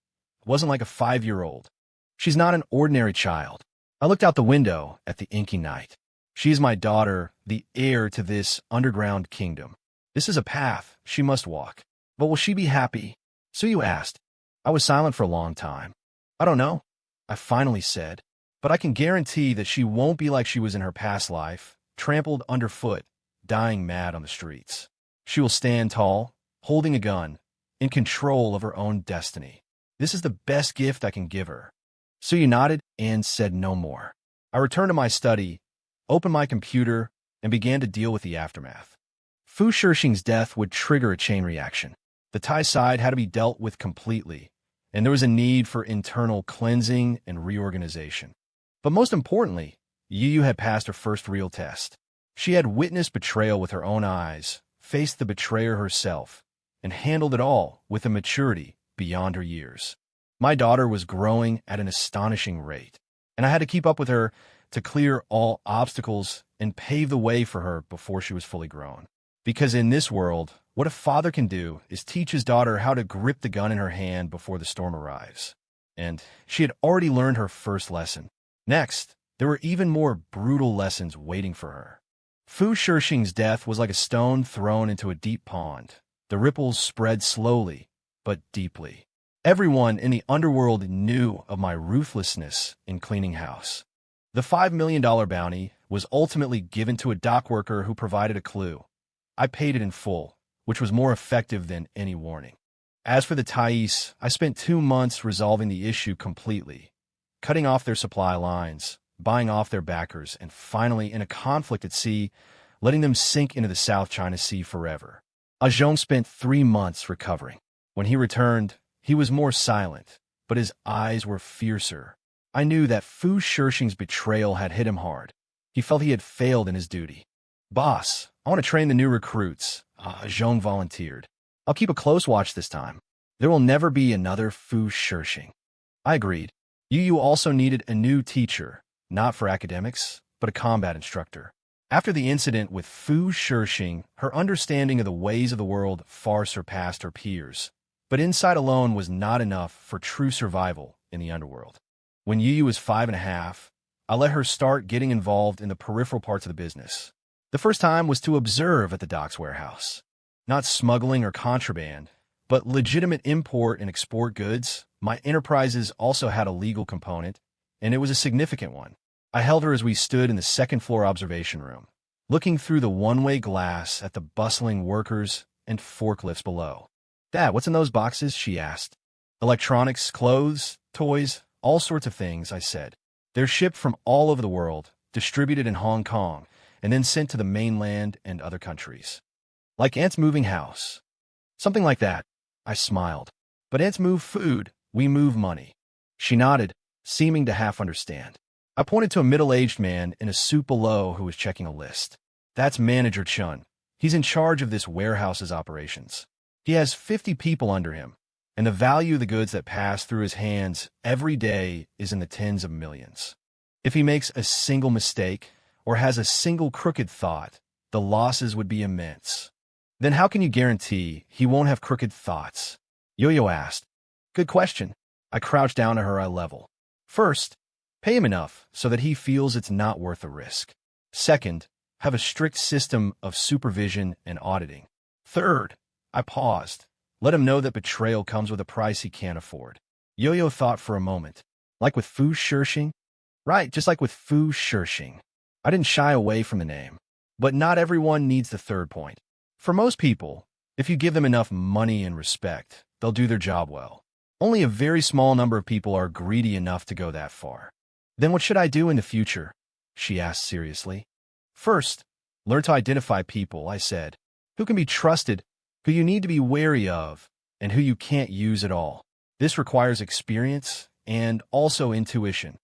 wasn't like a 5-year-old. She's not an ordinary child. I looked out the window at the inky night. She is my daughter, the heir to this underground kingdom. This is a path she must walk. But will she be happy? So you asked. I was silent for a long time. I don't know, I finally said. But I can guarantee that she won't be like she was in her past life, trampled underfoot, dying mad on the streets. She will stand tall, holding a gun, in control of her own destiny. This is the best gift I can give her. So you nodded and said no more. I returned to my study, opened my computer, and began to deal with the aftermath. Fu Shixing's death would trigger a chain reaction. The Thai side had to be dealt with completely, and there was a need for internal cleansing and reorganization. But most importantly, Yu had passed her first real test. She had witnessed betrayal with her own eyes, faced the betrayer herself, and handled it all with a maturity beyond her years. My daughter was growing at an astonishing rate, and I had to keep up with her to clear all obstacles and pave the way for her before she was fully grown. Because in this world, what a father can do is teach his daughter how to grip the gun in her hand before the storm arrives. And she had already learned her first lesson. Next, there were even more brutal lessons waiting for her. Fu Shixing's death was like a stone thrown into a deep pond. The ripples spread slowly, but deeply. Everyone in the underworld knew of my ruthlessness in cleaning house. The $5 million bounty was ultimately given to a dock worker who provided a clue. I paid it in full, which was more effective than any warning. As for the Thais, I spent 2 months resolving the issue completely, cutting off their supply lines, buying off their backers, and finally, in a conflict at sea, letting them sink into the South China Sea forever. Zhong spent 3 months recovering. When he returned, he was more silent, but his eyes were fiercer. I knew that Fu Shixing's betrayal had hit him hard. He felt he had failed in his duty. Boss, I want to train the new recruits, Zhong volunteered. I'll keep a close watch this time. There will never be another Fu Shixing. I agreed. Yu also needed a new teacher, not for academics, but a combat instructor. After the incident with Fu Shixing, her understanding of the ways of the world far surpassed her peers. But insight alone was not enough for true survival in the underworld. When Yu was 5.5, I let her start getting involved in the peripheral parts of the business. The first time was to observe at the docks warehouse. Not smuggling or contraband, but legitimate import and export goods. My enterprises also had a legal component, and it was a significant one. I held her as we stood in the second-floor observation room, looking through the one-way glass at the bustling workers and forklifts below. Dad, what's in those boxes? She asked. Electronics, clothes, toys, all sorts of things, I said. They're shipped from all over the world, distributed in Hong Kong, and then sent to the mainland and other countries. Like ants moving house. Something like that. I smiled. But ants move food, we move money. She nodded, seeming to half understand. I pointed to a middle-aged man in a suit below who was checking a list. That's Manager Chun. He's in charge of this warehouse's operations. He has 50 people under him, and the value of the goods that pass through his hands every day is in the tens of millions. If he makes a single mistake or has a single crooked thought, the losses would be immense. Then how can you guarantee he won't have crooked thoughts? Yo-Yo asked. Good question. I crouched down to her eye level. First, pay him enough so that he feels it's not worth the risk. Second, have a strict system of supervision and auditing. Third, I paused. Let him know that betrayal comes with a price he can't afford. Yo-Yo thought for a moment. Like with Fu Shixing? Right, just like with Fu Shixing. I didn't shy away from the name. But not everyone needs the third point. For most people, if you give them enough money and respect, they'll do their job well. Only a very small number of people are greedy enough to go that far. Then what should I do in the future? She asked seriously. First, learn to identify people, I said, who can be trusted, who you need to be wary of, and who you can't use at all. This requires experience and also intuition.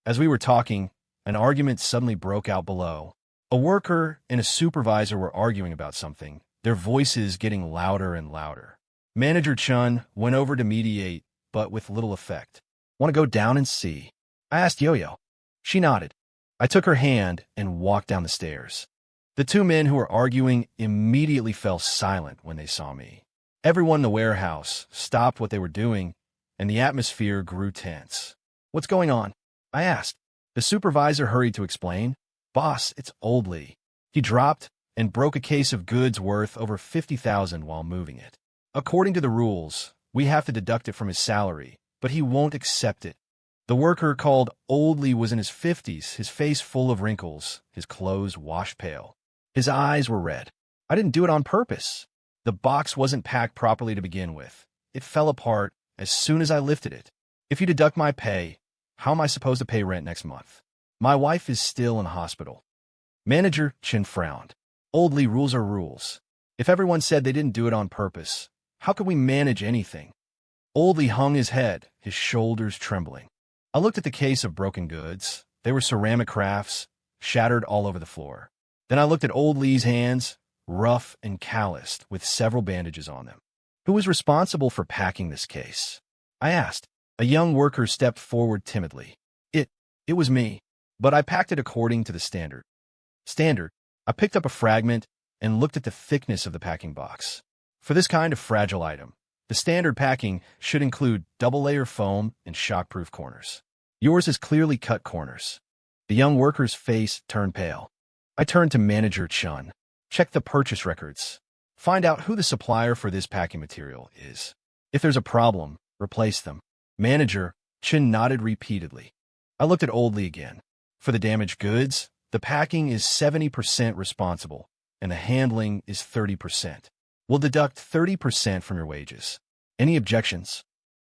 As we were talking, an argument suddenly broke out below. A worker and a supervisor were arguing about something, their voices getting louder and louder. Manager Chun went over to mediate, but with little effect. Want to go down and see? I asked Yo-Yo. She nodded. I took her hand and walked down the stairs. The two men who were arguing immediately fell silent when they saw me. Everyone in the warehouse stopped what they were doing, and the atmosphere grew tense. What's going on? I asked. The supervisor hurried to explain. Boss, it's Old Lee. He dropped and broke a case of goods worth over $50,000 while moving it. According to the rules, we have to deduct it from his salary, but he won't accept it. The worker called Old Lee was in his 50s, his face full of wrinkles, his clothes washed pale. His eyes were red. I didn't do it on purpose. The box wasn't packed properly to begin with. It fell apart as soon as I lifted it. If you deduct my pay, how am I supposed to pay rent next month? My wife is still in the hospital. Manager Chin frowned. Old Lee, rules are rules. If everyone said they didn't do it on purpose, how could we manage anything? Old Lee hung his head, his shoulders trembling. I looked at the case of broken goods. They were ceramic crafts, shattered all over the floor. Then I looked at Old Lee's hands, rough and calloused, with several bandages on them. Who was responsible for packing this case? I asked. A young worker stepped forward timidly. It was me, but I packed it according to the standard. I picked up a fragment and looked at the thickness of the packing box. For this kind of fragile item, the standard packing should include double-layer foam and shockproof corners. Yours is clearly cut corners. The young worker's face turned pale. I turned to Manager Chun. Check the purchase records. Find out who the supplier for this packing material is. If there's a problem, replace them. Manager Chun nodded repeatedly. I looked at Old Lee again. For the damaged goods, the packing is 70% responsible, and the handling is 30%. We'll deduct 30% from your wages. Any objections?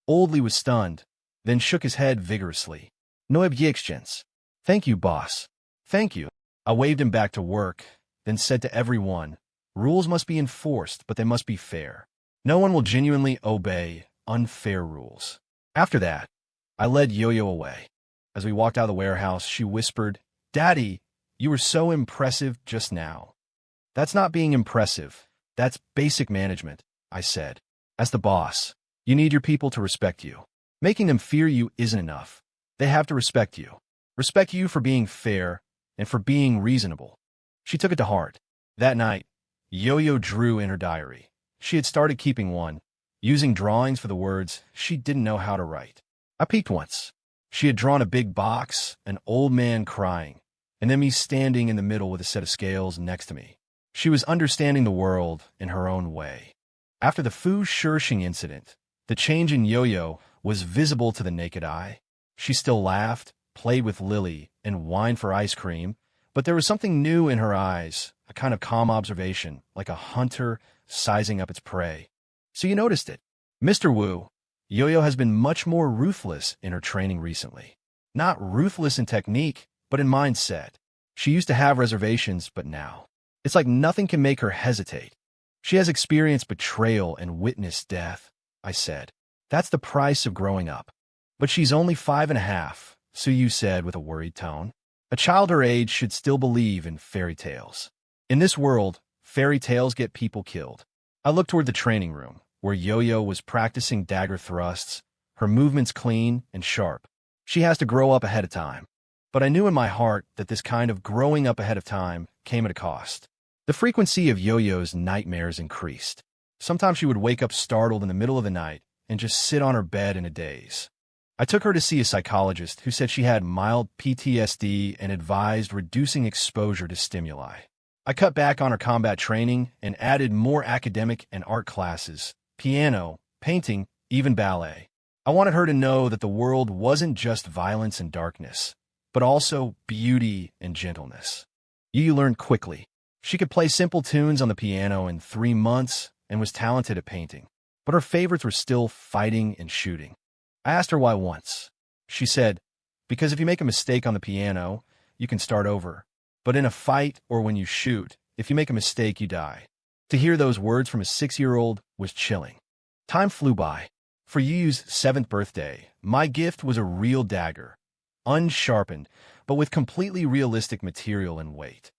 Old Lee was stunned, then shook his head vigorously. No objections. Thank you, boss. Thank you. I waved him back to work, then said to everyone, rules must be enforced, but they must be fair. No one will genuinely obey unfair rules. After that, I led Yo-Yo away. As we walked out of the warehouse, she whispered, Daddy, you were so impressive just now. That's not being impressive. That's basic management, I said. As the boss, you need your people to respect you. Making them fear you isn't enough. They have to respect you. Respect you for being fair and for being reasonable. She took it to heart. That night, Yo-Yo drew in her diary. She had started keeping one, using drawings for the words she didn't know how to write. I peeked once. She had drawn a big box, an old man crying, and then me standing in the middle with a set of scales next to me. She was understanding the world in her own way. After the Fu Shirshing incident, the change in Yo-Yo was visible to the naked eye. She still laughed, played with Lily, and whined for ice cream, but there was something new in her eyes, a kind of calm observation, like a hunter sizing up its prey. So you noticed it. Mr. Wu, Yo-Yo has been much more ruthless in her training recently. Not ruthless in technique, but in mindset. She used to have reservations, but now, it's like nothing can make her hesitate. She has experienced betrayal and witnessed death, I said. That's the price of growing up. But she's only 5.5, Su said with a worried tone. A child her age should still believe in fairy tales. In this world, fairy tales get people killed. I looked toward the training room, where Yo-Yo was practicing dagger thrusts, her movements clean and sharp. She has to grow up ahead of time. But I knew in my heart that this kind of growing up ahead of time came at a cost. The frequency of Yo-Yo's nightmares increased. Sometimes she would wake up startled in the middle of the night and just sit on her bed in a daze. I took her to see a psychologist who said she had mild PTSD and advised reducing exposure to stimuli. I cut back on her combat training and added more academic and art classes, piano, painting, even ballet. I wanted her to know that the world wasn't just violence and darkness, but also beauty and gentleness. Yu learned quickly. She could play simple tunes on the piano in 3 months and was talented at painting, but her favorites were still fighting and shooting. I asked her why once. She said, because if you make a mistake on the piano, you can start over. But in a fight or when you shoot, if you make a mistake, you die. To hear those words from a 6-year-old was chilling. Time flew by. For Yu's 7th birthday, my gift was a real dagger, unsharpened, but with completely realistic material and weight.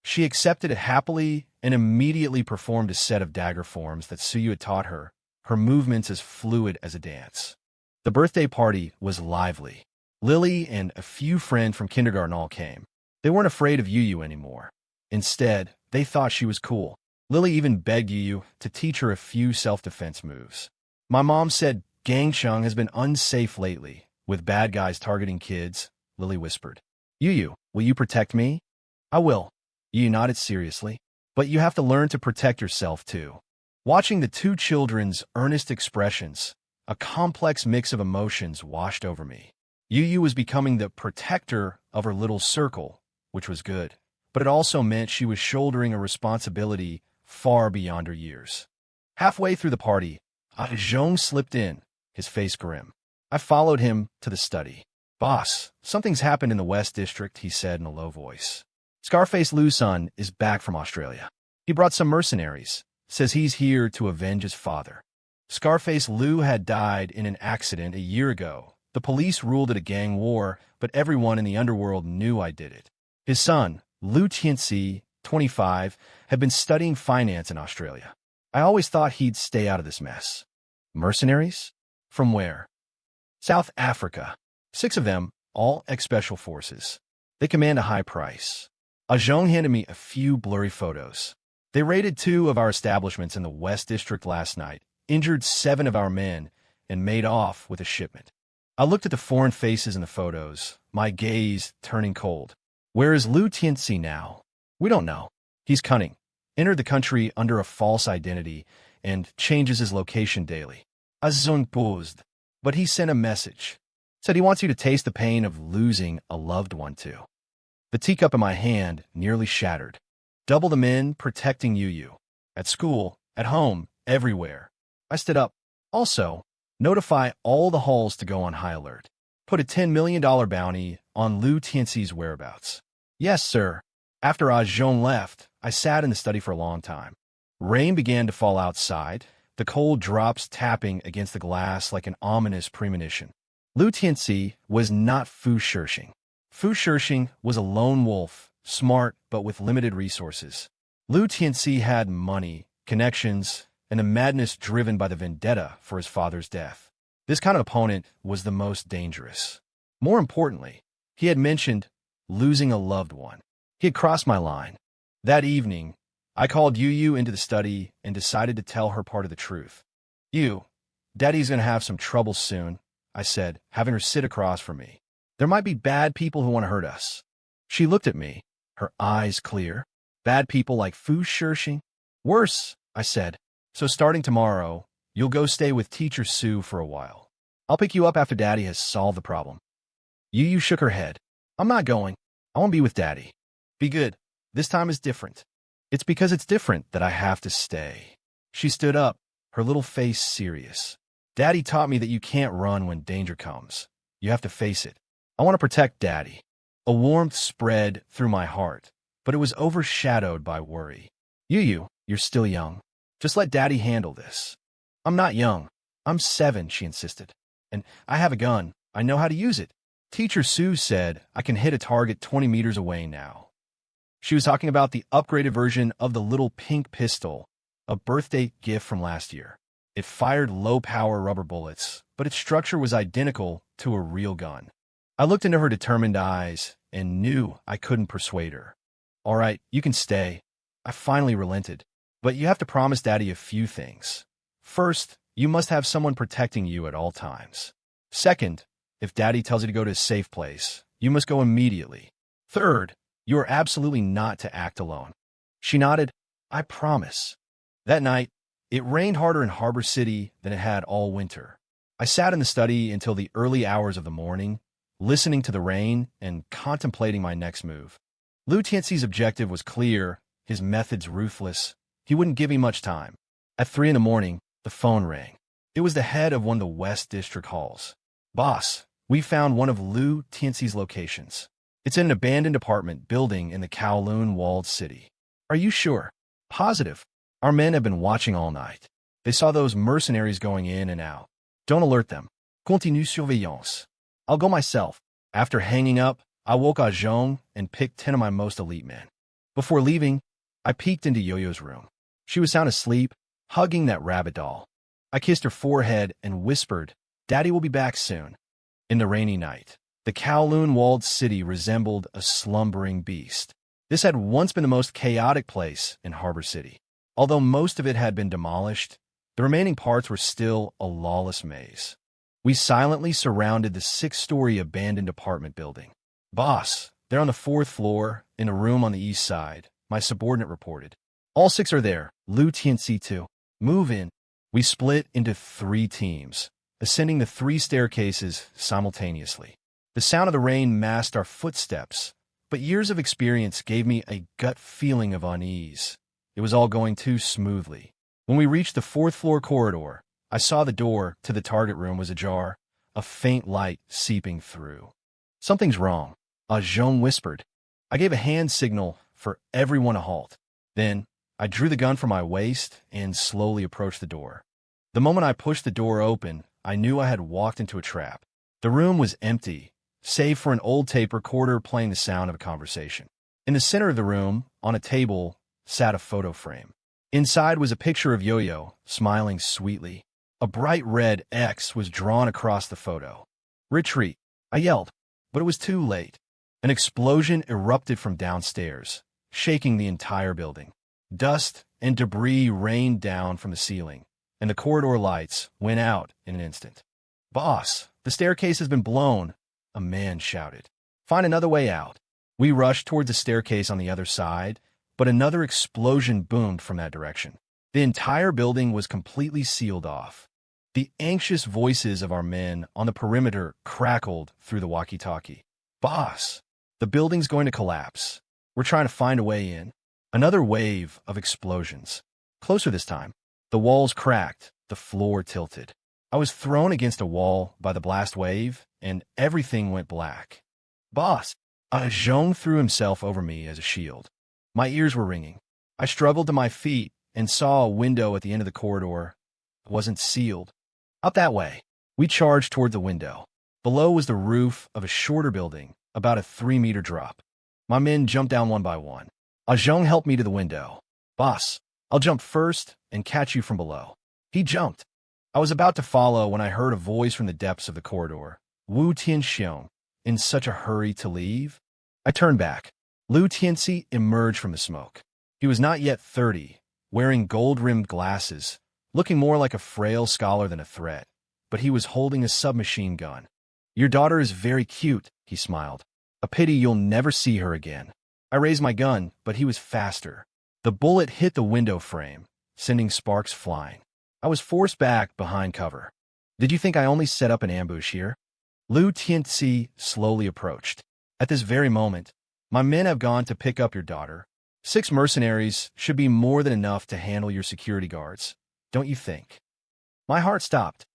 She accepted it happily and immediately performed a set of dagger forms that Suyu had taught her, her movements as fluid as a dance. The birthday party was lively. Lily and a few friends from kindergarten all came. They weren't afraid of Yu anymore. Instead, they thought she was cool. Lily even begged Yu to teach her a few self-defense moves. My mom said Gangcheng has been unsafe lately, with bad guys targeting kids, Lily whispered. Yu, will you protect me? I will. You nodded seriously. But you have to learn to protect yourself, too. Watching the two children's earnest expressions, a complex mix of emotions washed over me. Yu was becoming the protector of her little circle, which was good. But it also meant she was shouldering a responsibility far beyond her years. Halfway through the party, Zhong slipped in, his face grim. I followed him to the study. Boss, something's happened in the West District, he said in a low voice. Scarface Lu's son is back from Australia. He brought some mercenaries, says he's here to avenge his father. Scarface Lu had died in an accident a year ago. The police ruled it a gang war, but everyone in the underworld knew I did it. His son, Lu Tianxi, 25, had been studying finance in Australia. I always thought he'd stay out of this mess. Mercenaries? From where? South Africa. 6 of them, all ex-special forces. They command a high price. Zhong handed me a few blurry photos. They raided 2 of our establishments in the West District last night, injured 7 of our men, and made off with a shipment. I looked at the foreign faces in the photos, my gaze turning cold. Where is Lu Tianxi now? We don't know. He's cunning. Entered the country under a false identity and changes his location daily. Zhong paused, but he sent a message. Said he wants you to taste the pain of losing a loved one too. The teacup in my hand nearly shattered. Double the men protecting Yu. At school, at home, everywhere. I stood up. Also, notify all the halls to go on high alert. Put a $10 million bounty on Lu Tianxi's whereabouts. Yes, sir. After Zhong left, I sat in the study for a long time. Rain began to fall outside, the cold drops tapping against the glass like an ominous premonition. Lu Tianxi was not Fu Shishing. Fu Shishing was a lone wolf, smart but with limited resources. Lu Tianxi had money, connections, and a madness driven by the vendetta for his father's death. This kind of opponent was the most dangerous. More importantly, he had mentioned losing a loved one. He had crossed my line. That evening, I called Yu into the study and decided to tell her part of the truth. Daddy's gonna have some trouble soon, I said, having her sit across from me. There might be bad people who want to hurt us. She looked at me, her eyes clear. Bad people like Fu Shishing? Worse, I said. So starting tomorrow, you'll go stay with Teacher Sue for a while. I'll pick you up after Daddy has solved the problem. Yu shook her head. I'm not going. I won't be with Daddy. Be good. This time is different. It's because it's different that I have to stay. She stood up, her little face serious. Daddy taught me that you can't run when danger comes. You have to face it. I want to protect Daddy. A warmth spread through my heart, but it was overshadowed by worry. You're still young. Just let Daddy handle this. I'm not young. I'm 7, she insisted. And I have a gun. I know how to use it. Teacher Sue said I can hit a target 20 meters away now. She was talking about the upgraded version of the little pink pistol, a birthday gift from last year. It fired low-power rubber bullets, but its structure was identical to a real gun. I looked into her determined eyes and knew I couldn't persuade her. All right, you can stay. I finally relented. But you have to promise Daddy a few things. First, you must have someone protecting you at all times. Second, if Daddy tells you to go to a safe place, you must go immediately. Third, you are absolutely not to act alone. She nodded. I promise. That night, it rained harder in Harbor City than it had all winter. I sat in the study until the early hours of the morning, listening to the rain and contemplating my next move. Lu Tianxi's objective was clear, his methods ruthless. He wouldn't give me much time. At 3 a.m, the phone rang. It was the head of one of the West District halls. Boss, we found one of Lu Tianxi's locations. It's in an abandoned apartment building in the Kowloon walled city. Are you sure? Positive. Our men have been watching all night. They saw those mercenaries going in and out. Don't alert them. Continue surveillance. I'll go myself. After hanging up, I woke Zhong and picked 10 of my most elite men. Before leaving, I peeked into Yo-Yo's room. She was sound asleep, hugging that rabbit doll. I kissed her forehead and whispered, Daddy will be back soon. In the rainy night, the Kowloon walled city resembled a slumbering beast. This had once been the most chaotic place in Harbor City. Although most of it had been demolished, the remaining parts were still a lawless maze. We silently surrounded the 6-story abandoned apartment building. Boss, they're on the 4th floor, in a room on the east side, my subordinate reported. All 6 are there. Lu Tianxi too. Move in. We split into 3 teams, ascending the 3 staircases simultaneously. The sound of the rain masked our footsteps, but years of experience gave me a gut feeling of unease. It was all going too smoothly. When we reached the 4th floor corridor, I saw the door to the target room was ajar, a faint light seeping through. Something's wrong, Jean whispered. I gave a hand signal for everyone to halt. Then, I drew the gun from my waist and slowly approached the door. The moment I pushed the door open, I knew I had walked into a trap. The room was empty, save for an old tape recorder playing the sound of a conversation. In the center of the room, on a table, sat a photo frame. Inside was a picture of Yo-Yo, smiling sweetly. A bright red X was drawn across the photo. Retreat, I yelled, but it was too late. An explosion erupted from downstairs, shaking the entire building. Dust and debris rained down from the ceiling, and the corridor lights went out in an instant. Boss, the staircase has been blown, a man shouted. Find another way out. We rushed toward the staircase on the other side, but another explosion boomed from that direction. The entire building was completely sealed off. The anxious voices of our men on the perimeter crackled through the walkie-talkie. Boss, the building's going to collapse. We're trying to find a way in. Another wave of explosions. Closer this time. The walls cracked, the floor tilted. I was thrown against a wall by the blast wave, and everything went black. Boss, Jean threw himself over me as a shield. My ears were ringing. I struggled to my feet and saw a window at the end of the corridor. It wasn't sealed. Out that way. We charged toward the window. Below was the roof of a shorter building, about a 3-meter drop. My men jumped down one by one. Jean helped me to the window. Boss, I'll jump first and catch you from below. He jumped. I was about to follow when I heard a voice from the depths of the corridor. Wu Tianxiong, in such a hurry to leave? I turned back. Lu Tianxi emerged from the smoke. He was not yet 30, wearing gold-rimmed glasses, looking more like a frail scholar than a threat, but he was holding a submachine gun. Your daughter is very cute, he smiled. A pity you'll never see her again. I raised my gun, but he was faster. The bullet hit the window frame, sending sparks flying. I was forced back behind cover. Did you think I only set up an ambush here? Lu Tianxi slowly approached. At this very moment, my men have gone to pick up your daughter. 6 mercenaries should be more than enough to handle your security guards, don't you think? My heart stopped.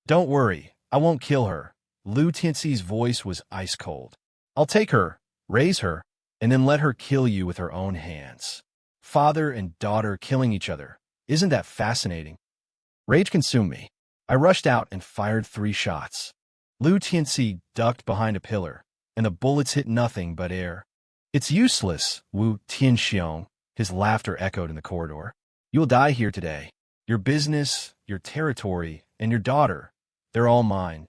Don't worry, I won't kill her. Lu Tianxi's voice was ice cold. I'll take her, raise her, and then let her kill you with her own hands. Father and daughter killing each other. Isn't that fascinating? Rage consumed me. I rushed out and fired 3 shots. Lu Tianxi ducked behind a pillar, and the bullets hit nothing but air. It's useless, Wu Tianxiong. His laughter echoed in the corridor. You'll die here today. Your business, your territory, and your daughter, they're all mine.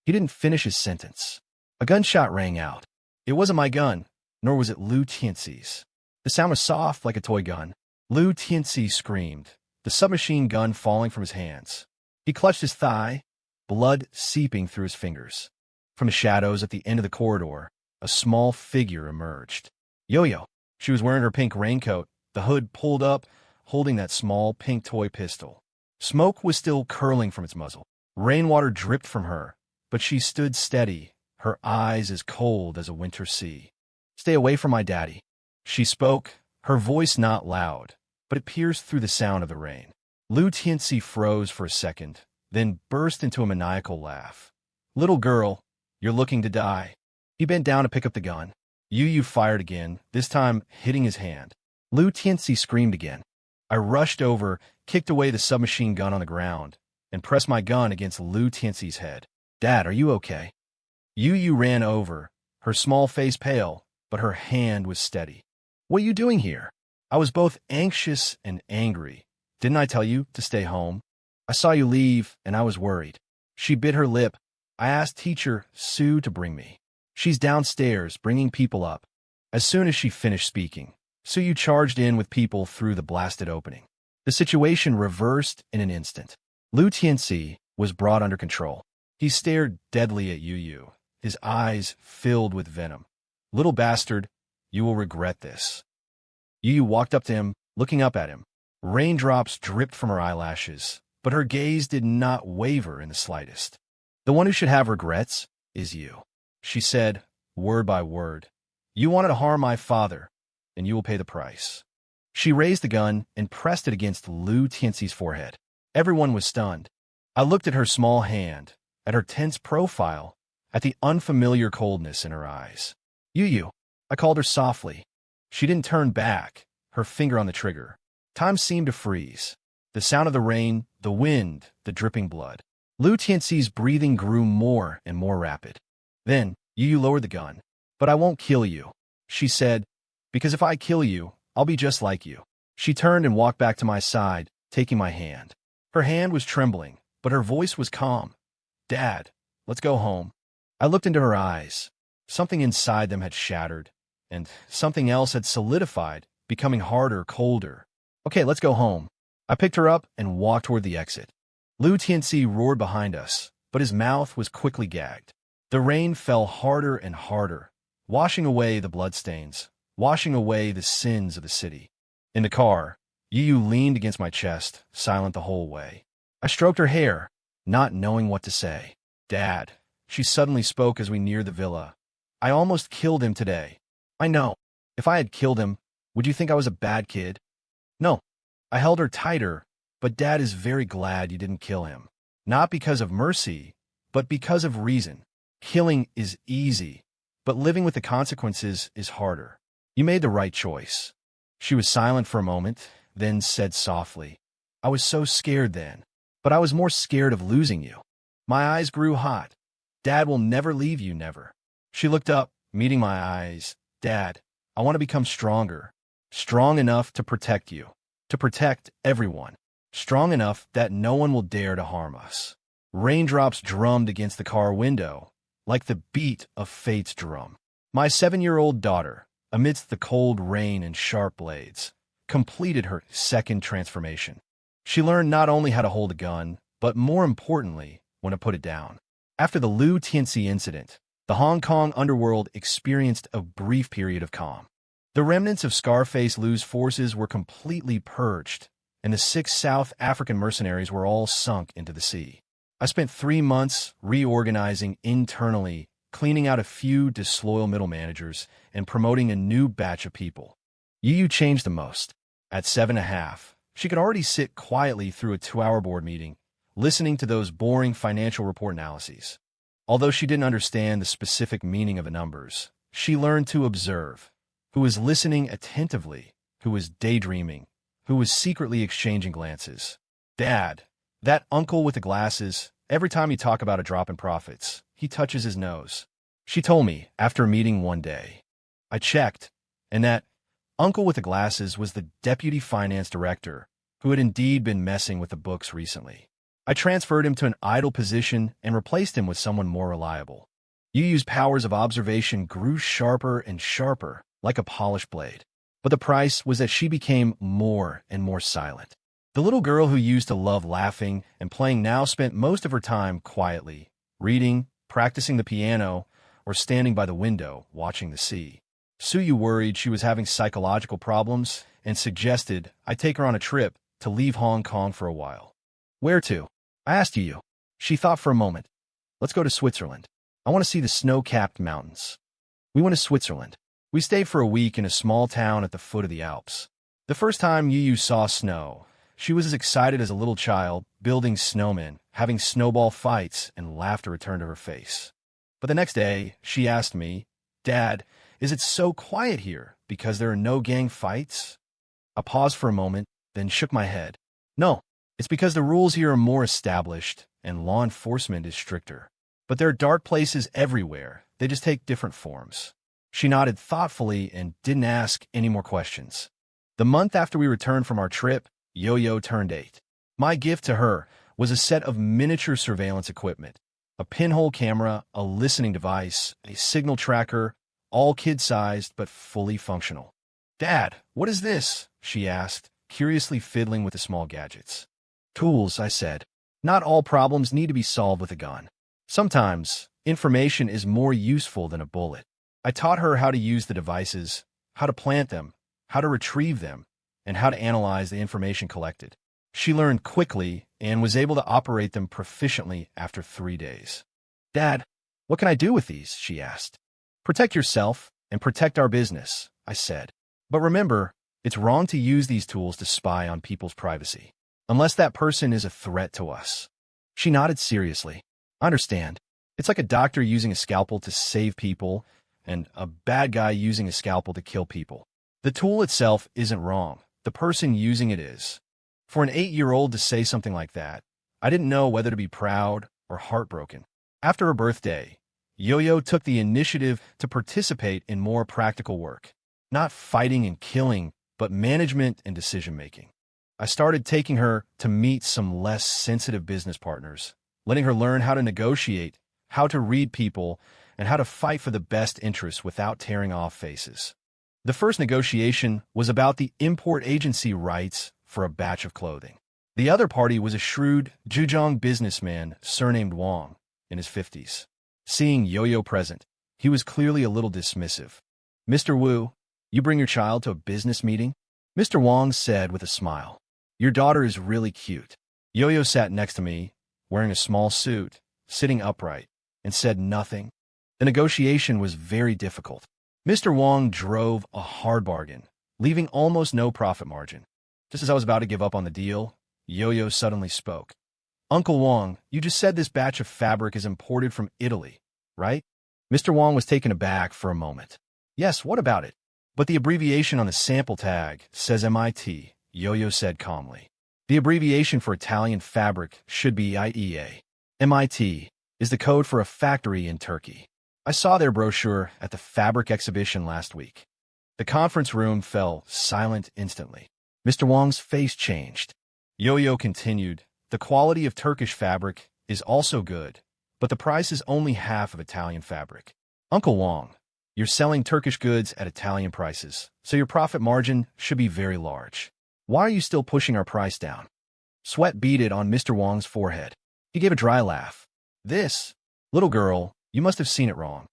He didn't finish his sentence. A gunshot rang out. It wasn't my gun, nor was it Lu Tianxi's. The sound was soft like a toy gun. Lu Tianxi screamed, the submachine gun falling from his hands. He clutched his thigh, blood seeping through his fingers. From the shadows at the end of the corridor, a small figure emerged. Yo-Yo. She was wearing her pink raincoat, the hood pulled up, holding that small pink toy pistol. Smoke was still curling from its muzzle. Rainwater dripped from her, but she stood steady, her eyes as cold as a winter sea. Stay away from my daddy. She spoke, her voice not loud, but it pierced through the sound of the rain. Lu Tianxi froze for a second, then burst into a maniacal laugh. Little girl, you're looking to die. He bent down to pick up the gun. Yu fired again, this time hitting his hand. Lu Tianxi screamed again. I rushed over, kicked away the submachine gun on the ground, and pressed my gun against Lu Tianxi's head. Dad, are you okay? Yu ran over, her small face pale, but her hand was steady. What are you doing here? I was both anxious and angry. Didn't I tell you to stay home? I saw you leave, and I was worried. She bit her lip. I asked teacher Sue to bring me. She's downstairs, bringing people up. As soon as she finished speaking, Sue charged in with people through the blasted opening. The situation reversed in an instant. Lu Tianxi was brought under control. He stared deadly at Yu, his eyes filled with venom. Little bastard, You will regret this. Yu walked up to him, looking up at him. Raindrops dripped from her eyelashes, but her gaze did not waver in the slightest. The one who should have regrets is you, she said, word by word. You wanted to harm my father, and you will pay the price. She raised the gun and pressed it against Lu Tianxi's forehead. Everyone was stunned. I looked at her small hand, at her tense profile, at the unfamiliar coldness in her eyes. Yu, I called her softly. She didn't turn back, her finger on the trigger. Time seemed to freeze. The sound of the rain, the wind, the dripping blood. Lu Tianxi's breathing grew more and more rapid. Then, Yu lowered the gun. But I won't kill you, she said, because if I kill you, I'll be just like you. She turned and walked back to my side, taking my hand. Her hand was trembling, but her voice was calm. Dad, let's go home. I looked into her eyes. Something inside them had shattered, and something else had solidified, becoming harder, colder. Okay, let's go home. I picked her up and walked toward the exit. Lu Tianxi roared behind us, but his mouth was quickly gagged. The rain fell harder and harder, washing away the bloodstains, washing away the sins of the city. In the car, Yu leaned against my chest, silent the whole way. I stroked her hair, not knowing what to say. Dad, she suddenly spoke as we neared the villa. I almost killed him today. I know. If I had killed him, would you think I was a bad kid? No. I held her tighter, but Dad is very glad you didn't kill him. Not because of mercy, but because of reason. Killing is easy, but living with the consequences is harder. You made the right choice. She was silent for a moment, then said softly, I was so scared then, but I was more scared of losing you. My eyes grew hot. Dad will never leave you, never. She looked up, meeting my eyes. Dad, I want to become stronger. Strong enough to protect you. To protect everyone. Strong enough that no one will dare to harm us. Raindrops drummed against the car window, like the beat of fate's drum. My 7-year-old daughter, amidst the cold rain and sharp blades, completed her second transformation. She learned not only how to hold a gun, but more importantly, when to put it down. After the Lu Tianxi incident, the Hong Kong underworld experienced a brief period of calm. The remnants of Scarface Lu's forces were completely purged, and the 6 South African mercenaries were all sunk into the sea. I spent 3 months reorganizing internally, cleaning out a few disloyal middle managers, and promoting a new batch of people. Yu changed the most. At 7.5, she could already sit quietly through a 2-hour board meeting, listening to those boring financial report analyses. Although she didn't understand the specific meaning of the numbers, she learned to observe. Who was listening attentively, who was daydreaming, who was secretly exchanging glances. Dad, that uncle with the glasses, every time you talk about a drop in profits, he touches his nose. She told me after a meeting one day. I checked, and that uncle with the glasses was the deputy finance director, who had indeed been messing with the books recently. I transferred him to an idle position and replaced him with someone more reliable. Yu's powers of observation grew sharper and sharper, like a polished blade. But the price was that she became more and more silent. The little girl who used to love laughing and playing now spent most of her time quietly, reading, practicing the piano, or standing by the window, watching the sea. Suyu worried she was having psychological problems and suggested I take her on a trip to leave Hong Kong for a while. Where to? I asked Yu. She thought for a moment. Let's go to Switzerland. I want to see the snow-capped mountains. We went to Switzerland. We stayed for a week in a small town at the foot of the Alps. The first time Yu saw snow, she was as excited as a little child, building snowmen, having snowball fights, and laughter returned to her face. But the next day, she asked me, Dad, is it so quiet here because there are no gang fights? I paused for a moment, then shook my head. No, it's because the rules here are more established and law enforcement is stricter. But there are dark places everywhere. They just take different forms. She nodded thoughtfully and didn't ask any more questions. The month after we returned from our trip, Yo-Yo turned 8. My gift to her was a set of miniature surveillance equipment, a pinhole camera, a listening device, a signal tracker, all kid-sized but fully functional. Dad, what is this? She asked, curiously fiddling with the small gadgets. Tools, I said. Not all problems need to be solved with a gun. Sometimes, information is more useful than a bullet. I taught her how to use the devices, how to plant them, how to retrieve them, and how to analyze the information collected. She learned quickly and was able to operate them proficiently after 3 days. "Dad, what can I do with these?" she asked. "Protect yourself and protect our business," I said. "But remember, it's wrong to use these tools to spy on people's privacy, unless that person is a threat to us." She nodded seriously. "I understand. It's like a doctor using a scalpel to save people and a bad guy using a scalpel to kill people. The tool itself isn't wrong. The person using it is." For an 8-year-old to say something like that, I didn't know whether to be proud or heartbroken. After her birthday, Yo-Yo took the initiative to participate in more practical work. Not fighting and killing, but management and decision-making. I started taking her to meet some less sensitive business partners, letting her learn how to negotiate, how to read people, and how to fight for the best interests without tearing off faces. The first negotiation was about the import agency rights for a batch of clothing. The other party was a shrewd Zhejiang businessman surnamed Wang, in his 50s. Seeing Yo-Yo present, he was clearly a little dismissive. "Mr. Wu, you bring your child to a business meeting?" Mr. Wang said with a smile. "Your daughter is really cute." Yo-Yo sat next to me, wearing a small suit, sitting upright, and said nothing. The negotiation was very difficult. Mr. Wang drove a hard bargain, leaving almost no profit margin. Just as I was about to give up on the deal, Yo-Yo suddenly spoke. "Uncle Wang, you just said this batch of fabric is imported from Italy, right?" Mr. Wang was taken aback for a moment. "Yes, what about it?" "But the abbreviation on the sample tag says MIT," Yo-Yo said calmly. "The abbreviation for Italian fabric should be IEA. MIT is the code for a factory in Turkey. I saw their brochure at the fabric exhibition last week." The conference room fell silent instantly. Mr. Wang's face changed. Yo-Yo continued, "The quality of Turkish fabric is also good, but the price is only half of Italian fabric. Uncle Wang, you're selling Turkish goods at Italian prices, so your profit margin should be very large. Why are you still pushing our price down?" Sweat beaded on Mr. Wang's forehead. He gave a dry laugh. "This, little girl, you must have seen it wrong.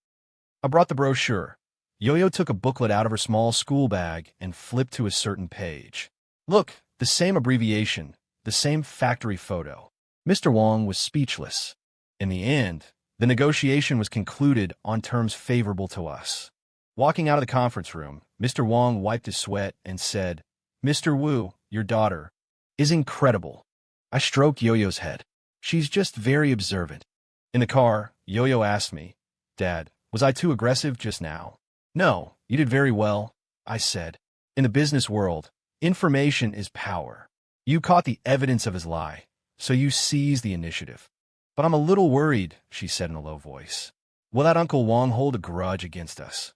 I brought the brochure." Yo-Yo took a booklet out of her small school bag and flipped to a certain page. "Look, the same abbreviation, the same factory photo." Mr. Wang was speechless. In the end, the negotiation was concluded on terms favorable to us. Walking out of the conference room, Mr. Wang wiped his sweat and said, "Mr. Wu, your daughter is incredible." I stroked Yo-Yo's head. "She's just very observant." In the car, Yo-Yo asked me, "Dad, was I too aggressive just now?" "No, you did very well," I said. "In the business world, information is power. You caught the evidence of his lie, so you seized the initiative." "But I'm a little worried," she said in a low voice. "Will that Uncle Wang hold a grudge against us?"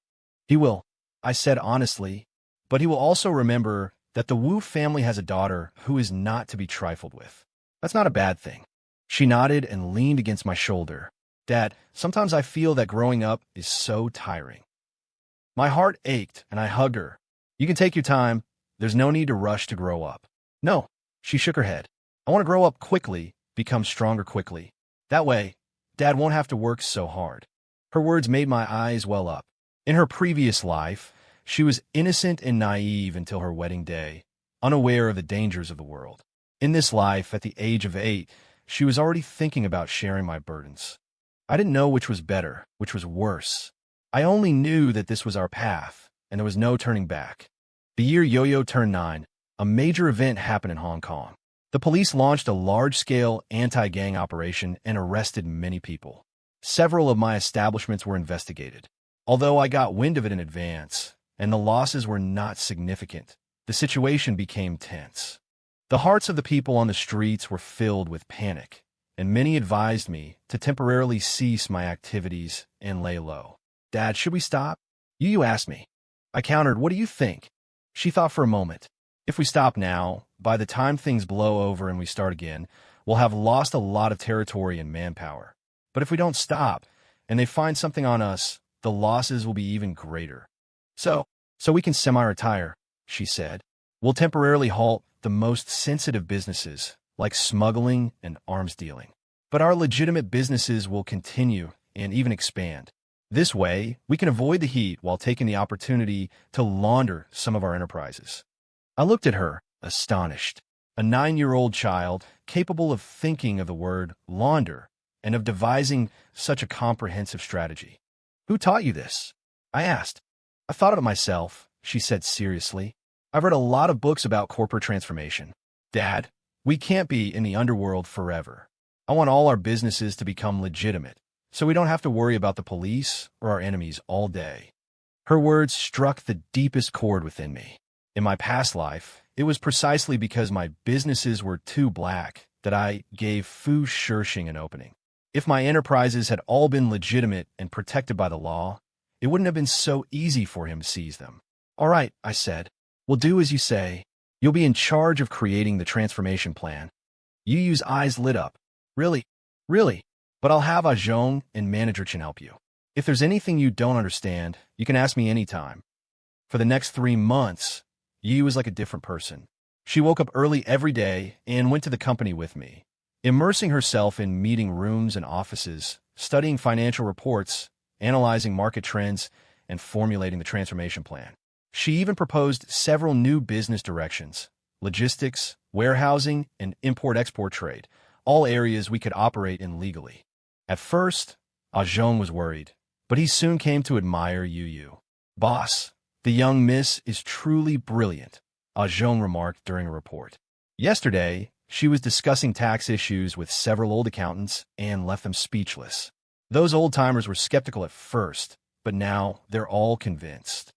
"He will," I said honestly, "but he will also remember that the Wu family has a daughter who is not to be trifled with. That's not a bad thing." She nodded and leaned against my shoulder. "Dad, sometimes I feel that growing up is so tiring." My heart ached, and I hugged her. "You can take your time. There's no need to rush to grow up." "No," she shook her head. "I want to grow up quickly, become stronger quickly. That way, Dad won't have to work so hard." Her words made my eyes well up. In her previous life, she was innocent and naive until her wedding day, unaware of the dangers of the world. In this life, at the age of 8, she was already thinking about sharing my burdens. I didn't know which was better, which was worse. I only knew that this was our path, and there was no turning back. The year Yo-Yo turned 9, a major event happened in Hong Kong. The police launched a large-scale anti-gang operation and arrested many people. Several of my establishments were investigated. Although I got wind of it in advance, and the losses were not significant, the situation became tense. The hearts of the people on the streets were filled with panic, and many advised me to temporarily cease my activities and lay low. "Dad, should we stop?" You asked me. I countered, "What do you think?" She thought for a moment. "If we stop now, by the time things blow over and we start again, we'll have lost a lot of territory and manpower. But if we don't stop, and they find something on us, the losses will be even greater. So we can semi-retire," she said. "We'll temporarily halt the most sensitive businesses, like smuggling and arms dealing. But our legitimate businesses will continue and even expand. This way, we can avoid the heat while taking the opportunity to launder some of our enterprises. I looked at her, astonished. A 9-year-old child capable of thinking of the word launder and of devising such a comprehensive strategy. Who taught you this? I asked. I thought of it myself, she said seriously. I've read a lot of books about corporate transformation. Dad, we can't be in the underworld forever. I want all our businesses to become legitimate, so we don't have to worry about the police or our enemies all day. Her words struck the deepest chord within me. In my past life, it was precisely because my businesses were too black that I gave Fu Shirshing an opening. If my enterprises had all been legitimate and protected by the law, it wouldn't have been so easy for him to seize them. All right, I said. We'll do as you say. You'll be in charge of creating the transformation plan. Yu Yu's eyes lit up. Really? Really? But I'll have Ah Zhong and Manager Chen help you. If there's anything you don't understand, you can ask me anytime. For the next 3 months, Yu was like a different person. She woke up early every day and went to the company with me, immersing herself in meeting rooms and offices, studying financial reports, analyzing market trends, and formulating the transformation plan. She even proposed several new business directions: logistics, warehousing, and import-export trade, all areas we could operate in legally. At first, Ah Zhong was worried, but he soon came to admire Yu Yu. Boss, the young miss is truly brilliant, Ah Zhong remarked during a report. Yesterday, she was discussing tax issues with several old accountants and left them speechless. Those old-timers were skeptical at first, but now they're all convinced.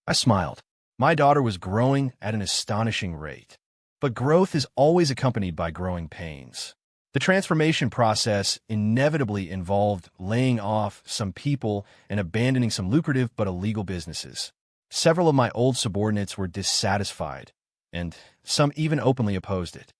I smiled. My daughter was growing at an astonishing rate. But growth is always accompanied by growing pains. The transformation process inevitably involved laying off some people and abandoning some lucrative but illegal businesses. Several of my old subordinates were dissatisfied, and some even openly opposed it.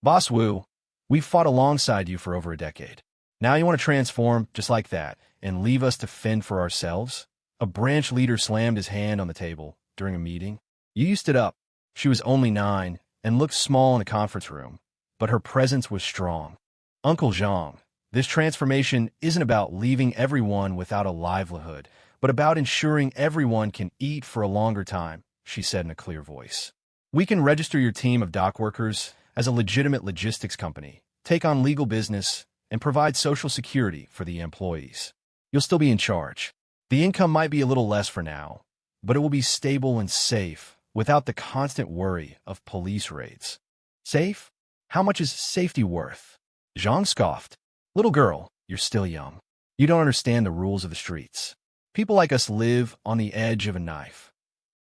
Boss Wu, we've fought alongside you for over a decade. Now you want to transform just like that and leave us to fend for ourselves? A branch leader slammed his hand on the table during a meeting. Yu stood up. She was only 9 and looked small in the conference room, but her presence was strong. Uncle Zhang, this transformation isn't about leaving everyone without a livelihood, but about ensuring everyone can eat for a longer time, she said in a clear voice. We can register your team of dock workers as a legitimate logistics company, take on legal business, and provide social security for the employees. You'll still be in charge. The income might be a little less for now, but it will be stable and safe without the constant worry of police raids. Safe? How much is safety worth? Zhang scoffed. Little girl, you're still young. You don't understand the rules of the streets. People like us live on the edge of a knife.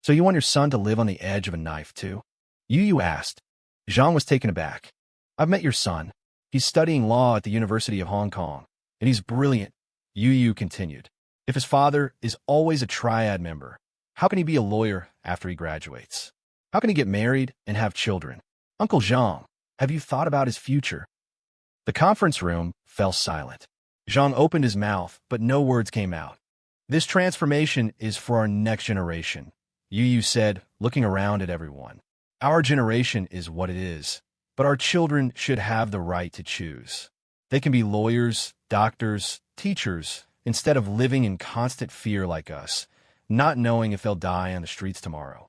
So you want your son to live on the edge of a knife too? Yu asked. Zhang was taken aback. I've met your son. He's studying law at the University of Hong Kong, and he's brilliant, Yu continued. If his father is always a triad member, how can he be a lawyer after he graduates? How can he get married and have children? Uncle Zhang, have you thought about his future? The conference room fell silent. Zhang opened his mouth, but no words came out. This transformation is for our next generation, Yu said, looking around at everyone. Our generation is what it is, but our children should have the right to choose. They can be lawyers, doctors, teachers, instead of living in constant fear like us, not knowing if they'll die on the streets tomorrow.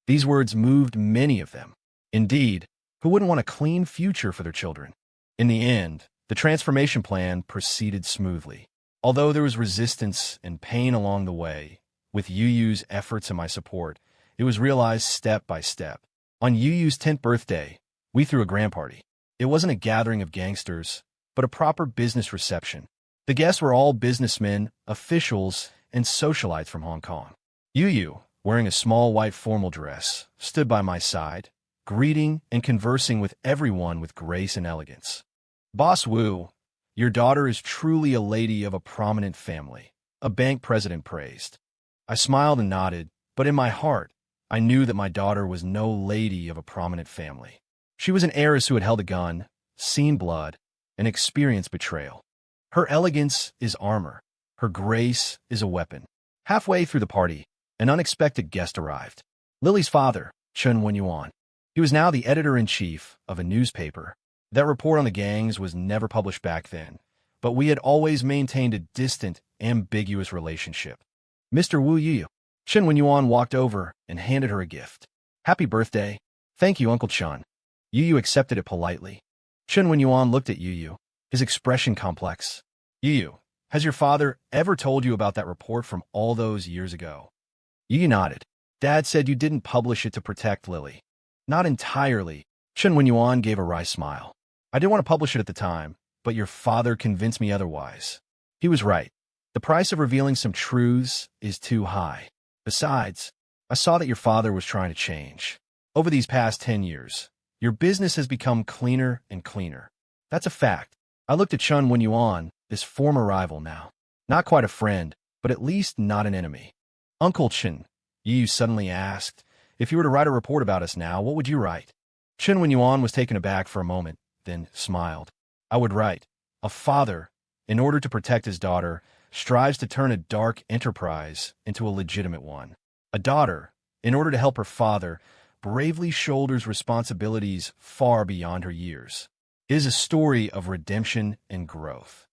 These words moved many of them. Indeed, who wouldn't want a clean future for their children? In the end, the transformation plan proceeded smoothly. Although there was resistance and pain along the way, with Yu's efforts and my support, it was realized step by step. On Yu's 10th birthday, we threw a grand party. It wasn't a gathering of gangsters, but a proper business reception. The guests were all businessmen, officials, and socialites from Hong Kong. Yu, wearing a small white formal dress, stood by my side, greeting and conversing with everyone with grace and elegance. Boss Wu, your daughter is truly a lady of a prominent family, a bank president praised. I smiled and nodded, but in my heart, I knew that my daughter was no lady of a prominent family. She was an heiress who had held a gun, seen blood, and experienced betrayal. Her elegance is armor. Her grace is a weapon. Halfway through the party, an unexpected guest arrived. Lily's father, Chen Wenyuan. He was now the editor-in-chief of a newspaper. That report on the gangs was never published back then, but we had always maintained a distant, ambiguous relationship. Mr. Wu Yu. Chen Wenyuan walked over and handed her a gift. Happy birthday. Thank you, Uncle Chen. Yu Yu accepted it politely. Chen Wenyuan looked at Yu Yu, his expression complex. Yu Yu, has your father ever told you about that report from all those years ago? Yu Yu nodded. Dad said you didn't publish it to protect Lily. Not entirely. Chen Wenyuan gave a wry smile. I didn't want to publish it at the time, but your father convinced me otherwise. He was right. The price of revealing some truths is too high. Besides, I saw that your father was trying to change. Over these past 10 years, your business has become cleaner and cleaner. That's a fact. I looked at Chen Wenyuan, this former rival now. Not quite a friend, but at least not an enemy. Uncle Chen, Yu suddenly asked, if you were to write a report about us now, what would you write? Chen Wenyuan was taken aback for a moment, then smiled. I would write, a father, in order to protect his daughter, strives to turn a dark enterprise into a legitimate one. A daughter, in order to help her father, bravely shoulders responsibilities far beyond her years. It is a story of redemption and growth.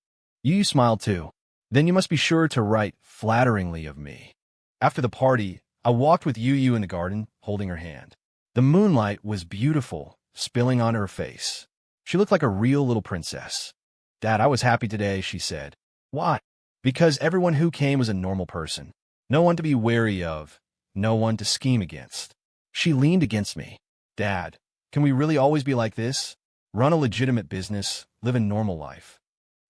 Yu smiled too. Then you must be sure to write flatteringly of me. After the party, I walked with Yu in the garden, holding her hand. The moonlight was beautiful, spilling on her face. She looked like a real little princess. Dad, I was happy today, she said. Why? Because everyone who came was a normal person. No one to be wary of. No one to scheme against. She leaned against me. Dad, can we really always be like this? Run a legitimate business, live a normal life.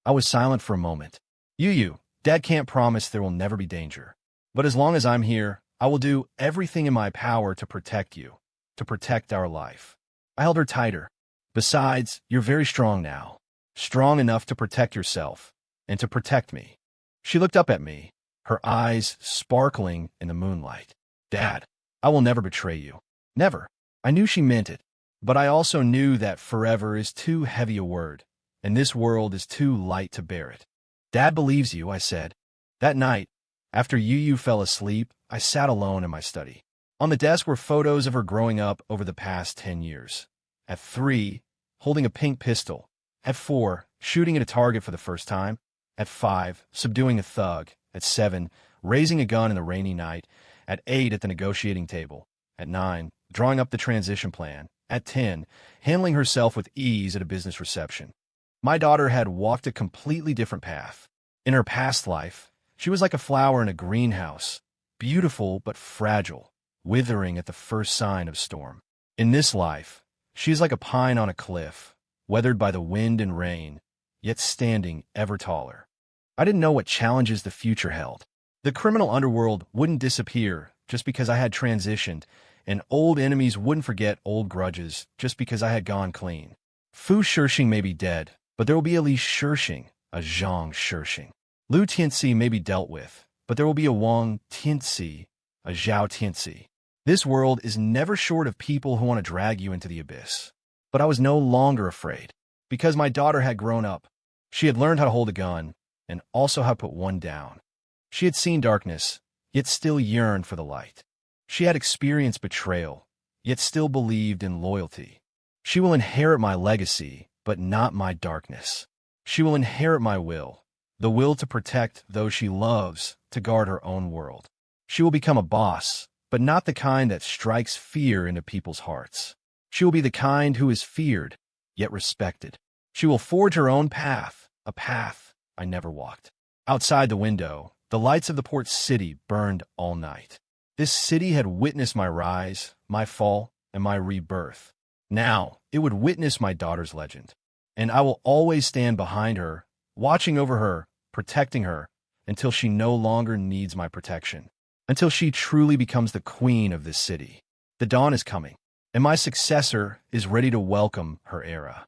I was silent for a moment. Yu, Dad can't promise there will never be danger. But as long as I'm here, I will do everything in my power to protect you, to protect our life. I held her tighter. Besides, you're very strong now. Strong enough to protect yourself, and to protect me. She looked up at me, her eyes sparkling in the moonlight. Dad, I will never betray you. Never. I knew she meant it, but I also knew that forever is too heavy a word, and this world is too light to bear it. Dad believes you, I said. That night, after Yu fell asleep, I sat alone in my study. On the desk were photos of her growing up over the past 10 years. At 3, holding a pink pistol. At 4, shooting at a target for the first time. At 5, subduing a thug. At 7, raising a gun in the rainy night. At 8, at the negotiating table. At 9, drawing up the transition plan. At 10, handling herself with ease at a business reception. My daughter had walked a completely different path. In her past life, she was like a flower in a greenhouse, beautiful but fragile, withering at the first sign of storm. In this life, she is like a pine on a cliff, weathered by the wind and rain, yet standing ever taller. I didn't know what challenges the future held. The criminal underworld wouldn't disappear just because I had transitioned, and old enemies wouldn't forget old grudges just because I had gone clean. Fu Shirxing may be dead, but there will be a Li Shirxing, a Zhang Shirxing. Lu Tianxi may be dealt with, but there will be a Wang Tianxi, a Zhao Tianxi. This world is never short of people who want to drag you into the abyss. But I was no longer afraid, because my daughter had grown up. She had learned how to hold a gun, and also how to put one down. She had seen darkness, yet still yearned for the light. She had experienced betrayal, yet still believed in loyalty. She will inherit my legacy, but not my darkness. She will inherit my will, the will to protect those she loves, to guard her own world. She will become a boss, but not the kind that strikes fear into people's hearts. She will be the kind who is feared, yet respected. She will forge her own path, a path I never walked. Outside the window, the lights of the port city burned all night. This city had witnessed my rise, my fall, and my rebirth. Now, it would witness my daughter's legend. And I will always stand behind her, watching over her, protecting her, until she no longer needs my protection. Until she truly becomes the queen of this city. The dawn is coming, and my successor is ready to welcome her era.